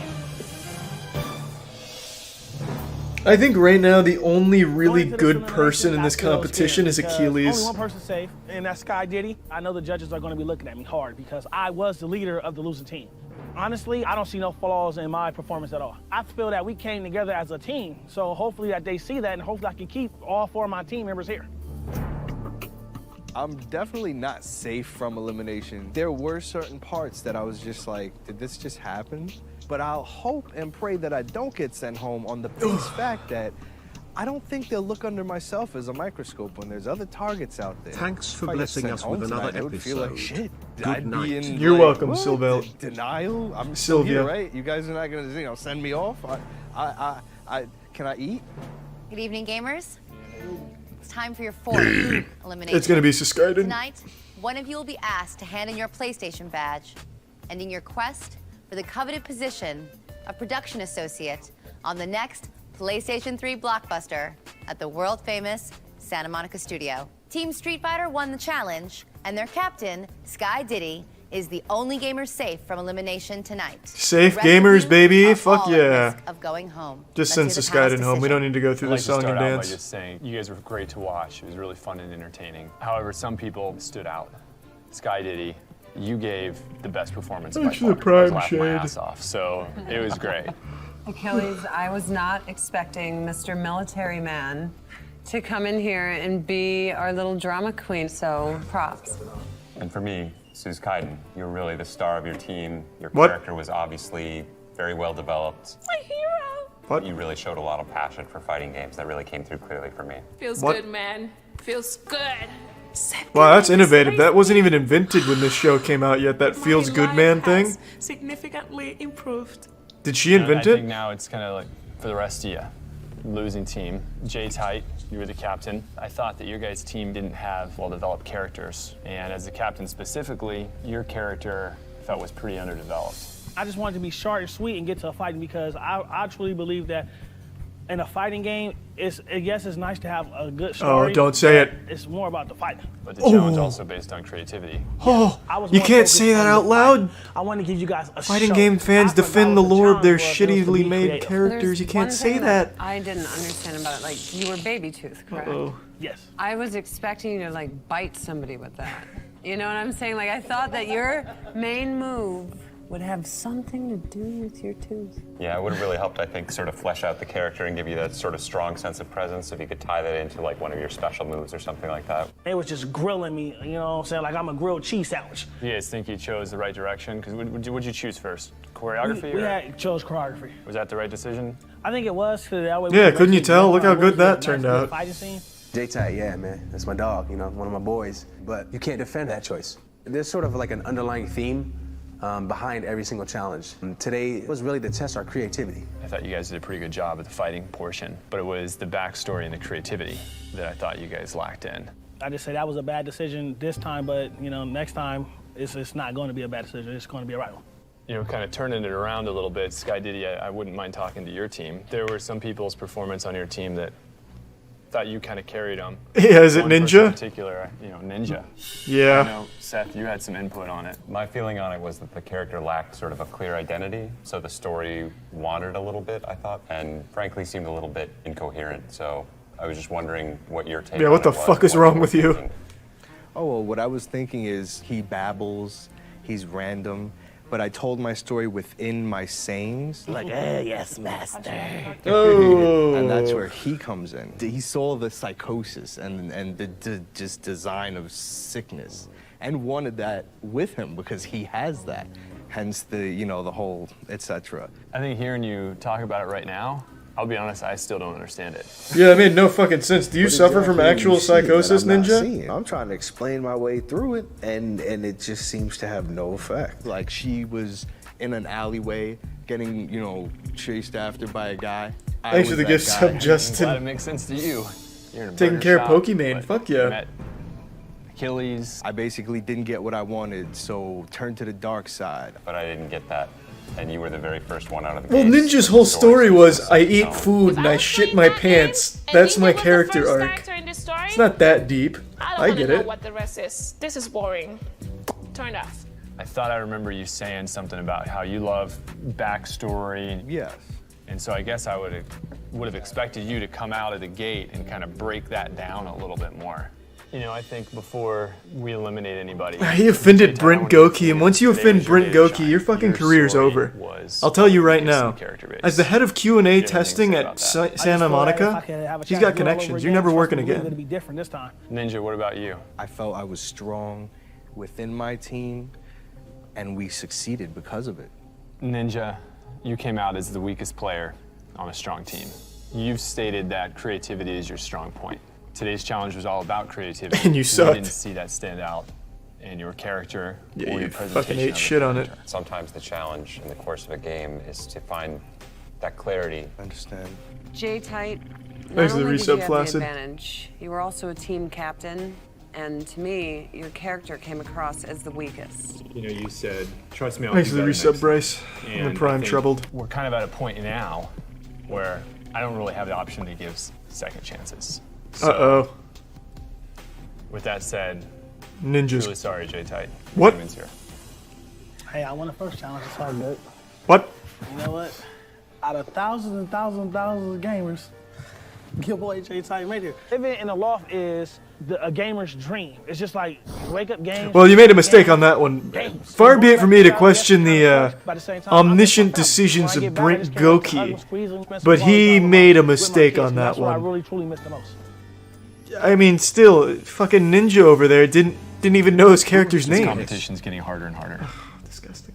I think right now the only really good person in this competition is Only Achilles. one person safe, and that's Sky Diddy. I know the judges are going to be looking at me hard because I was the leader of the losing team. Honestly, I don't see no flaws in my performance at all. I feel that we came together as a team, so hopefully that they see that, and hopefully I can keep all 4 of my team members here. I'm definitely not safe from elimination. There were certain parts that I was just like, did this just happen? But I'll hope and pray that I don't get sent home on the base fact that I don't think they'll look under myself as a microscope when there's other targets out there. Thanks for If I get blessing sent us home with tonight, another I would feel like episode. shit. Good I'd night. be in You're like, welcome, what? Silvel. Denial? I'm still Sylvia. here, right? You guys are not gonna, send me off? Can I eat? Good evening, gamers. It's time for your fourth elimination. It's gonna be Suskaiden. Tonight, one of you will be asked to hand in your PlayStation badge, ending your quest for the coveted position of production associate on the next PlayStation 3 blockbuster at the world-famous Santa Monica studio. Team Street Fighter won the challenge, and their captain, Sky Diddy, is the only gamer safe from elimination tonight. Safe gamers, baby. Fuck yeah. Of going home. Just send Suskaiden home. We don't need to go through the song and I'd like to start out by dance. just saying, you guys were great to watch. It was really fun and entertaining. However, some people stood out. Sky Diddy, you gave the best performance by far. Prime I was laughing my shade. ass off, so it was great. Achilles, I was not expecting Mr. Military Man to come in here and be our little drama queen, so props. And for me, Suskaiden, you're really the star of your team. Your What? character was obviously very well developed. My hero. What? You really showed a lot of passion for fighting games. That really came through clearly for me. Feels What? good, man. Feels good. Wow, that's innovative. That wasn't even invented when this show came out yet. That feels good man thing. Significantly improved. Did she invent I it? think now it's kind of like for the rest of you, losing team. J-Tight, you were the captain. I thought that your guys' team didn't have well-developed characters. And as the captain specifically, your character I felt was pretty underdeveloped. I just wanted to be short and sweet and get to a fighting because I truly believe that in a fighting game, yes, it's nice to have a good story. Oh, don't say it. It's more about the fight. But the challenge also based on creativity. Oh, I was you more can't focused say that on out the loud. fight. I want to give you guys a Fighting show. game fans I forgot defend the what lore of their challenge was. It was to shittily be made creative. characters. You can't say that. I didn't understand about it. Like, you were baby tooth, correct? Yes. I was expecting you to, like, bite somebody with that. You know what I'm saying? Like, I thought that your main move would have something to do with your tooth. Yeah, it would have really helped, I think, sort of flesh out the character and give you that sort of strong sense of presence if you could tie that into like one of your special moves or something like that. They was just grilling me, you know what I'm saying? Like I'm a grilled cheese sandwich. Do you guys think you chose the right direction? Because what'd you choose first? Choreography? We or had chose choreography. was that the right decision? I think it was. That way we Yeah, could couldn't you actually tell? go Look on how a good that nice turned little out. Fighting scene. J-Tight, yeah, man. That's my dog, you know, one of my boys. But you can't defend that choice. There's sort of like an underlying theme behind every single challenge. And today was really to test our creativity. I thought you guys did a pretty good job at the fighting portion, but it was the backstory and the creativity that I thought you guys lacked in. I just say that was a bad decision this time, but you know, next time it's not going to be a bad decision. It's going to be a right one. You know, kind of turning it around a little bit, Sky Diddy, I wouldn't mind talking to your team. There were some people's performance on your team that thought you kind of carried them. Yeah, is it One person Ninja? in particular, you know, Ninja. Yeah. I know, Seth, you had some input on it. My feeling on it was that the character lacked sort of a clear identity, so the story wandered a little bit, I thought, and frankly seemed a little bit incoherent. So I was just wondering what your take Yeah, on what the it was, fuck is what wrong were with you? thinking. Oh, well, what I was thinking is he babbles, he's random, but I told my story within my sayings. Like, yes, master. Oh. And that's where he comes in. He saw the psychosis and the just design of sickness and wanted that with him because he has that. Hence the, you know, the whole etc. I think hearing you talk about it right now, I'll be honest, I still don't understand it. Yeah, it made no fucking sense. Do you suffer from actual psychosis, Ninja? I'm trying to explain my way through it, and it just seems to have no effect. Like she was in an alleyway getting, you know, chased after by a guy. Thanks for the gift sub, I'm glad it Justin. makes sense to you. You're in a Taking burger care of shop, Pokemon. but Fuck you yeah. met Achilles. I basically didn't get what I wanted, so turned to the dark side. But I didn't get that, and you were the very first one out of the Well, gates. Ninja's whole story was I eat food and I shit my pants. That's my character arc. It's not that deep. I get know it. what the rest is. This is boring. Turn it off. I thought I remember you saying something about how you love backstory. Yes. And so I guess I would have expected you to come out of the gate and kind of break that down a little bit more. You know, I think before we eliminate anybody. He offended Brent Goki, and once you offend Brent Goki, your fucking career's over. I'll tell you right now. As the head of Q&A testing at Santa Monica, he's got connections. You're never working It's going to again. be different this time. Ninja, what about you? I felt I was strong within my team, and we succeeded because of it. Ninja, you came out as the weakest player on a strong team. You've stated that creativity is your strong point. Today's challenge was all about creativity. And you sucked. didn't see that stand out in your character Yeah, or you your fucking presentation. ate of shit on it. Sometimes the challenge in the course of a game is to find that clarity. Understand. J-Tight, Not Thanks for the only did you resub, have Flaccid. the advantage, you were also a team captain, and to me, your character came across as the weakest. You know, you said, trust me, I'll Thanks do for the better resub, next Bryce. time. And the And Prime I think troubled. We're kind of at a point now where I don't really have the option to give second chances. So, Uh-oh. with that said, Ninjas. really sorry, J-Tight. What? Penguinz here. Hey, I won the first challenge. It's all good. What? You know what? Out of thousands and thousands and thousands of gamers, your boy J Tight made it. Living in a loft is a gamer's dream. It's just like wake up games. Well, you made a mistake on that one. Far be it from me to question the omniscient decisions of Brent Goki, but he made a mistake on that That's what I one. really truly missed the most. I mean, still, fucking Ninja over there didn't even know his character's This name. competition's getting harder and harder. Disgusting.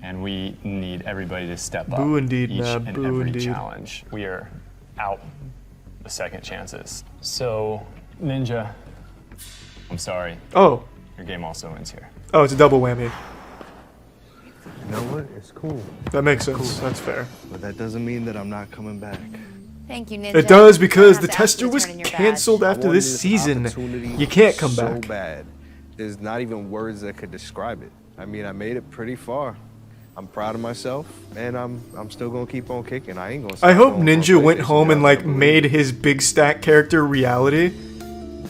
And we need everybody to step up. Boo indeed, each Mab, and boo every indeed. challenge. We are out the second chances. So, Ninja, I'm sorry. Oh. Your game also ends here. Oh, it's a double whammy. You know what? It's cool. That makes sense. That's fair. But that doesn't mean that I'm not coming back. Thank you, Ninja. It does because You the don't have to ask tester me to was turn in your badge. canceled I after wanted this season. opportunity You can't come so back. bad. There's not even words that could describe it. I mean, I made it pretty far. I'm proud of myself, and I'm still gonna keep on kicking. I ain't gonna. I stop hope going Ninja on went PlayStation. home and like made his big stack character reality.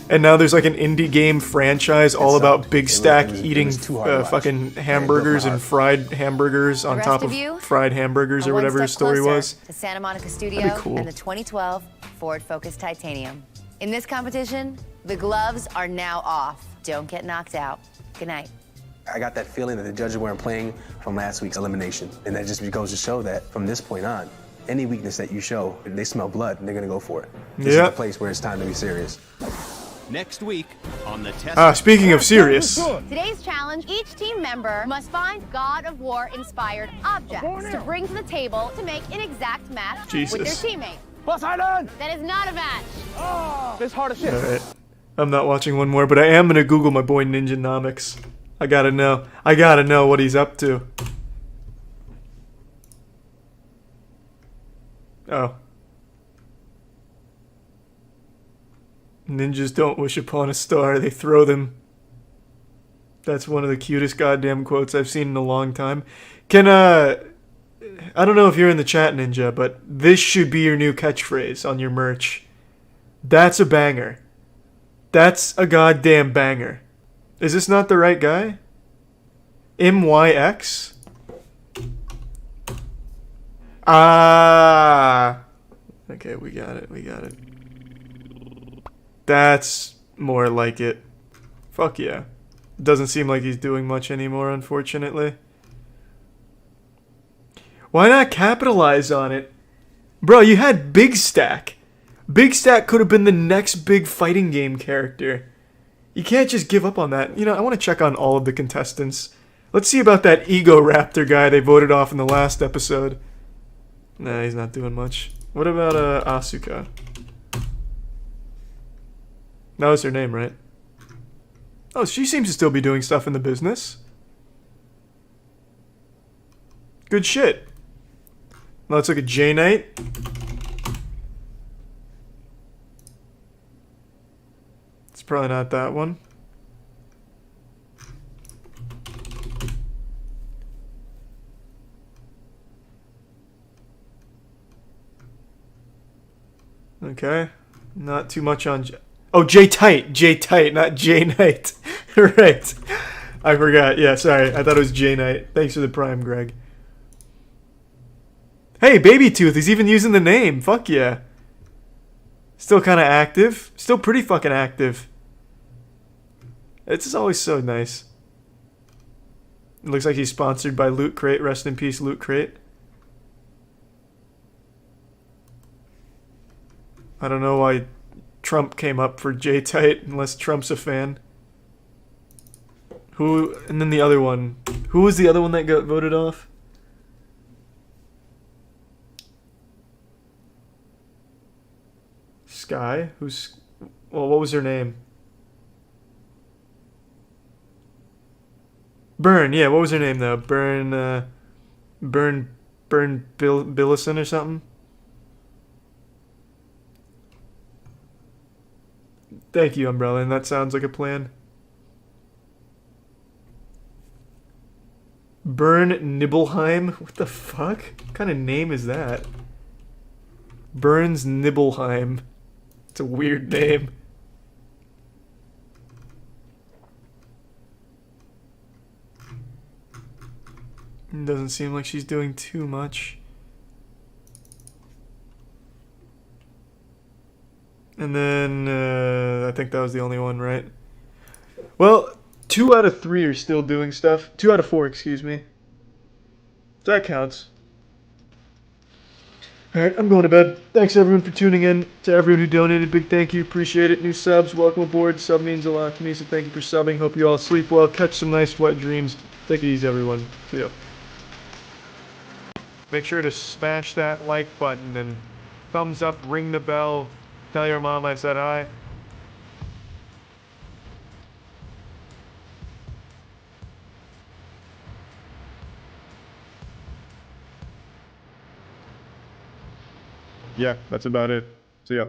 And now there's like an indie game franchise all about Big Stack eating fucking hamburgers and fried hamburgers on The top rest of of you fried hamburgers are or one whatever his step story closer was. to Santa Monica Studio That'd be cool. and the 2012 Ford Focus Titanium. In this competition, the gloves are now off. Don't get knocked out. Good night. I got that feeling that the judges weren't playing from last week's elimination. And that just goes to show that from this point on, any weakness that you show, they smell blood and they're gonna go for it. This is Yeah. the place where it's time to be serious. Next week on the test. Speaking of serious. Today's challenge, each team member must find God of War inspired objects to bring to the table to make an exact match with Jesus. their teammate. Poseidon! That is not a match. Oh, it's hard as shit. Alright. I'm not watching one more, but I am gonna Google my boy Ninjanomics. I gotta know. I gotta know what he's up to. Oh. Ninjas don't wish upon a star, they throw them. That's one of the cutest goddamn quotes I've seen in a long time. Can, I don't know if you're in the chat, Ninja, but this should be your new catchphrase on your merch. That's a banger. That's a goddamn banger. Is this not the right guy? MYX? Ah. Okay, we got it. We got it. That's more like it. Fuck yeah. Doesn't seem like he's doing much anymore, unfortunately. Why not capitalize on it? Bro, you had Big Stack. Big Stack could have been the next big fighting game character. You can't just give up on that. You know, I want to check on all of the contestants. Let's see about that Ego Raptor guy they voted off in the last episode. Nah, he's not doing much. What about Asuka? That was her name, right? Oh, she seems to still be doing stuff in the business. Good shit. Now let's look at J-Knight. It's probably not that one. Okay. Not too much on... Oh, J-Tight. J-Tight, not J-Knight. Right. I forgot. Yeah, sorry. I thought it was J-Knight. Thanks for the prime, Greg. Hey, Baby Tooth. He's even using the name. Fuck yeah. Still kind of active. Still pretty fucking active. It's always so nice. It looks like he's sponsored by Loot Crate. Rest in peace, Loot Crate. I don't know why Trump came up for J-Tight unless Trump's a fan. Who, and then the other one. Who was the other one that got voted off? Sky? Who's, well, what was her name? Burn, yeah, what was her name though? Burn Billison or something? Thank you, Umbrella, and that sounds like a plan. Burn Nibelheim? What the fuck? What kind of name is that? Burns Nibelheim. It's a weird name. Doesn't seem like she's doing too much. And then, I think that was the only one, right? Well, 2 out of 3 are still doing stuff. 2 out of 4, excuse me. So that counts. Alright, I'm going to bed. Thanks everyone for tuning in. To everyone who donated, big thank you. Appreciate it. New subs, welcome aboard. Sub means a lot to me, so thank you for subbing. Hope you all sleep well. Catch some nice wet dreams. Take it easy, everyone. See ya. Make sure to smash that like button and thumbs up, ring the bell, tell your mom I said hi. Yeah, that's about it. See ya.